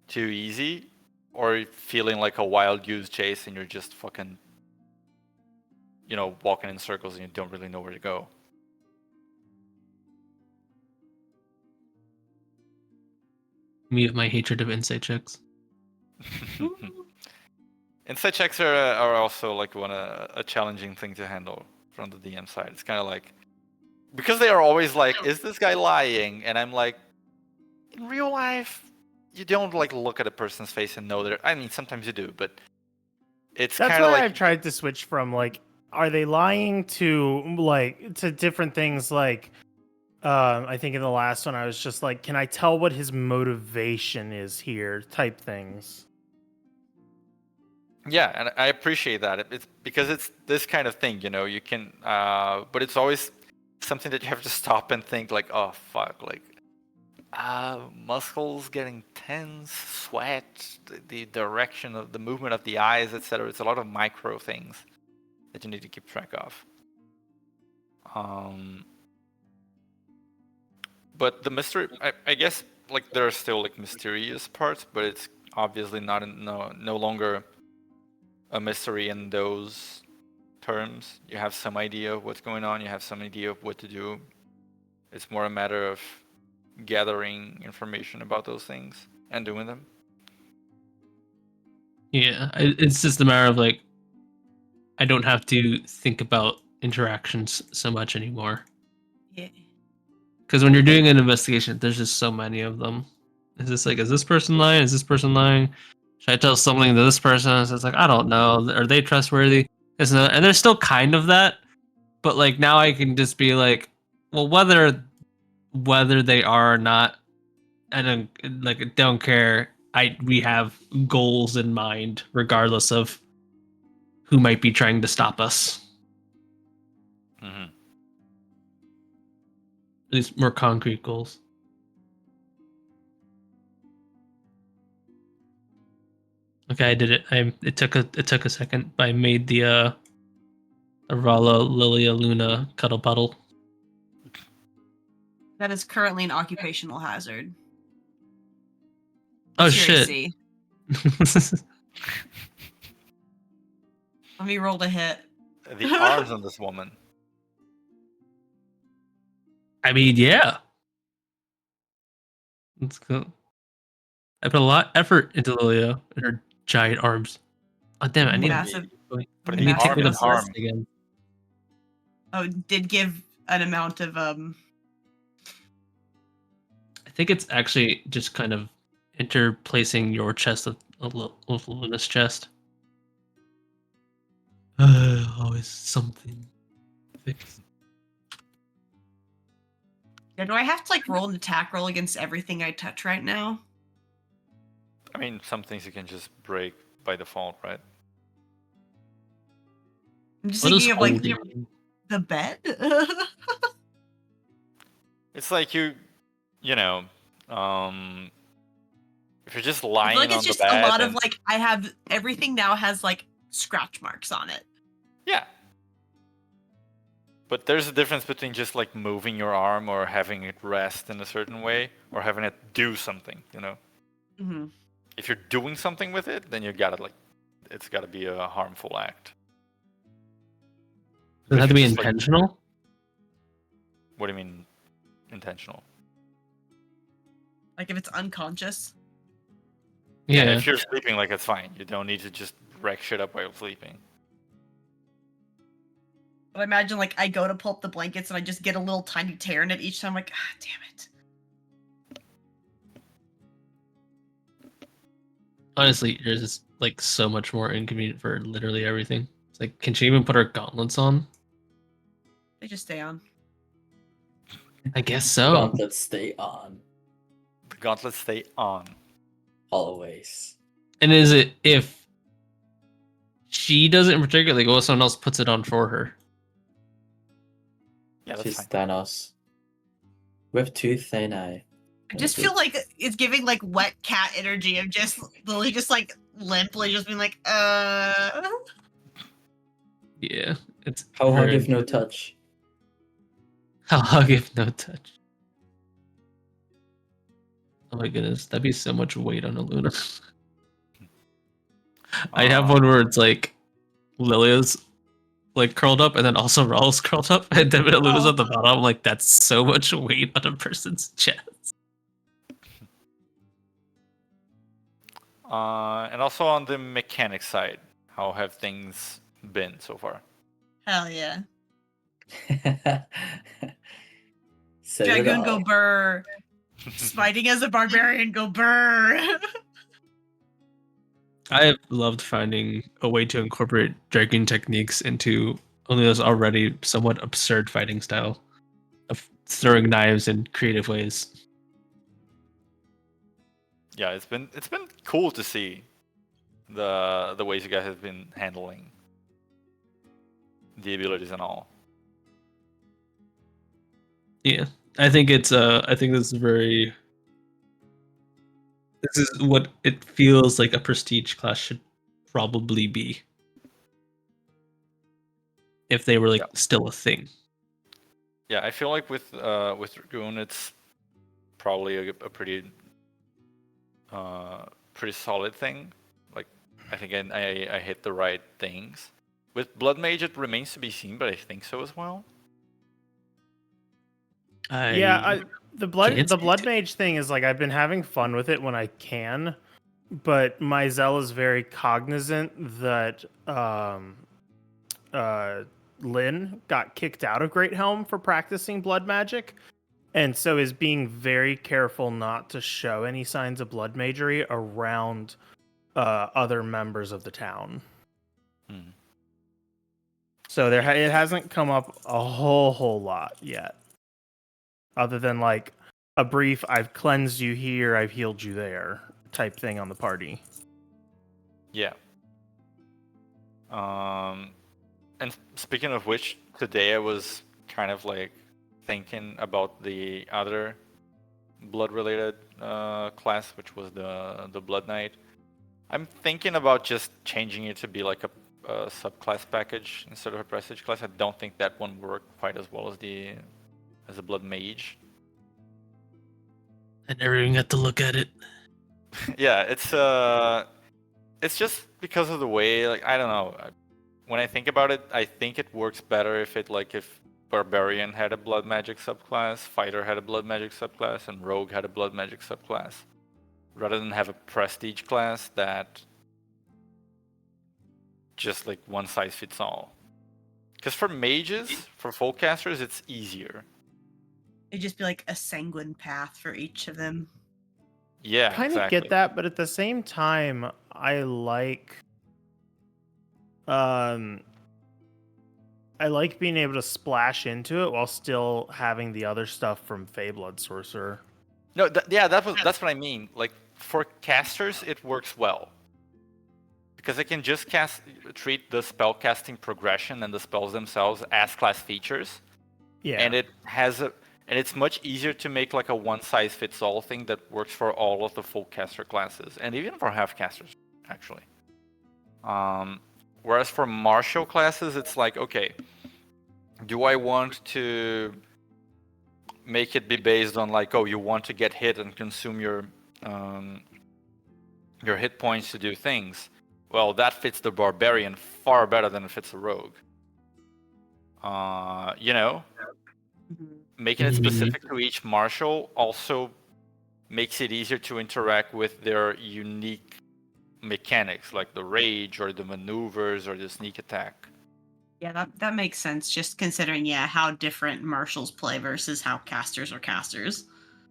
too easy or feeling like a wild goose chase and you're just fucking, you know, walking in circles and you don't really know where to go. Me of my hatred of insight checks. Insight checks are also like a challenging thing to handle from the DM side. It's kind of like, because they are always like, is this guy lying? And I'm like, in real life, you don't like look at a person's face and know that. I mean, sometimes you do, but it's That's kind of why like I've tried to switch from like, are they lying to like to different things like I think in the last one I was just like, can I tell what his motivation is here type things. Yeah, and I appreciate that. It's because it's this kind of thing, you know, you can but it's always something that you have to stop and think like, oh fuck, like muscles getting tense, sweat, the direction of the movement of the eyes, etc. It's a lot of micro things that you need to keep track of. But the mystery, I guess like there are still like mysterious parts, but it's obviously not no longer a mystery in those terms. You have some idea of what's going on. You have some idea of what to do. It's more a matter of gathering information about those things and doing them. Yeah, it's just a matter of like I don't have to think about interactions so much anymore. Yeah. Because when you're doing an investigation, there's just so many of them. Is this like, is this person lying? Is this person lying? Should I tell something to this person? So it's like, I don't know. Are they trustworthy? It's not, and there's still kind of that, but like now I can just be like, well, whether they are or not, I don't care. We have goals in mind, regardless of who might be trying to stop us. Mm-hmm. At least more concrete goals. Okay, I did it. It took a second, but I made the Rala Lilia Luna cuddle puddle. That is currently an occupational hazard. Oh What's your shit! AC? Let me roll to hit. The arms on this woman. I mean, yeah. Let's go. I put a lot of effort into Lilia and her giant arms. Oh damn it! I need Massive. Putting I the need to take arm the in harm. again. Oh, did give an amount of I think it's actually just kind of interplacing your chest with Luna's chest. Always something fixed. Yeah, do I have to like roll an attack roll against everything I touch right now? I mean, some things you can just break by default, right? I'm just What does thinking of like holding mean? the bed. It's like you know, if you're just I lying feel like on it's the just bed, a lot of and- like I have everything now has like scratch marks on it. yeah. But there's a difference between just like moving your arm or having it rest in a certain way or having it do something, you know? Mm-hmm. If you're doing something with it, then you gotta like, it's gotta be a harmful act. Does it have to be Just, like- intentional? What do you mean intentional? Like if it's unconscious. Yeah. If you're sleeping, like it's fine. You don't need to just wreck shit up while sleeping. But I imagine like I go to pull up the blankets and I just get a little tiny tear in it each time. Like, ah, damn it. Honestly, yours is like so much more inconvenient for literally everything. It's like, can she even put her gauntlets on? They just stay on. I guess so. Gauntlets stay on The gauntlets stay on. always. And is it if she does it in particular, like, someone else puts it on for her? Yeah, that's She's fine. Thanos. With two thin eye. I just feel like it's giving like wet cat energy of just Lily just like limply just being like, Yeah, it's How hug very- if no touch? How hug if no touch. Oh my goodness, that'd be so much weight on a Luna. I have one where it's like Lilia's like curled up and then also Raul's curled up and then Luna's at the bottom. I'm like, that's so much weight on a person's chest. And also on the mechanic side, how have things been so far? hell yeah. Set it Dragoon go off. burr. Fighting as a barbarian go burr. I have loved finding a way to incorporate dragon techniques into Olia's already somewhat absurd fighting style of throwing knives in creative ways. Yeah, it's been cool to see the ways you guys have been handling the abilities and all. Yeah, I think it's I think this is what it feels like a prestige class should probably be if they were like still a thing. Yeah, I feel like with Dragoon, it's probably a pretty pretty solid thing. Like, I think I hit the right things. With Blood Mage, it remains to be seen, but I think so as well. The blood can't the say blood too- mage thing is like I've been having fun with it when I can, but Mizell is very cognizant that Lynn got kicked out of Great Helm for practicing blood magic, and so is being very careful not to show any signs of blood magery around other members of the town. Hmm. So it hasn't come up a whole lot yet, other than like a brief "I've cleansed you here, I've healed you there" type thing on the party. Yeah. And speaking of which, today I was kind of like thinking about the other blood-related class, which was the Blood Knight. I'm thinking about just changing it to be like a subclass package instead of a prestige class. I don't think that one worked quite as well as the Blood Mage. I never even got to look at it. Yeah, it's just because of the way, like, I don't know. When I think about it, I think it works better if Barbarian had a Blood Magic subclass, Fighter had a Blood Magic subclass, and Rogue had a Blood Magic subclass, rather than have a Prestige class that just like one size fits all. Because for mages, for Folkcasters, it's easier. It'd just be like a sanguine path for each of them. Yeah, Kind of exactly. get that, but at the same time, I like being able to splash into it while still having the other stuff from Feyblood Sorcerer. No, that's what I mean. Like, for casters, it works well. Because I can just treat the spell casting progression and the spells themselves as class features. Yeah. And it's much easier to make like a one-size-fits-all thing that works for all of the full caster classes, and even for half casters, actually. Whereas for martial classes, it's like, okay, do I want to make it be based on like, oh, you want to get hit and consume your hit points to do things? Well, that fits the barbarian far better than it fits a rogue. Making it specific to each martial also makes it easier to interact with their unique mechanics, like the rage or the maneuvers or the sneak attack. Yeah, that makes sense. Just considering, how different martials play versus how casters are casters.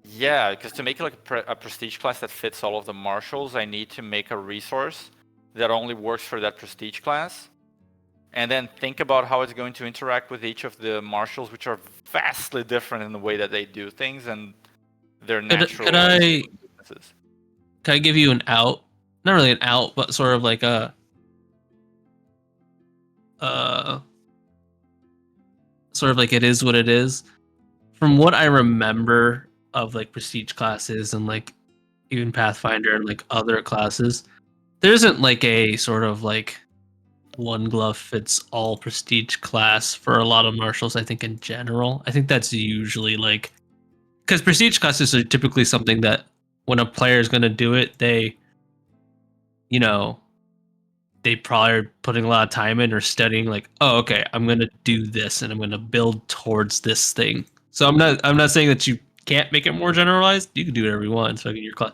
Yeah, because to make it like a prestige class that fits all of the martials, I need to make a resource that only works for that prestige class, and then think about how it's going to interact with each of the martials, which are vastly different in the way that they do things and their natural weaknesses. Can I give you an out? Not really an out, but sort of like a sort of like it is what it is. From what I remember of like prestige classes and like even Pathfinder and like other classes, there isn't like a sort of like one glove fits all prestige class for a lot of martials. I think in general, I think that's usually like, because prestige classes are typically something that when a player is going to do it, they probably are putting a lot of time in or studying, like, oh, okay, I'm going to do this and I'm going to build towards this thing. So I'm not saying that you can't make it more generalized. You can do whatever you want. So in your class,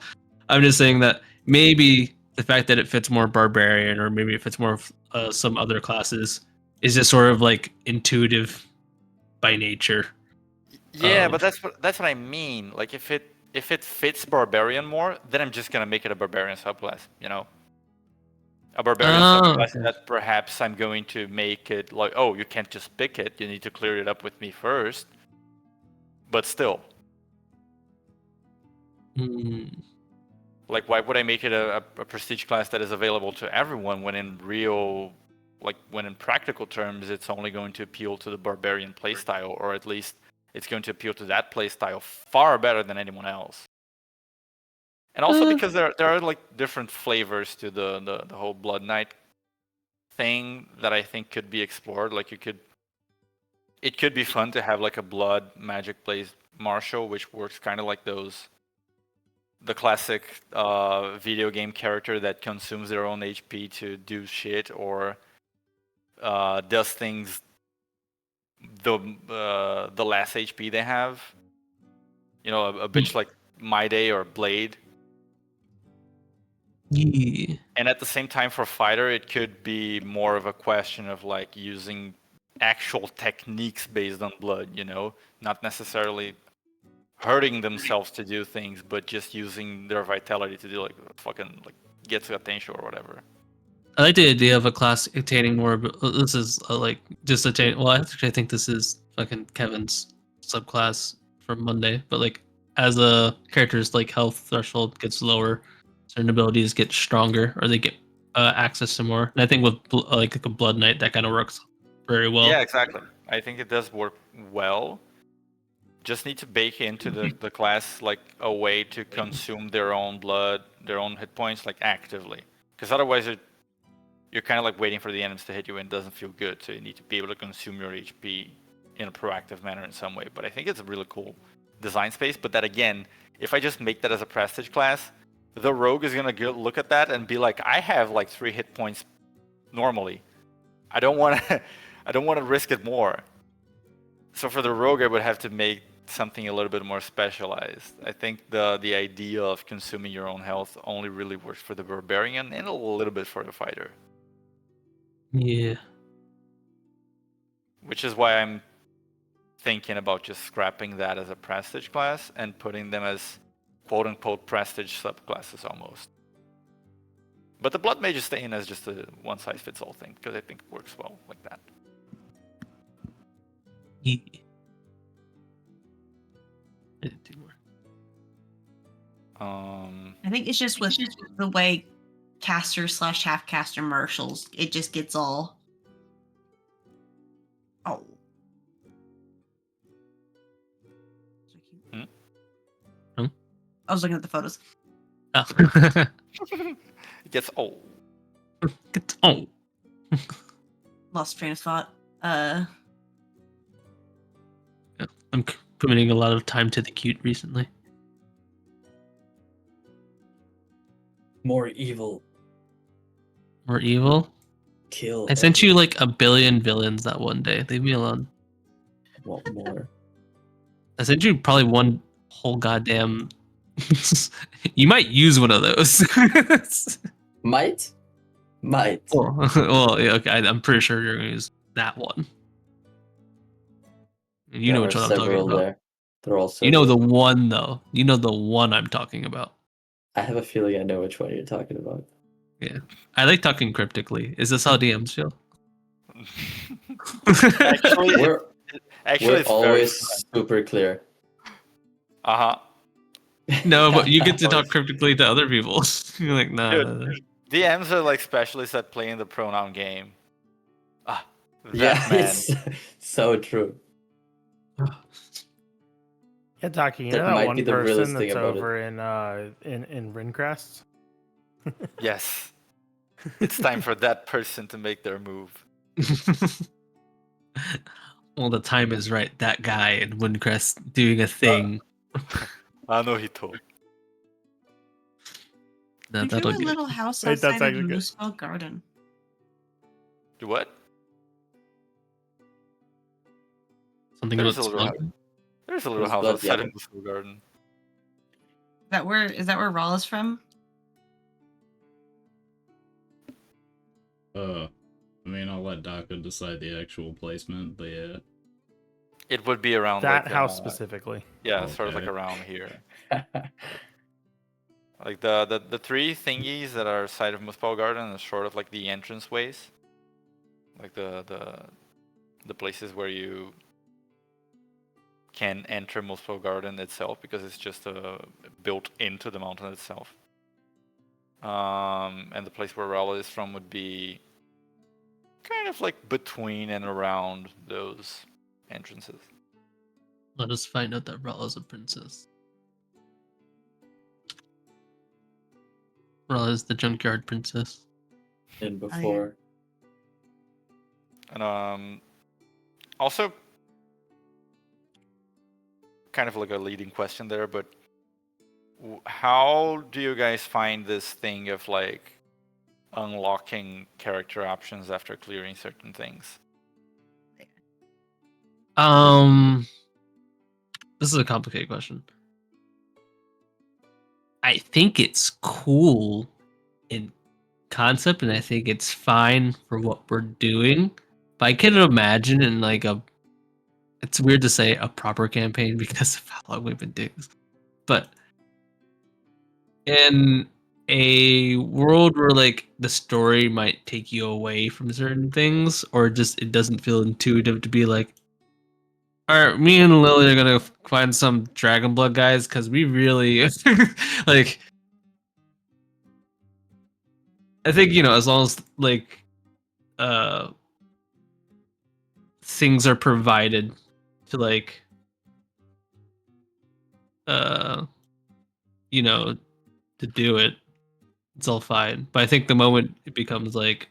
I'm just saying that maybe the fact that it fits more barbarian or maybe it fits more some other classes is just sort of like intuitive by nature. Yeah, but that's what I mean. Like, if it fits barbarian more, then I'm just gonna make it a barbarian subclass. A barbarian subclass that perhaps I'm going to make it like, oh, you can't just pick it. You need to clear it up with me first. But still, like, why would I make it a prestige class that is available to everyone when in practical terms, it's only going to appeal to the barbarian playstyle, or at least it's going to appeal to that playstyle far better than anyone else. And also because there are like different flavors to the whole Blood Knight thing that I think could be explored. Like, it could be fun to have like a blood magic Marshall, which works kind of like the classic video game character that consumes their own HP to do shit or does things the less HP they have. You know, a bitch like My Day or Blade. Yeah. And at the same time, for fighter, it could be more of a question of like using actual techniques based on blood. You know, not necessarily hurting themselves to do things, but just using their vitality to do like fucking like get to attention or whatever. I like the idea of a class attaining more. This is like just attain. Well, actually, I think this is fucking Kevin's subclass from Monday. But like, as a character's like health threshold gets lower, certain abilities get stronger, or they get access to more. And I think with like a Blood Knight, that kind of works very well. Yeah, exactly. I think it does work well. Just need to bake into the class like a way to consume their own blood, their own hit points, like actively. Because otherwise, you're kind of like waiting for the enemies to hit you and it doesn't feel good. So you need to be able to consume your HP in a proactive manner in some way. But I think it's a really cool design space. But that again, if I just make that as a prestige class, the rogue is gonna look at that and be like, I have like 3 hit points normally. I don't want to risk it more. So for the rogue, I would have to make something a little bit more specialized. I think the idea of consuming your own health only really works for the barbarian and a little bit for the fighter. Yeah. Which is why I'm thinking about just scrapping that as a prestige class and putting them as quote-unquote prestige subclasses almost. But the blood mage is staying as just a one-size-fits-all thing because I think it works well like that. Yeah. I did 2 more. I think it's just with the way caster / half caster marshals, it just gets all. Oh. Hmm? I was looking at the photos. Oh. It gets old. Oh. Lost train of thought. I'm committing a lot of time to the cute recently. More evil. More evil? Kill. I sent you like 1 billion villains that one day. Leave me alone. What more? I sent you probably one whole goddamn. You might use one of those. Might? well, yeah, okay. I'm pretty sure you're gonna use that one. And you know There which are one I'm talking several about. there. They're all so You know good. the one though. You know the one I'm talking about. I have a feeling I know which one you're talking about. Yeah, I like talking cryptically. Is this how DMs feel? Actually, We're it's very always fun. super clear. No, but you get to talk cryptically to other people. You're like, nah. Dude, DMs are like specialists at playing the pronoun game. Ah, that Yeah, man. it's so true. Yeah, Taki, you That know that might one be the person realest thing that's about it. over in Rincrest? Yes. It's time for that person to make their move. Well, the time is right. That guy in Windcrest doing a thing. I know he told. No, We drew that'll a get little house Wait, that's outside of actually good. Mooseville Garden. Do what? something There's about a little smoking. There's a little Who's house blood outside of yellow? the school garden. Is that where Raw is from? I mean, I'll let Daka decide the actual placement, but yeah. It would be around That like, house specifically. Yeah, sort of like Okay. around here. Like the 3 thingies that are side of Muspel Garden is sort of like the entrance ways. Like the places where you can enter Muspel Garden itself because it's just built into the mountain itself. And the place where Rala is from would be kind of like between and around those entrances. Let us find out that Rala's a princess. Rala is the junkyard princess. And before. And also kind of like a leading question there, but how do you guys find this thing of like unlocking character options after clearing certain things? This is a complicated question. I think it's cool in concept, and I think it's fine for what we're doing. But I can imagine in like it's weird to say a proper campaign because of how long we've been doing this. But in a world where like the story might take you away from certain things, or just it doesn't feel intuitive to be like, all right, me and Lily are gonna find some dragon blood guys because we really like. I think as long as like things are provided to like to do it, it's all fine. But I think the moment it becomes like,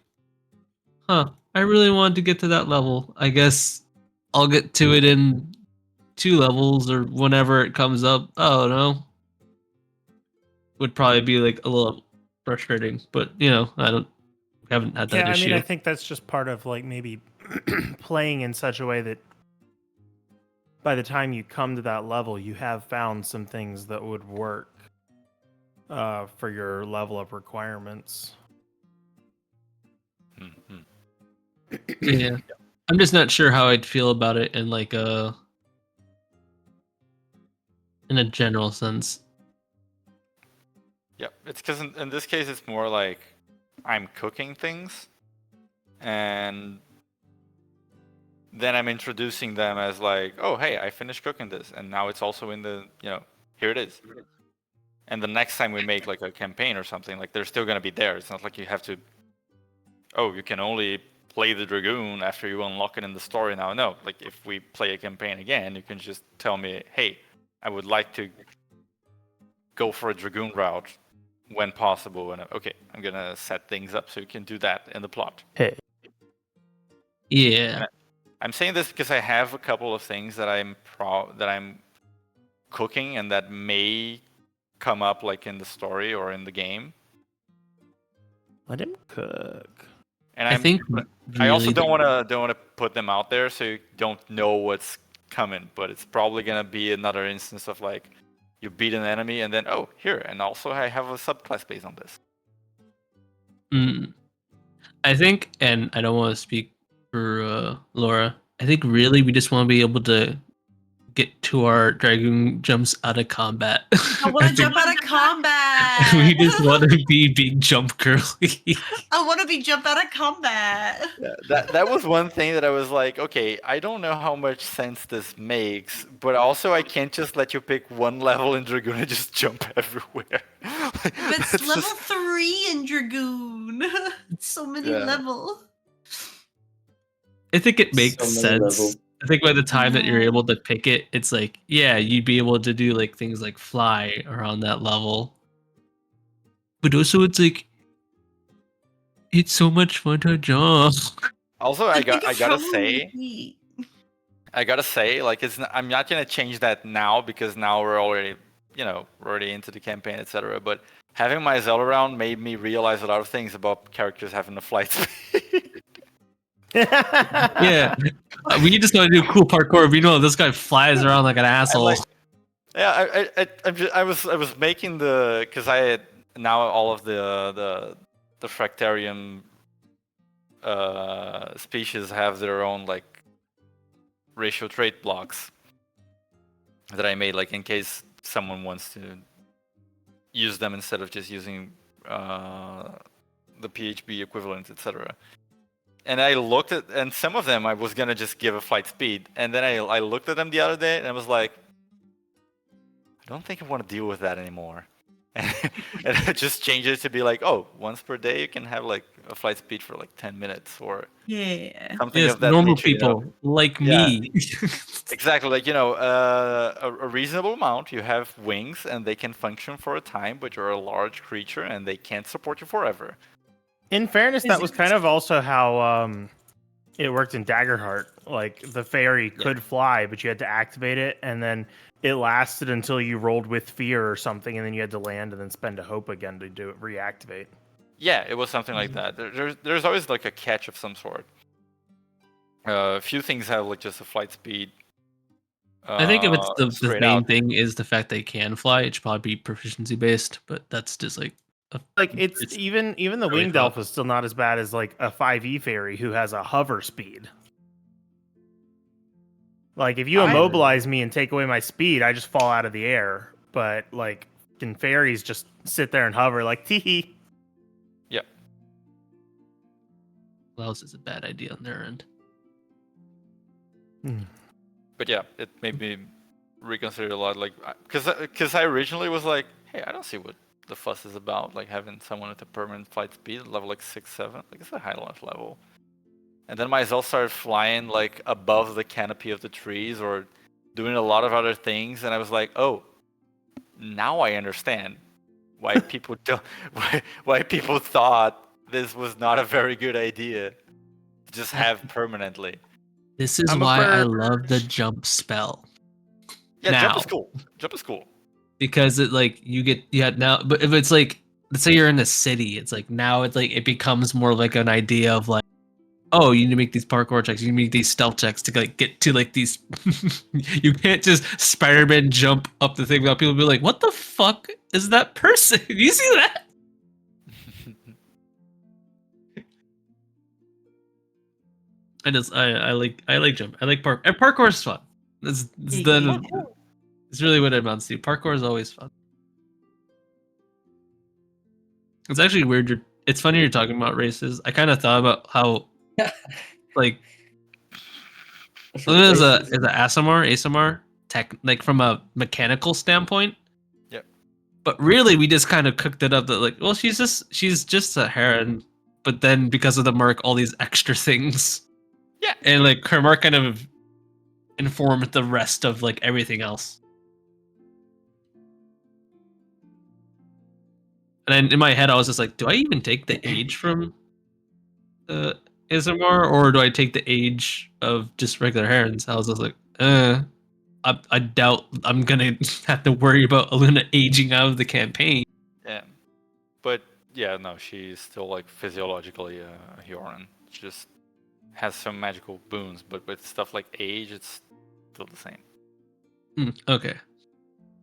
I really wanted to get to that level, I guess I'll get to it in 2 levels or whenever it comes up. Oh no, would probably be like a little frustrating, but haven't had that Yeah, I issue. mean, I think that's just part of like maybe playing in such a way that by the time you come to that level, you have found some things that would work for your level of requirements. Mhm. Yeah. I'm just not sure how I'd feel about it in like in a general sense. Yeah, it's because in this case, it's more like I'm cooking things, and then I'm introducing them as like, oh, hey, I finished cooking this, and now it's also in the, here it is. And the next time we make like a campaign or something, like they're still gonna be there. It's not like you have to, oh, you can only play the Dragoon after you unlock it in the story now. No, like if we play a campaign again, you can just tell me, hey, I would like to go for a Dragoon route when possible. And okay, I'm gonna set things up so you can do that in the plot. Hey. Yeah. And I'm saying this because I have a couple of things that I'm cooking and that may come up like in the story or in the game. Let him cook. And I think I also really don't want to put them out there so you don't know what's coming, but it's probably gonna be another instance of like you beat an enemy and then here, and also I have a subclass based on this. I think, and I don't want to speak for Laura, I think really we just want to be able to get to our Dragoon jumps out of combat. I want to jump out of combat. We just want to be big jump girly. I want to be jump out of combat. Yeah, that was one thing that I was like, okay, I don't know how much sense this makes, but also I can't just let you pick one level in Dragoon and just jump everywhere. But it's level 3 in Dragoon. So many levels. I think it makes So many sense. levels. I think by the time that you're able to pick it, it's like, yeah, you'd be able to do like things like fly around that level. But also it's like, it's so much fun to jump. Also, I gotta say, like I'm not gonna change that now because now we're already into the campaign, etc. But having my Zell around made me realize a lot of things about characters having a flight speed. Yeah, we just want to do cool parkour. We know this guy flies around like an asshole. I was making because I had now all of the Fractarium species have their own like ratio trait blocks that I made, like in case someone wants to use them instead of just using the PHB equivalent, etc. And I looked at, and some of them I was gonna just give a flight speed, and then I looked at them the other day and I was like, I don't think I want to deal with that anymore. And I just changed it to be like, once per day you can have like a flight speed for like 10 minutes or something Yes, of that normal nature, people like me. Exactly, like a reasonable amount. You have wings and they can function for a time, but you're a large creature and they can't support you forever. In fairness, that was kind of also how It worked in Daggerheart. Like the fairy could fly, but you had to activate it, and then it lasted until you rolled with fear or something, and then you had to land and then spend a hope again to do it reactivate. Yeah, it was something like that. There's always like a catch of some sort. A few things have like just a flight speed. I think if it's the straight main out. thing is the fact they can fly, it should probably be proficiency based, but that's just like Like it's even the really winged fun. elf is still not as bad as like a 5e fairy who has a hover speed. Like if you immobilize me and take away my speed, I just fall out of the air. But like in fairies just sit there and hover like tee. Yep. Clouds is a bad idea on their end. But yeah, it made me reconsider a lot. Like, because I originally was like, hey, I don't see what the fuss is about. Like having someone with a permanent flight speed at level like 6, 7. Like it's a high enough level. And then myself started flying like above the canopy of the trees or doing a lot of other things, and I was like, oh, now I understand why people don't why people thought this was not a very good idea to just have permanently. This is I'm a why I bird. love the jump spell. Yeah, jump Now. is cool. Jump is cool. Because it like you had now, but if it's like, let's say you're in a city, it's like now it's like it becomes more like an idea of like, oh, you need to make these parkour checks, you need to make these stealth checks to like get to like these. You can't just Spider-Man jump up the thing without people be like, what the fuck is that person? You see that? I like jump. I like parkour. And parkour is fun. It's really what it amounts to. Parkour is always fun. It's actually weird. It's funny you're talking about races. I kind of thought about how, like, as a ASMR tech, like from a mechanical standpoint. Yep. But really, we just kind of cooked it up that like, well, she's just a heron, but then because of the mark, all these extra things. Yeah. And like her mark kind of informed the rest of like everything else. And in my head, I was just like, do I even take the age from ASMR, or do I take the age of just regular herons? I was just like, I doubt I'm gonna have to worry about Aluna aging out of the campaign. Yeah. But yeah, no, she's still like physiologically a Hyoran. She just has some magical boons, but with stuff like age, it's still the same. Okay.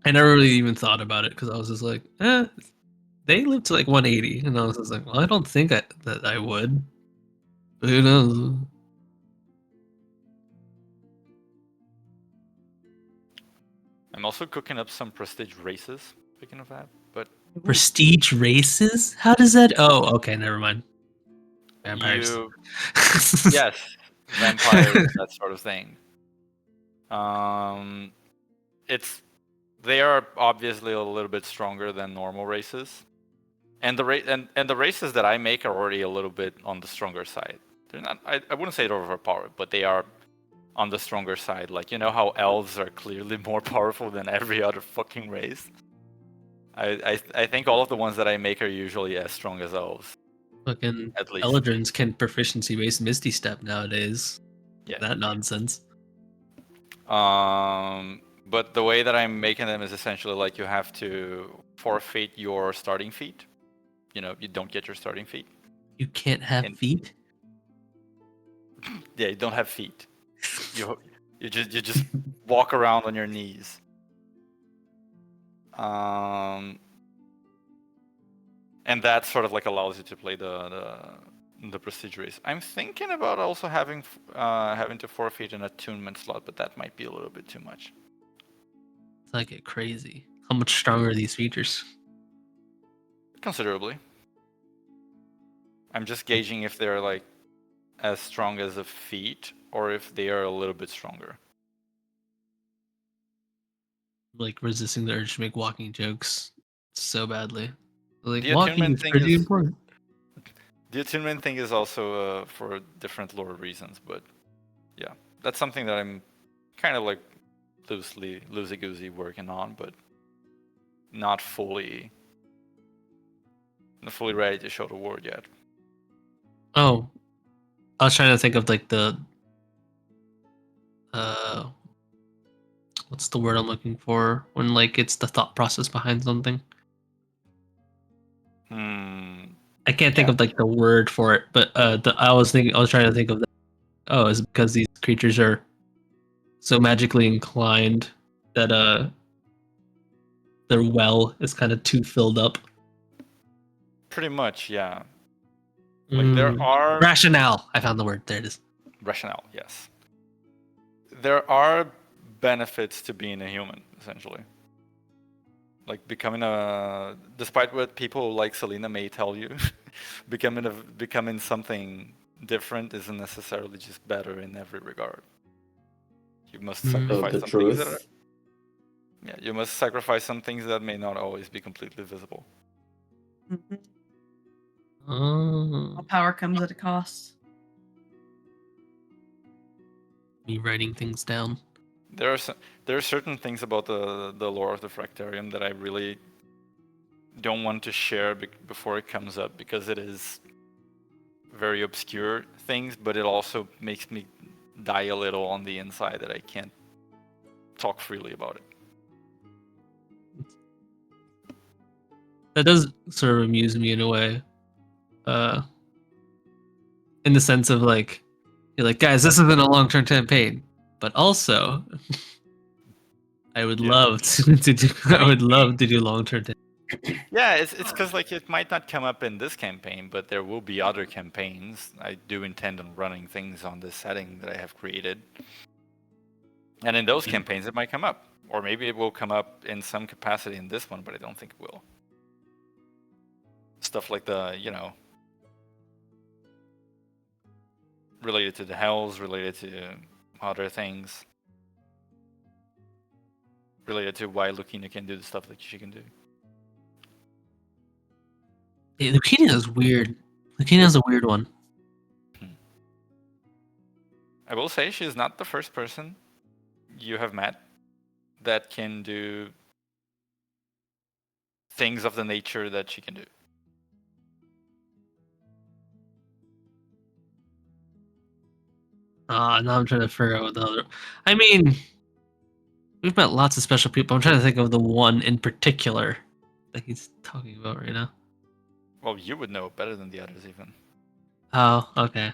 I never really even thought about it because I was just like, they live to like 180, and I was just like, well, I don't think that I would. But who knows? I'm also cooking up some prestige races. Speaking of that, but Prestige races? How does that? Oh, okay, never mind. Vampires. Yes, vampires, that sort of thing. They are obviously a little bit stronger than normal races, and the races that I make are already a little bit on the stronger side. They're not. I wouldn't say they're overpowered, but they are on the stronger side. Like, you know how elves are clearly more powerful than every other fucking race. I think all of the ones that I make are usually as strong as elves. Fucking At least. Eldrins can proficiency based Misty Step nowadays. Yeah. That nonsense. But the way that I'm making them is essentially like you have to forfeit your starting feat. You know, you don't get your starting feat. You can't have feet? Yeah, you don't have feet. You just walk around on your knees. And that sort of like allows you to play the prestige race. I'm thinking about also having to forfeit an attunement slot, but that might be a little bit too much. It's like it crazy. How much stronger are these features? Considerably. I'm just gauging if they're like as strong as a feat or if they are a little bit stronger. Like resisting the urge to make walking jokes so badly. Like The walking attunement is thing pretty is- important. The attunement thing is also for different lore reasons, but yeah, that's something that I'm kind of like loosey-goosey working on, but not fully ready to show the world yet. Oh, I was trying to think of like the what's the word I'm looking for when like it's the thought process behind something. I can't think Yeah. of like the word for it, but I was trying to think of that. Oh, it's because these creatures are so magically inclined that their well is kind of too filled up. Pretty much, yeah. Like there are Rationale. I found the word. There it is. rationale, yes. There are benefits to being a human, essentially. Like despite what people like Selena may tell you, becoming something different isn't necessarily just better in every regard. You must sacrifice the some things that are, truth. yeah, you must sacrifice some things that may not always be completely visible. Mhm. Oh, All power comes at a cost. me writing things down. There are certain things about the lore of the Fractarium that I really don't want to share before it comes up, because it is very obscure things, but it also makes me die a little on the inside that I can't talk freely about it. That does sort of amuse me in a way. In the sense of like, you're like, guys, this isn't a long-term campaign, but also, I would love to do. I would love to do long-term. Yeah, it's because like it might not come up in this campaign, but there will be other campaigns. I do intend on running things on this setting that I have created, and in those campaigns it might come up, or maybe it will come up in some capacity in this one, but I don't think it will. Stuff like related to the hells, related to other things, related to why Lucina can do the stuff that she can do. Yeah, Lucina is weird. Lucina is a weird one. I will say she's not the first person you have met that can do things of the nature that she can do. Now I'm trying to figure out what the other. I mean, we've met lots of special people. I'm trying to think of the one in particular that he's talking about right now. Well, you would know better than the others, even. Oh, okay.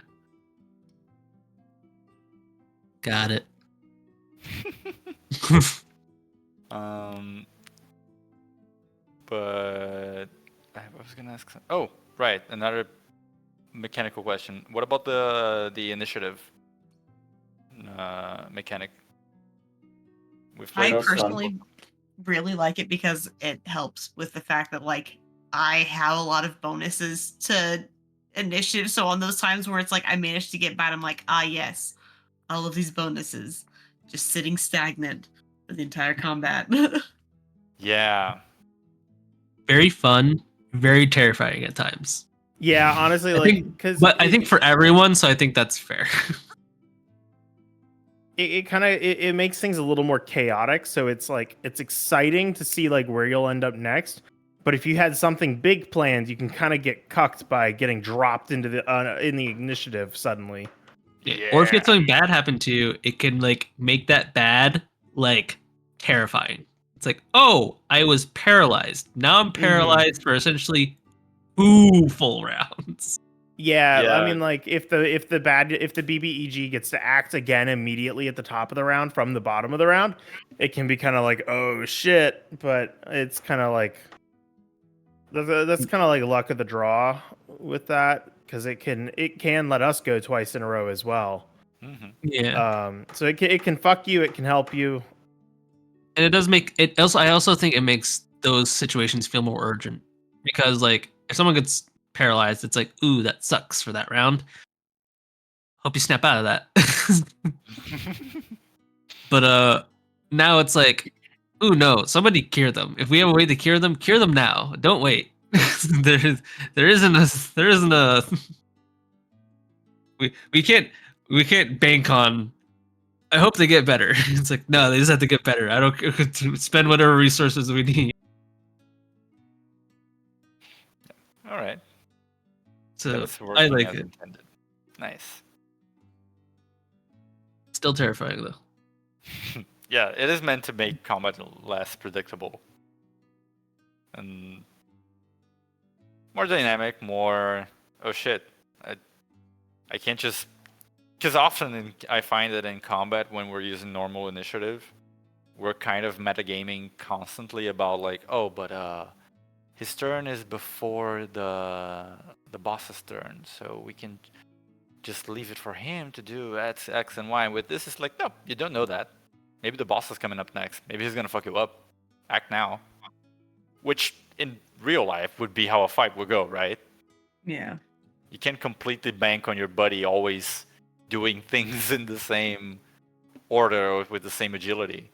Got it. But I was gonna ask. Oh, right, another mechanical question. What about the initiative mechanic? We've I played. That's fun. personally really like it because it helps with the fact that like I have a lot of bonuses to initiative. So on those times where it's like I managed to get by, I'm like, ah yes, all of these bonuses just sitting stagnant for the entire combat. Yeah. Very fun, very terrifying at times. Yeah, honestly, I like, think, because but I think for everyone, so I think that's fair. it kind of it makes things a little more chaotic. So it's like it's exciting to see like where you'll end up next. But if you had something big planned, you can kind of get cucked by getting dropped into the in the initiative suddenly. Yeah. Or if you had something bad happen to you, it can like make that bad like terrifying. It's like, oh, I was paralyzed. Now I'm paralyzed for essentially 2 full rounds. Yeah, I Yeah. mean, like if the BBEG gets to act again immediately at the top of the round from the bottom of the round, it can be kind of like, oh shit. But it's kind of like that's kind of like luck of the draw with that, because it can let us go twice in a row as well. Yeah. So it can fuck you, it can help you. And it does make it also. I also think it makes those situations feel more urgent, because like if someone gets paralyzed, it's like, ooh, that sucks for that round. Hope you snap out of that. But now it's like, ooh, no, somebody cure them. If we have a way to cure them now. Don't wait. there isn't a we can't bank on. I hope they get better. It's like, no, they just have to get better. I don't spend whatever resources we need. All right. So That's I working like as it. intended. Nice. Still terrifying though. Yeah, it is meant to make combat less predictable and more dynamic. More, oh shit, I can't just, because often I find that in combat when we're using normal initiative, we're kind of metagaming constantly about like, oh, but his turn is before the boss's turn, so we can just leave it for him to do X, and Y. With this, it's like, no, you don't know that. Maybe the boss is coming up next. Maybe he's gonna fuck you up. Act now. Which in real life would be how a fight would go, right? Yeah. You can't completely bank on your buddy always doing things in the same order or with the same agility.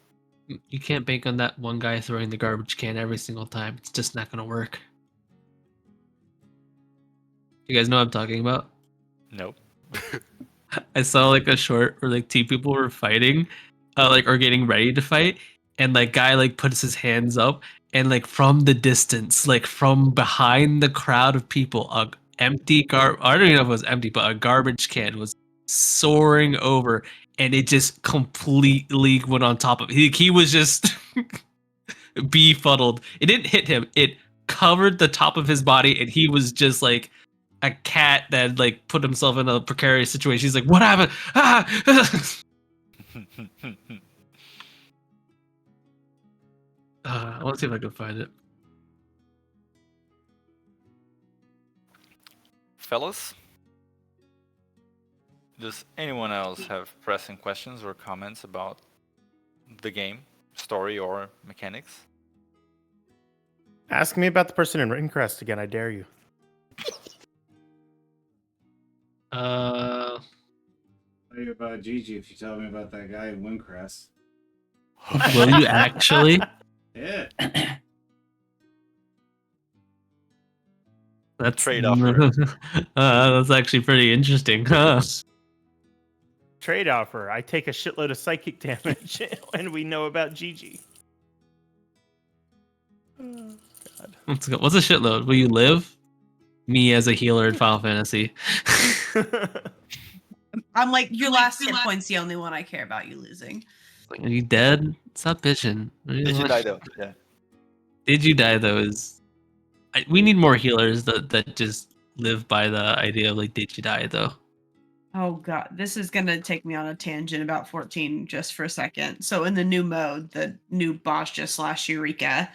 You can't bank on that one guy throwing the garbage can every single time. It's just not gonna work. You guys know what I'm talking about? Nope. I saw like a short where like two people were fighting, like or getting ready to fight, and like guy like puts his hands up, and like from the distance, like from behind the crowd of people, a empty I don't even know if it was empty, but a garbage can was soaring over, and it just completely went on top of. He was just befuddled. It didn't hit him. It covered the top of his body, and he was just like a cat that like put himself in a precarious situation. He's like, "What happened?" Ah! I want to see if I can find it. Fellas, does anyone else have pressing questions or comments about the game, story, or mechanics? Ask me about the person in Ringcrest again. I dare you. Uh, Tell you about Gigi if you tell me about that guy in Windcrest. will you actually? Yeah. That's Trade offer. That's actually pretty interesting, huh? Trade offer. I take a shitload of psychic damage, and we know about Gigi. What's a shitload? Will you live? Me as a healer in Final Fantasy. I'm like, your last hit point's the only one I care about you losing. Like, are you dead? Stop bitching. Did you die though? Yeah. Did you die though? We need more healers that just live by the idea of like, did you die though? Oh god, this is gonna take me on a tangent about 14 just for a second. So in the new mode, the new boss just / Eureka,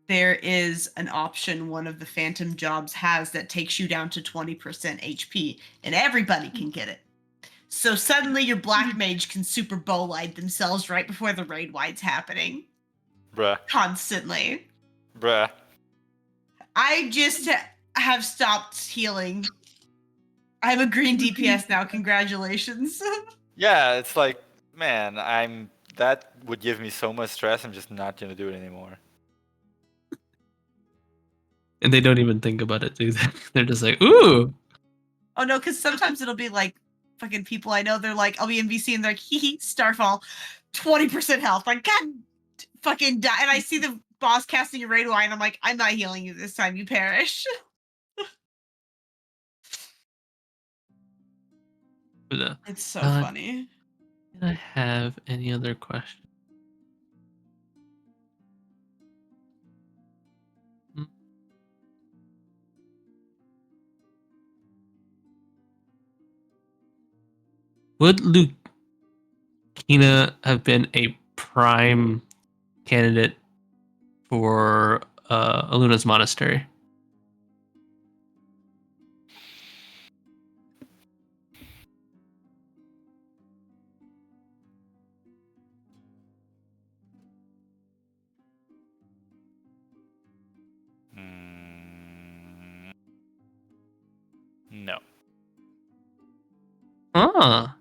there is an option one of the phantom jobs has that takes you down to 20% HP, and everybody can get it. So suddenly your black mage can super bow light themselves right before the raid wide's happening. Bruh. Constantly. Bruh. I just have stopped healing. I'm a green DPS now. Congratulations. Yeah, it's like, man, that would give me so much stress. I'm just not gonna do it anymore. And they don't even think about it, do they? They're just like, ooh. Oh no, because sometimes it'll be like fucking people I know. They're like, I'll be in VC and they're like, hee Starfall, 20% health. Like, God, fucking die. And I see the boss casting a raid wine. And I'm like, I'm not healing you this time. You perish. But, It's so funny. did I have any other questions? Would Lucina have been a prime candidate for Aluna's monastery? No. Ah,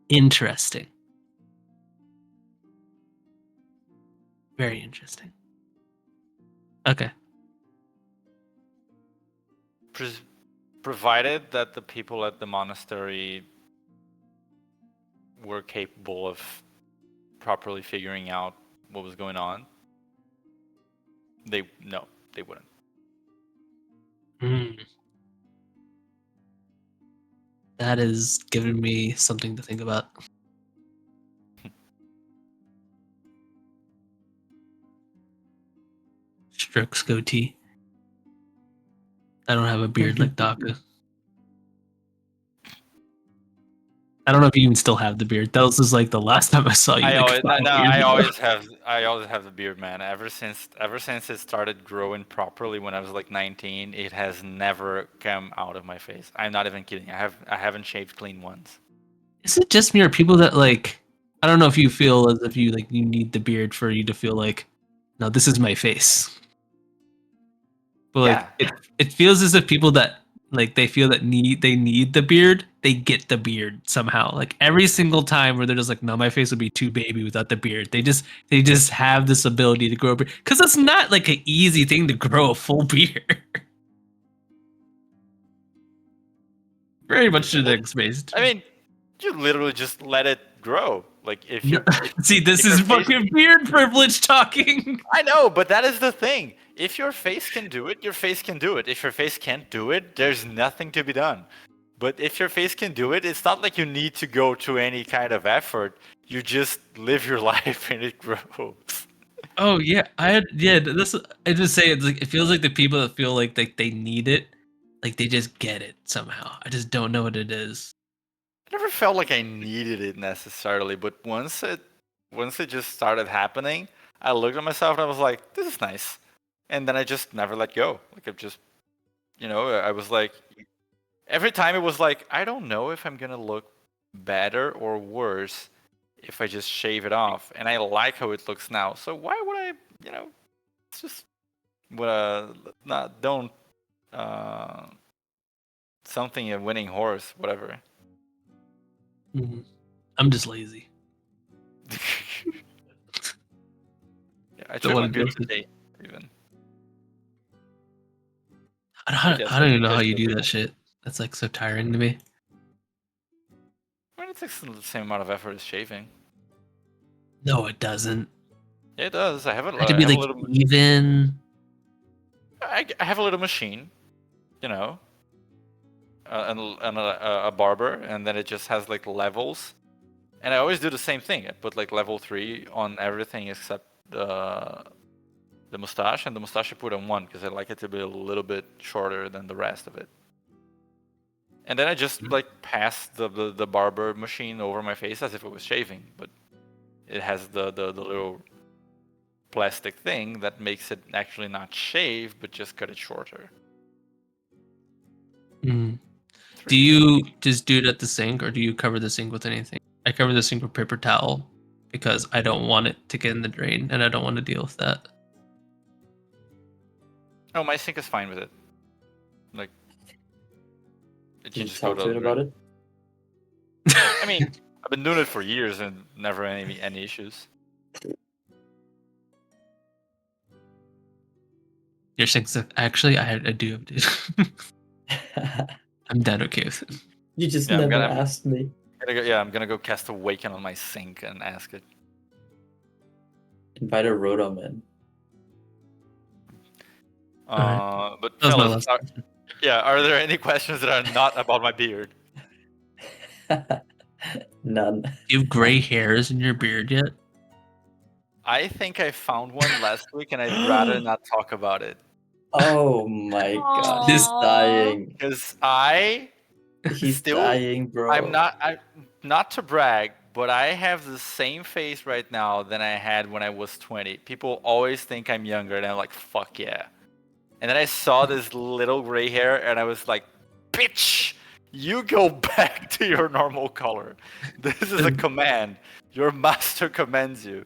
interesting. Very interesting. Okay. Provided that the people at the monastery were capable of properly figuring out what was going on, they wouldn't. That is giving me something to think about. Strokes goatee. I don't have a beard like Daka. I don't know if you even still have the beard. That was just like the last time I saw you. I Like always, 5 no, years ago. I always have the beard, man. Ever since it started growing properly when I was like 19, it has never come out of my face. I'm not even kidding. I haven't shaved clean once. Is it just me or people that like? I don't know if you feel as if you like you need the beard for you to feel like, no, this is my face. But like Yeah. it feels as if people that like they feel that they need the beard, they get the beard somehow. Like every single time where they're just like, no, my face would be too baby without the beard. They just have this ability to grow a beard. Because it's not like an easy thing to grow a full beard. Very much genetics based. I mean, you literally just let it grow. Like if you See, this if is your face- fucking beard privilege talking. I know, but that is the thing. If your face can do it, your face can do it. If your face can't do it, there's nothing to be done. But if your face can do it, it's not like you need to go to any kind of effort. You just live your life and it grows. Oh yeah, this I just say it's like it feels like the people that feel like they need it, like they just get it somehow. I just don't know what it is. I never felt like I needed it necessarily, but once it just started happening, I looked at myself and I was like, this is nice. And then I just never let go. Like I've just I was like every time it was like, I don't know if I'm gonna look better or worse if I just shave it off. And I like how it looks now. So why would I, it's just don't something a winning horse, whatever. Mhm. I'm just lazy. Yeah, I Don't took my wanna beard do it. today, even. I guess don't even know you how guys you do do it. that shit. That's like so tiring to me. I mean, it takes the same amount of effort as shaving. No, it doesn't. Yeah, it does. I have It had to be like even. I have a little machine, and a barber, and then it just has like levels. And I always do the same thing. I put like level 3 on everything except the mustache, and the mustache I put on 1 because I like it to be a little bit shorter than the rest of it. And then I just like pass the barber machine over my face as if it was shaving, but it has the little plastic thing that makes it actually not shave, but just cut it shorter. Mm. Do you just do it at the sink, or do you cover the sink with anything? I cover the sink with paper towel because I don't want it to get in the drain, and I don't want to deal with that. Oh, my sink is fine with it. Like, it Can you just go talk to to it about it? I mean, I've been doing it for years and never any issues. Your sink's actually, I do have to. I'm dead okay with it. You just Yeah, never asked me. I'm gonna go cast Awaken on my sink and ask it. Invite a Rotom in. Alright. But That was my fellas, last question. are there any questions that are not about my beard? None. Do you have gray hairs in your beard yet? I think I found one last week, and I'd rather not talk about it Oh my god. This- He's dying. because He's still, dying, bro. I'm not to brag, but I have the same face right now than I had when I was 20. People always think I'm younger, and I'm like, fuck yeah. And then I saw this little gray hair, and I was like, bitch, you go back to your normal color. This is a command. Your master commands you.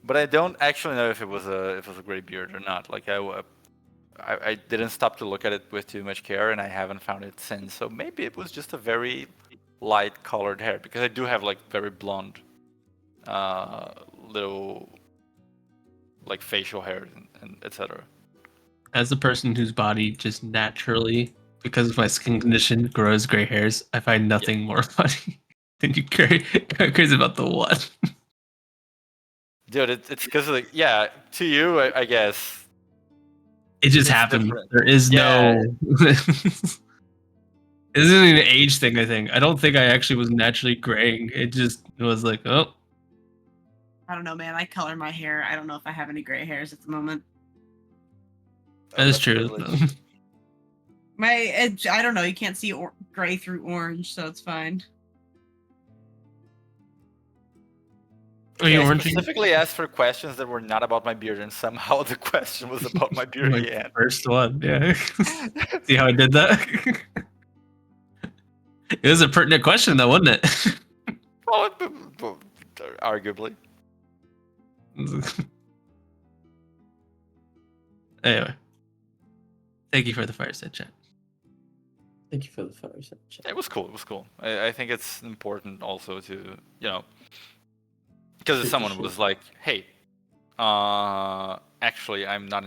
But I don't actually know if it was a gray beard or not. Like I didn't stop to look at it with too much care, and I haven't found it since. So maybe it was just a very light colored hair, because I do have like very blonde little like facial hair and etc. As a person whose body just naturally, because of my skin condition, grows gray hairs, I find nothing more funny than you crazy about the what. Dude, it's because like, yeah, to you I guess. It just It's happened. different. There is Yeah. no. This isn't an age thing, I think. I don't think I actually was naturally graying. It just was like, oh. I don't know, man. I color my hair. I don't know if I have any gray hairs at the moment. That is That's true. privilege. I don't know. You can't see gray through orange, so it's fine. Are you I oranging? specifically asked for questions that were not about my beard, and somehow the question was about my beard My again. first one, yeah. See how I did that? It was a pertinent question, though, wasn't it? Well, arguably. Anyway, thank you for the fireside chat. Thank you for the fireside chat. It was cool. It was cool. I think it's important also to, because if someone was like, "Hey, actually, I'm not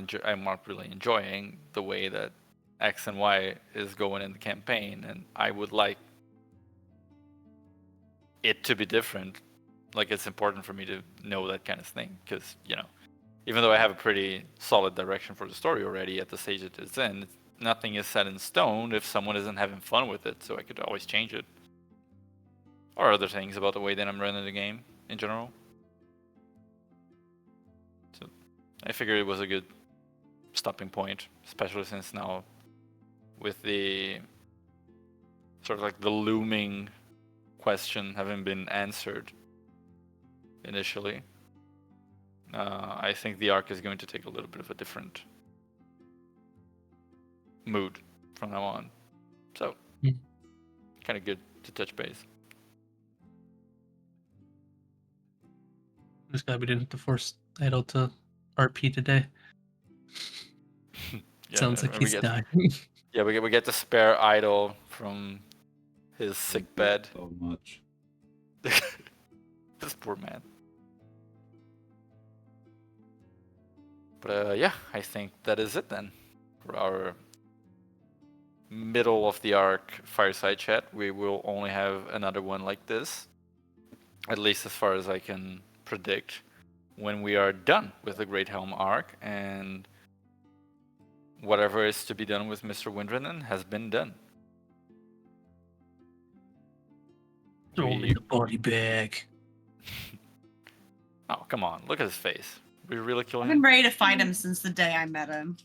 really enjoying the way that X and Y is going in the campaign, and I would like it to be different." Like, it's important for me to know that kind of thing, because even though I have a pretty solid direction for the story already at the stage it is in, nothing is set in stone if someone isn't having fun with it, so I could always change it. Or other things about the way that I'm running the game in general. So I figured it was a good stopping point, especially since now with the sort of like the looming question having been answered initially. I think the arc is going to take a little bit of a different mood from now on. So, kind of good to touch base. I'm just glad we didn't have to force Idol to RP today. Sounds like he's dying. Yeah, we get the spare Idol from his sick bed. So much. This poor man. But yeah, I think that is it then for our middle of the arc fireside chat. We will only have another one like this, at least as far as I can predict, when we are done with the Great Helm arc, and whatever is to be done with Mr. Windrinnen has been done. Throw me the body bag. Oh, come on, look at his face. We really kill I've him? been ready to fight him since the day I met him.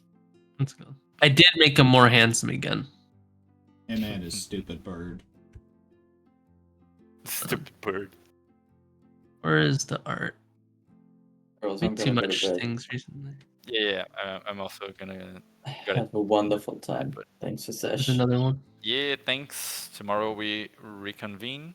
Let's go. I did make him more handsome again. Him and his stupid bird. Stupid bird. Where is the art? Girls, Made I'm too gonna go much to bed. things recently. Yeah, I'm also gonna. Got it. Have a wonderful time. But- Thanks for There's sesh. another one. Yeah, thanks. Tomorrow we reconvene.